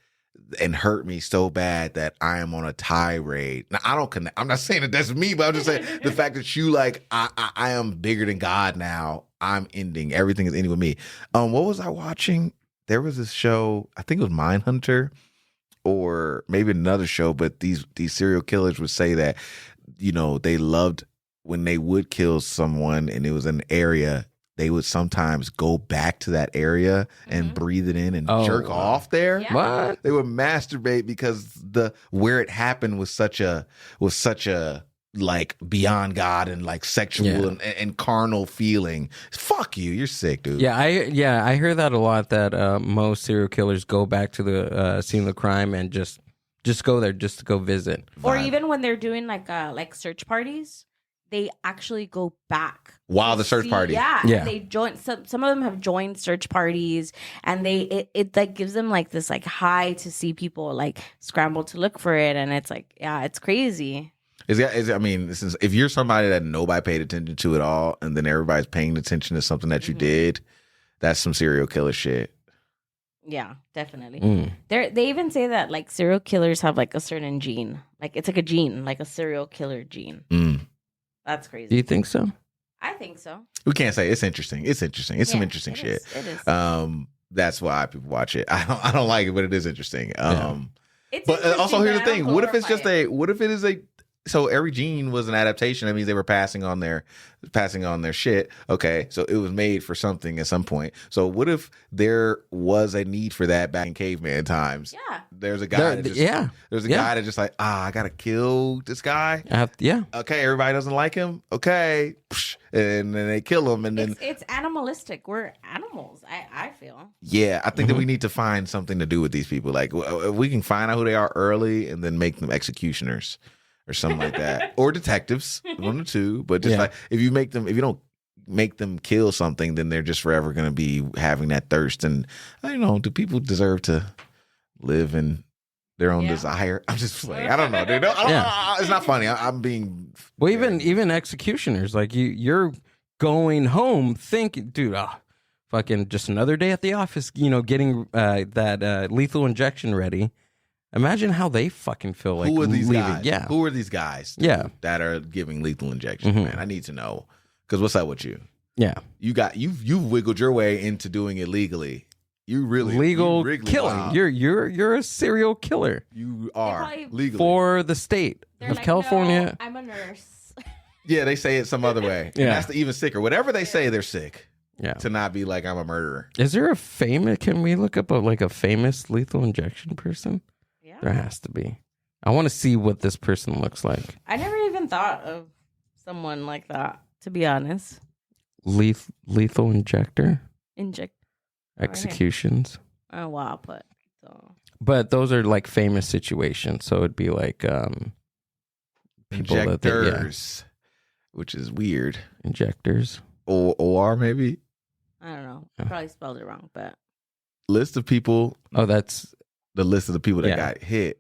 [SPEAKER 3] and hurt me so bad that I am on a tirade. Now, I don't connect. I'm not saying that that's me, but I'm just saying the fact that you like, I am bigger than God now. I'm ending. Everything is ending with me. What was I watching? There was this show, I think it was Mindhunter or maybe another show, but these serial killers would say that, you know, they loved when they would kill someone and it was an area, they would sometimes go back to that area and breathe it in and jerk off there.
[SPEAKER 4] Yeah.
[SPEAKER 2] What?
[SPEAKER 3] They would masturbate because where it happened was such a like beyond God and like sexual and carnal feeling. Fuck you, you're sick, dude.
[SPEAKER 2] Yeah, I hear that a lot. That most serial killers go back to the scene of the crime and just go there just to go visit.
[SPEAKER 4] Or even when they're doing like search parties, they actually go back
[SPEAKER 3] While the search party.
[SPEAKER 4] Yeah.
[SPEAKER 2] Yeah.
[SPEAKER 4] They join. Some of them have joined search parties, and it like gives them like this like high to see people like scramble to look for it, and it's like, yeah, it's crazy.
[SPEAKER 3] I mean, if you're somebody that nobody paid attention to at all, and then everybody's paying attention to something that you did, that's some serial killer shit.
[SPEAKER 4] Yeah, definitely. They even say that like serial killers have like a certain gene, like it's like a gene, like a serial killer gene. That's crazy.
[SPEAKER 2] Do you think so?
[SPEAKER 4] I think so.
[SPEAKER 3] We can't say it's interesting. It's interesting. It's some interesting shit.
[SPEAKER 4] It is.
[SPEAKER 3] That's why people watch it. I don't like it, but it is interesting.
[SPEAKER 4] It's
[SPEAKER 3] But also
[SPEAKER 4] interesting,
[SPEAKER 3] here's
[SPEAKER 4] but
[SPEAKER 3] the
[SPEAKER 4] I
[SPEAKER 3] thing:
[SPEAKER 4] don't
[SPEAKER 3] what if it's just
[SPEAKER 4] glorify it.
[SPEAKER 3] what if it is a? So every gene was an adaptation. That means they were passing on their shit. Okay, so it was made for something at some point. So what if there was a need for that back in caveman times?
[SPEAKER 4] Yeah.
[SPEAKER 3] There's a guy. There's a guy that just like, I gotta kill this guy.
[SPEAKER 2] Yeah.
[SPEAKER 3] Okay, everybody doesn't like him. Okay, and then they kill him, and then
[SPEAKER 4] It's animalistic. We're animals. I feel.
[SPEAKER 3] yeah, I think that we need to find something to do with these people. Like we can find out who they are early, and then make them executioners. Or something like that, or detectives, one or two. But just like if you don't make them kill something, then they're just forever going to be having that thirst. And I don't know, do people deserve to live in their own desire? I'm just like, I don't know, dude. It's not funny. I'm being
[SPEAKER 2] Well, even executioners, like you're going home thinking, dude, fucking just another day at the office. You know, getting that lethal injection ready. Imagine how they fucking feel like
[SPEAKER 3] who are these
[SPEAKER 2] leaving.
[SPEAKER 3] guys?
[SPEAKER 2] Yeah.
[SPEAKER 3] Who are these guys? Dude, that are giving lethal injections, man. I need to know. Because what's up with you?
[SPEAKER 2] Yeah.
[SPEAKER 3] You've wiggled your way into doing it legally. You really
[SPEAKER 2] legal
[SPEAKER 3] you
[SPEAKER 2] killing.
[SPEAKER 3] wild.
[SPEAKER 2] You're a serial killer
[SPEAKER 3] You are
[SPEAKER 4] probably-
[SPEAKER 3] legally
[SPEAKER 2] for the state
[SPEAKER 4] They're
[SPEAKER 2] of
[SPEAKER 4] like,
[SPEAKER 2] California.
[SPEAKER 4] "No, I'm a nurse."
[SPEAKER 3] Yeah, they say it some other way.
[SPEAKER 2] Yeah.
[SPEAKER 3] And that's even sicker. Whatever they say, they're sick.
[SPEAKER 2] Yeah.
[SPEAKER 3] To not be like I'm a murderer.
[SPEAKER 2] Is there a famous? Can we look up a famous lethal injection person?
[SPEAKER 4] Yeah.
[SPEAKER 2] There has to be. I want to see what this person looks like.
[SPEAKER 4] I never even thought of someone like that, to be honest.
[SPEAKER 2] Lethal injector
[SPEAKER 4] Inject.
[SPEAKER 2] executions.
[SPEAKER 4] Oh wow, but so.
[SPEAKER 2] But those are like famous situations, so it'd be like people
[SPEAKER 3] Injectors, which is weird.
[SPEAKER 2] injectors.
[SPEAKER 3] Or maybe
[SPEAKER 4] I don't know. Probably spelled it wrong, but
[SPEAKER 3] list of people.
[SPEAKER 2] Oh, that's
[SPEAKER 3] The list of the people that
[SPEAKER 2] Yeah.
[SPEAKER 3] got hit.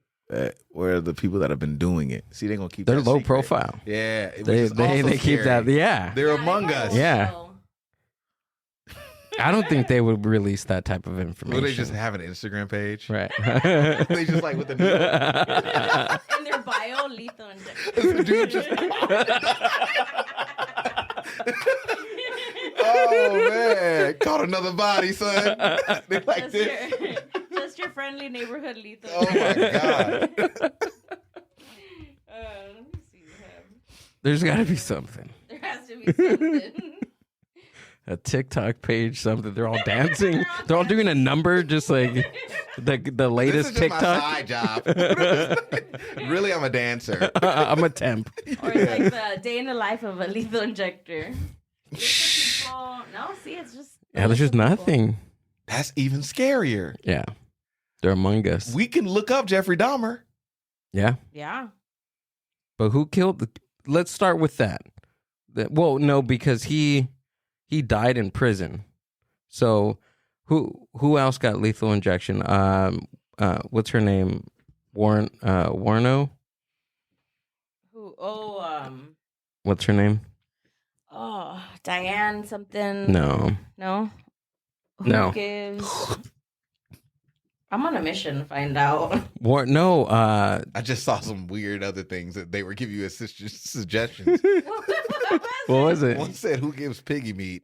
[SPEAKER 3] Where the people that have been doing it. See, they're gonna keep.
[SPEAKER 2] they're
[SPEAKER 3] that
[SPEAKER 2] low
[SPEAKER 3] secret.
[SPEAKER 2] profile.
[SPEAKER 3] Yeah, which
[SPEAKER 2] They
[SPEAKER 3] is also
[SPEAKER 2] keep that.
[SPEAKER 3] scary.
[SPEAKER 2] Yeah,
[SPEAKER 3] They're among us.
[SPEAKER 2] Yeah. I don't think they would release that type of information.
[SPEAKER 3] Will they just have an Instagram page?
[SPEAKER 2] right?
[SPEAKER 3] They just like with the needle.
[SPEAKER 4] In their bio, lethal injection.
[SPEAKER 3] The dude just. Oh man, caught another body, son. They like this.
[SPEAKER 4] Just your friendly neighborhood lethal.
[SPEAKER 3] Oh my god.
[SPEAKER 4] Let me see him.
[SPEAKER 2] There's got to be something.
[SPEAKER 4] There has to be something.
[SPEAKER 2] A TikTok page, something. They're all dancing. They're all doing a number, just like the
[SPEAKER 3] This
[SPEAKER 2] latest
[SPEAKER 3] is just my
[SPEAKER 2] TikTok.
[SPEAKER 3] side job. Really, I'm a dancer.
[SPEAKER 2] I'm a temp.
[SPEAKER 4] Or it's like the day in the life of a lethal injector. People, no, see, it's just
[SPEAKER 2] Yeah, there's just
[SPEAKER 4] people.
[SPEAKER 2] nothing.
[SPEAKER 3] That's even scarier.
[SPEAKER 2] Yeah, they're among us.
[SPEAKER 3] We can look up Jeffrey Dahmer.
[SPEAKER 2] Yeah,
[SPEAKER 4] Yeah.
[SPEAKER 2] but who killed? Let's start with that. Well, no, because he he died in prison. So who else got lethal injection? What's her name? Warno?
[SPEAKER 4] Who?
[SPEAKER 2] What's her name?
[SPEAKER 4] Oh, Diane something.
[SPEAKER 2] No.
[SPEAKER 4] No.
[SPEAKER 2] No.
[SPEAKER 4] Who gives? I'm on a mission to find out.
[SPEAKER 2] No.
[SPEAKER 3] I just saw some weird other things that they were giving you as suggestions.
[SPEAKER 2] What was it?
[SPEAKER 3] One said, "Who gives piggy meat?"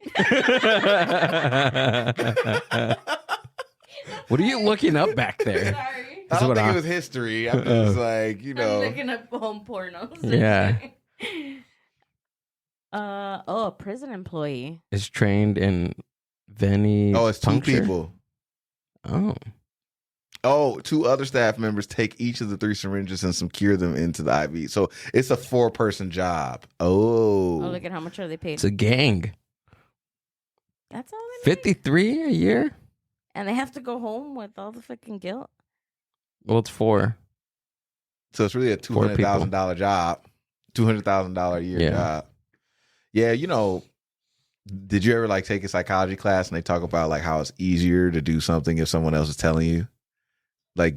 [SPEAKER 2] What are you looking up back there?
[SPEAKER 4] Sorry.
[SPEAKER 3] I don't think it was history. I'm just like,
[SPEAKER 4] I'm looking up home pornos.
[SPEAKER 2] Yeah.
[SPEAKER 4] A prison employee
[SPEAKER 2] Is trained in venipuncture.
[SPEAKER 3] Oh, it's two people. Oh, two other staff members take each of the 3 syringes and secure them into the IV. So it's a 4-person job.
[SPEAKER 4] Oh, look at how much are they paid?
[SPEAKER 2] It's a gang.
[SPEAKER 4] That's all they make?
[SPEAKER 2] 53 a year?
[SPEAKER 4] And they have to go home with all the fucking guilt.
[SPEAKER 2] Well, it's 4.
[SPEAKER 3] So it's really a $200,000 job. $200,000 a year job. Yeah, did you ever take a psychology class and they talk about how it's easier to do something if someone else is telling you?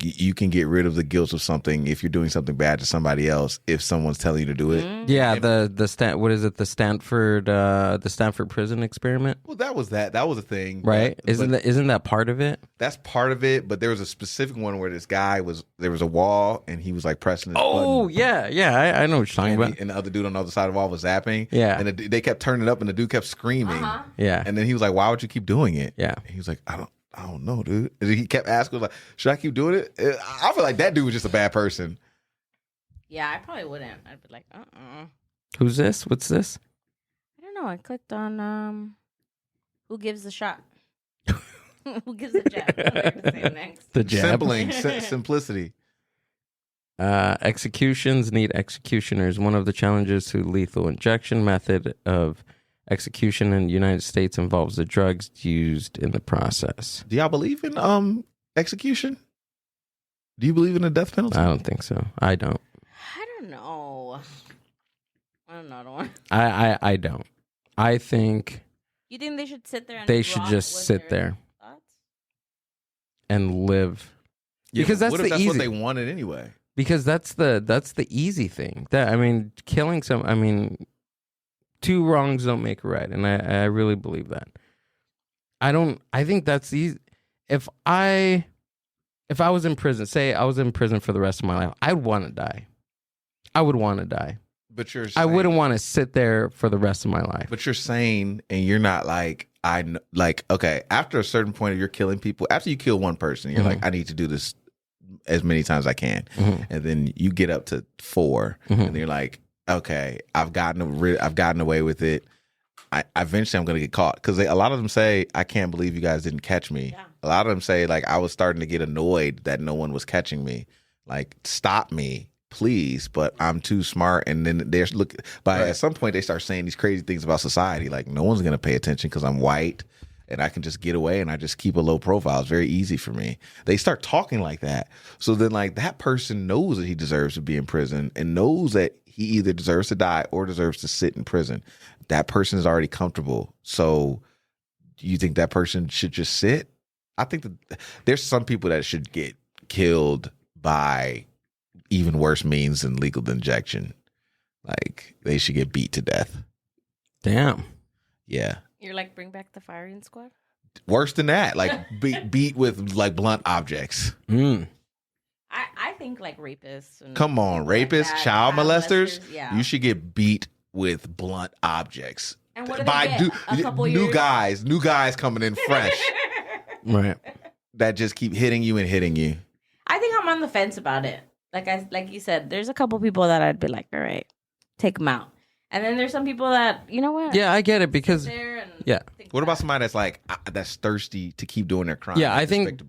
[SPEAKER 3] You can get rid of the guilt of something if you're doing something bad to somebody else if someone's telling you to do it.
[SPEAKER 2] Yeah, what is it? The Stanford prison experiment.
[SPEAKER 3] Well, that was a thing,
[SPEAKER 2] right? Isn't that part of it?
[SPEAKER 3] That's part of it, but there was a specific one where this guy there was a wall and he was pressing his button.
[SPEAKER 2] yeah, I know what you're talking about.
[SPEAKER 3] And the other dude on the other side of the wall was zapping.
[SPEAKER 2] Yeah,
[SPEAKER 3] and they kept turning it up, and the dude kept screaming.
[SPEAKER 2] Yeah,
[SPEAKER 3] and then he was like, "Why would you keep doing it?"
[SPEAKER 2] Yeah,
[SPEAKER 3] and he was like, I don't know, dude. And he kept asking, should I keep doing it? I feel like that dude was just a bad person.
[SPEAKER 4] Yeah, I probably wouldn't. I'd be like,
[SPEAKER 2] Who's this? What's this?
[SPEAKER 4] I don't know. I clicked on who gives the shot? Who gives the jab? Say next.
[SPEAKER 2] The jab.
[SPEAKER 3] Simplicity.
[SPEAKER 2] Executions need executioners. One of the challenges to lethal injection method of execution in the United States involves the drugs used in the process.
[SPEAKER 3] Do y'all believe in execution? Do you believe in the death penalty?
[SPEAKER 2] I don't think so. I don't.
[SPEAKER 4] I don't know. I don't know.
[SPEAKER 2] I don't. I think.
[SPEAKER 4] You think they should sit there?
[SPEAKER 2] They should just sit there and live.
[SPEAKER 3] Yeah,
[SPEAKER 2] because that's
[SPEAKER 3] what if
[SPEAKER 2] that's
[SPEAKER 3] what they wanted anyway.
[SPEAKER 2] Because that's the easy thing. Killing two wrongs don't make a right, and I really believe that. I think that's easy. If I was in prison, say I was in prison for the rest of my life, I'd want to die. I would want to die.
[SPEAKER 3] But
[SPEAKER 2] I wouldn't want to sit there for the rest of my life.
[SPEAKER 3] But you're sane, and you're not okay, after a certain point of you're killing people, after you kill one person, you're I need to do this as many times as I can. And then you get up to 4, and you're like, okay, I've gotten away with it. Eventually I'm going to get caught. Because a lot of them say, I can't believe you guys didn't catch me. Yeah. A lot of them say, I was starting to get annoyed that no one was catching me. Stop me, please. But I'm too smart. And then at some point they start saying these crazy things about society. No one's going to pay attention because I'm white and I can just get away and I just keep a low profile. It's very easy for me. They start talking like that. So then that person knows that he deserves to be in prison and knows that he either deserves to die or deserves to sit in prison. That person is already comfortable. So do you think that person should just sit? I think that there's some people that should get killed by even worse means than lethal injection. They should get beat to death.
[SPEAKER 2] Damn.
[SPEAKER 3] Yeah.
[SPEAKER 4] You're bring back the firing squad?
[SPEAKER 3] Worse than that. Beat with blunt objects.
[SPEAKER 4] I think rapists. And
[SPEAKER 3] come on, rapists, child molesters.
[SPEAKER 4] Yeah.
[SPEAKER 3] You should get beat with blunt objects.
[SPEAKER 4] And what do they get?
[SPEAKER 3] New guys coming in fresh.
[SPEAKER 2] Right.
[SPEAKER 3] That just keep hitting you and hitting you.
[SPEAKER 4] I think I'm on the fence about it. Like you said, there's a couple people that I'd be like, all right, take them out. And then there's some people that, you know what?
[SPEAKER 2] Yeah, I get it because
[SPEAKER 3] What about somebody that's thirsty to keep doing their crime?
[SPEAKER 2] Yeah, I think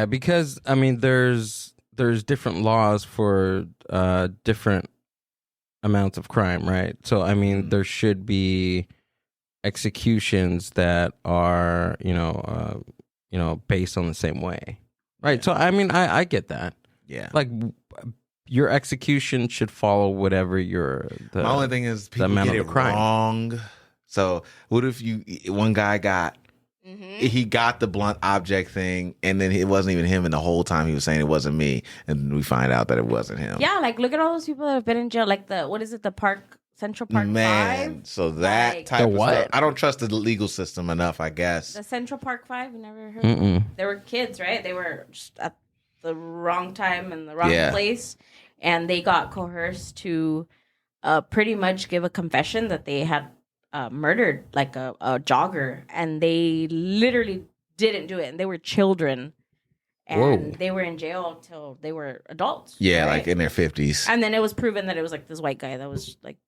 [SPEAKER 2] because there's different laws for different amounts of crime, right? So there should be executions that are based on the same way, right? Yeah. So I get that.
[SPEAKER 3] Yeah,
[SPEAKER 2] your execution should follow whatever
[SPEAKER 3] my only thing is people get it wrong. So what if one guy got he got the blunt object thing, and then it wasn't even him, and the whole time he was saying it wasn't me, and we find out that it wasn't him.
[SPEAKER 4] Yeah, like look at all those people that have been in jail. Like Central Park 5?
[SPEAKER 3] So that
[SPEAKER 4] Like,
[SPEAKER 3] type of stuff, I don't trust the legal system enough, I guess.
[SPEAKER 4] The Central Park 5, you never heard of them? They were kids, right? They were just at the wrong time and the wrong place, and they got coerced to pretty much give a confession that they had murdered like a jogger, and they literally didn't do it, and they were children, and they were in jail till they were adults.
[SPEAKER 3] Yeah,
[SPEAKER 4] right?
[SPEAKER 3] like in their 50s.
[SPEAKER 4] And then it was proven that it was like this white guy that was like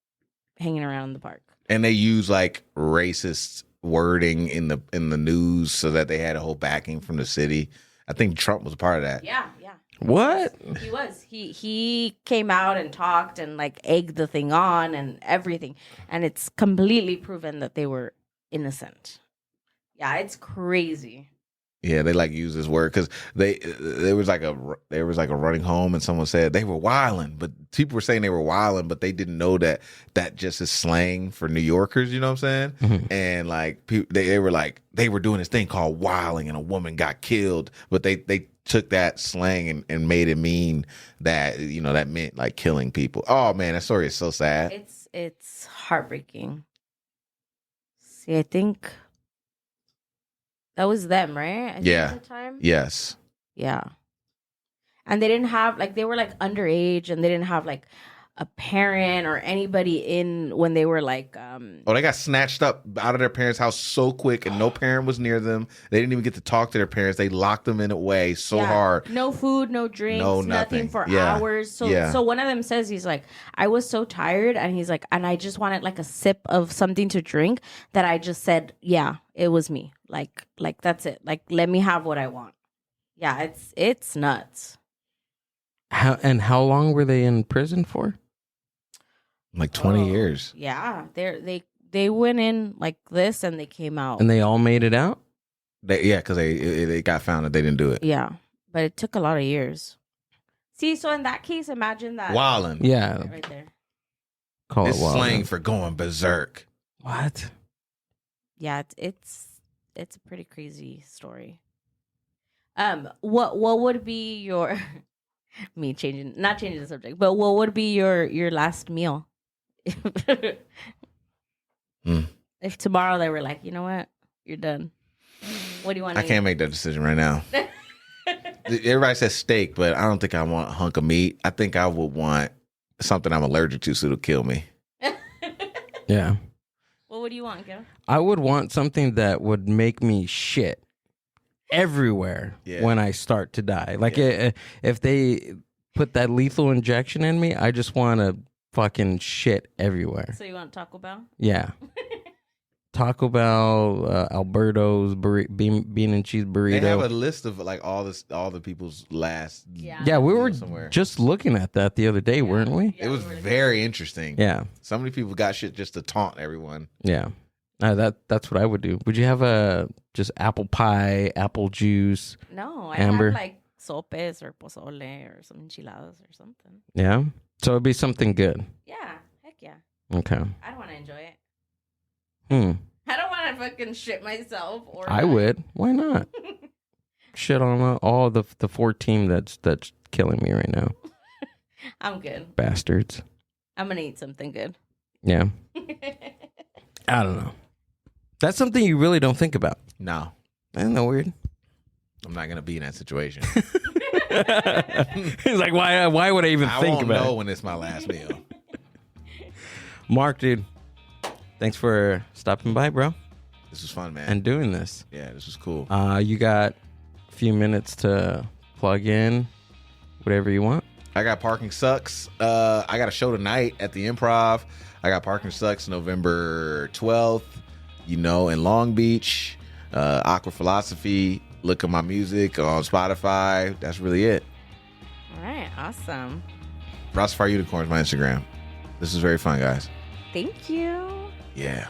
[SPEAKER 4] hanging around in the park.
[SPEAKER 3] And they use like racist wording in the news so that they had a whole backing from the city. I think Trump was a part of that.
[SPEAKER 4] Yeah.
[SPEAKER 2] What?
[SPEAKER 4] He was. He came out and talked and like egged the thing on and everything. And it's completely proven that they were innocent. Yeah, it's crazy.
[SPEAKER 3] Yeah, they like use this word because there was like a running home, and someone said they were wilding, but people were saying they were wilding, but they didn't know that just is slang for New Yorkers. You know what I'm saying?
[SPEAKER 2] Mm-hmm.
[SPEAKER 3] And like they were like they were doing this thing called wilding, and a woman got killed, but they took that slang and made it mean that that meant like killing people. Oh man, that story is so sad.
[SPEAKER 4] It's heartbreaking. See, I think that was them, right?
[SPEAKER 3] Yeah.
[SPEAKER 4] At the time?
[SPEAKER 3] Yes.
[SPEAKER 4] Yeah. And they didn't have they were like underage, and they didn't have like a parent or anybody in when they were like
[SPEAKER 3] they got snatched up out of their parents' house so quick, and no parent was near them. They didn't even get to talk to their parents. They locked them in a way so hard.
[SPEAKER 4] No food, no drinks,
[SPEAKER 3] no
[SPEAKER 4] nothing for
[SPEAKER 3] Yeah.
[SPEAKER 4] hours. So one of them says, he's like, I was so tired, and he's like, and I just wanted like a sip of something to drink, that I just said, yeah, it was me. Like that's it. Like, let me have what I want. Yeah, it's nuts.
[SPEAKER 2] How long were they in prison for?
[SPEAKER 3] Like 20 years.
[SPEAKER 4] Yeah, they went in like this, and they came out.
[SPEAKER 2] And they all made it out?
[SPEAKER 3] Because they got found that they didn't do it.
[SPEAKER 4] Yeah, but it took a lot of years. See, so in that case, imagine that.
[SPEAKER 3] Wildin'.
[SPEAKER 2] Yeah.
[SPEAKER 4] Right there.
[SPEAKER 2] Call
[SPEAKER 3] It's
[SPEAKER 2] it wild.
[SPEAKER 3] slang for going berserk.
[SPEAKER 2] What?
[SPEAKER 4] Yeah, it's a pretty crazy story. What would be your not changing the subject, but what would be your last meal? If tomorrow they were like, you know what, you're done. What do you want?
[SPEAKER 3] I can't make that decision right now. Everybody says steak, but I don't think I want a hunk of meat. I think I would want something I'm allergic to, so it'll kill me.
[SPEAKER 2] Yeah.
[SPEAKER 4] What would you want, Gil?
[SPEAKER 2] I would want something that would make me shit everywhere when I start to die. Like if they put that lethal injection in me, I just want to fucking shit everywhere.
[SPEAKER 4] So you want Taco Bell?
[SPEAKER 2] Yeah. Taco Bell, Alberto's bean and cheese burrito.
[SPEAKER 3] They have a list of like all the people's last.
[SPEAKER 2] Yeah, we were
[SPEAKER 3] somewhere.
[SPEAKER 2] just looking at that the other day, weren't we?
[SPEAKER 3] It was very interesting.
[SPEAKER 2] Yeah.
[SPEAKER 3] So many people got shit just to taunt everyone.
[SPEAKER 2] Yeah. That's what I would do. Would you have just apple pie, apple juice?
[SPEAKER 4] No, I
[SPEAKER 2] Amber?
[SPEAKER 4] had like sopes or pozole or some enchiladas or something.
[SPEAKER 2] Yeah. So it'd be something good.
[SPEAKER 4] Yeah, heck yeah.
[SPEAKER 2] Okay.
[SPEAKER 4] I don't want to enjoy it.
[SPEAKER 2] I
[SPEAKER 4] don't want to fucking shit myself. Or
[SPEAKER 2] I would. Why not? Shit on all the 14 that's killing me right now.
[SPEAKER 4] I'm good.
[SPEAKER 2] Bastards.
[SPEAKER 4] I'm gonna eat something good.
[SPEAKER 2] Yeah. I don't know. That's something you really don't think about.
[SPEAKER 3] No,
[SPEAKER 2] Isn't that weird?
[SPEAKER 3] I'm not gonna be in that situation.
[SPEAKER 2] He's like, why would I even think
[SPEAKER 3] won't
[SPEAKER 2] about
[SPEAKER 3] know
[SPEAKER 2] it?
[SPEAKER 3] when it's my last meal.
[SPEAKER 2] Mark, dude, thanks for stopping by, bro,
[SPEAKER 3] This was fun, man.
[SPEAKER 2] and doing this.
[SPEAKER 3] Yeah, this was cool.
[SPEAKER 2] You got a few minutes to plug in whatever you want.
[SPEAKER 3] I got Parking Sucks. I got a show tonight at the Improv. I got Parking Sucks November 12th, in Long Beach. Aqua Philosophy. Look at my music on Spotify. That's really it.
[SPEAKER 4] All right, awesome.
[SPEAKER 3] Rastafari Unicorn is my Instagram. This is very fun, guys.
[SPEAKER 4] Thank you.
[SPEAKER 3] Yeah.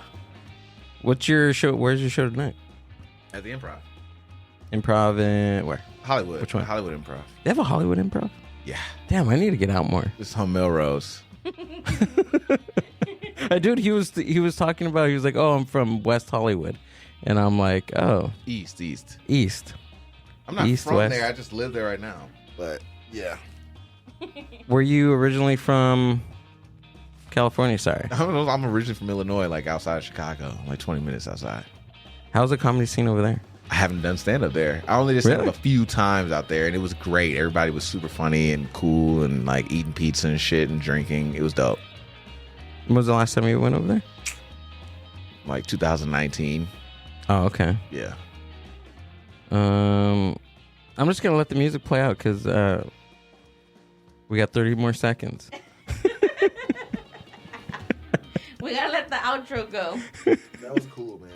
[SPEAKER 2] What's your show? Where's your show tonight?
[SPEAKER 3] At the Improv.
[SPEAKER 2] Improv in where?
[SPEAKER 3] Hollywood.
[SPEAKER 2] Which one?
[SPEAKER 3] Hollywood Improv.
[SPEAKER 2] They have a Hollywood Improv?
[SPEAKER 3] Yeah.
[SPEAKER 2] Damn, I need to get out more.
[SPEAKER 3] This is on Melrose.
[SPEAKER 2] Dude, he was talking about. He was like, "Oh, I'm from West Hollywood," and I'm like, "Oh,
[SPEAKER 3] East. I'm not
[SPEAKER 2] East,
[SPEAKER 3] from
[SPEAKER 2] West.
[SPEAKER 3] there. I just live there right now. But yeah,
[SPEAKER 2] Were you originally from California? Sorry.
[SPEAKER 3] I'm originally from Illinois, like outside of Chicago, like 20 minutes outside.
[SPEAKER 2] How's the comedy scene over there?
[SPEAKER 3] I haven't done stand up there. I only did stand up a few times out there, and it was great. Everybody was super funny and cool, and like eating pizza and shit and drinking. It was dope.
[SPEAKER 2] When was the last time you went over there?
[SPEAKER 3] Like 2019.
[SPEAKER 2] Oh, okay.
[SPEAKER 3] Yeah.
[SPEAKER 2] I'm just gonna let the music play out because we got 30 more seconds.
[SPEAKER 4] We gotta let the outro go.
[SPEAKER 3] That was cool, man.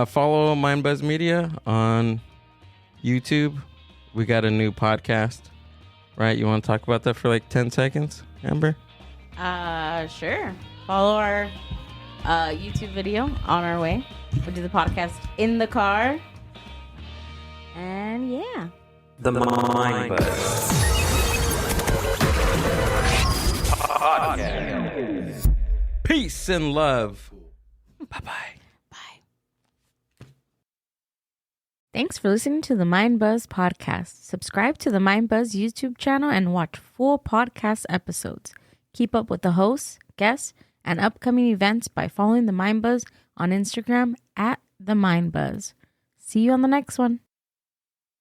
[SPEAKER 2] Follow MindBuzz Media on YouTube. We got a new podcast, right? You want to talk about that for like 10 seconds, Amber?
[SPEAKER 4] Sure. Follow our YouTube video on our way. We do the podcast in the car. And yeah.
[SPEAKER 2] The Mind Buzz Podcast. Peace and love. Bye-bye.
[SPEAKER 4] Thanks for listening to the MindBuzz podcast. Subscribe to the MindBuzz YouTube channel and watch full podcast episodes. Keep up with the hosts, guests, and upcoming events by following the MindBuzz on Instagram @TheMindBuzz. See you on the next one.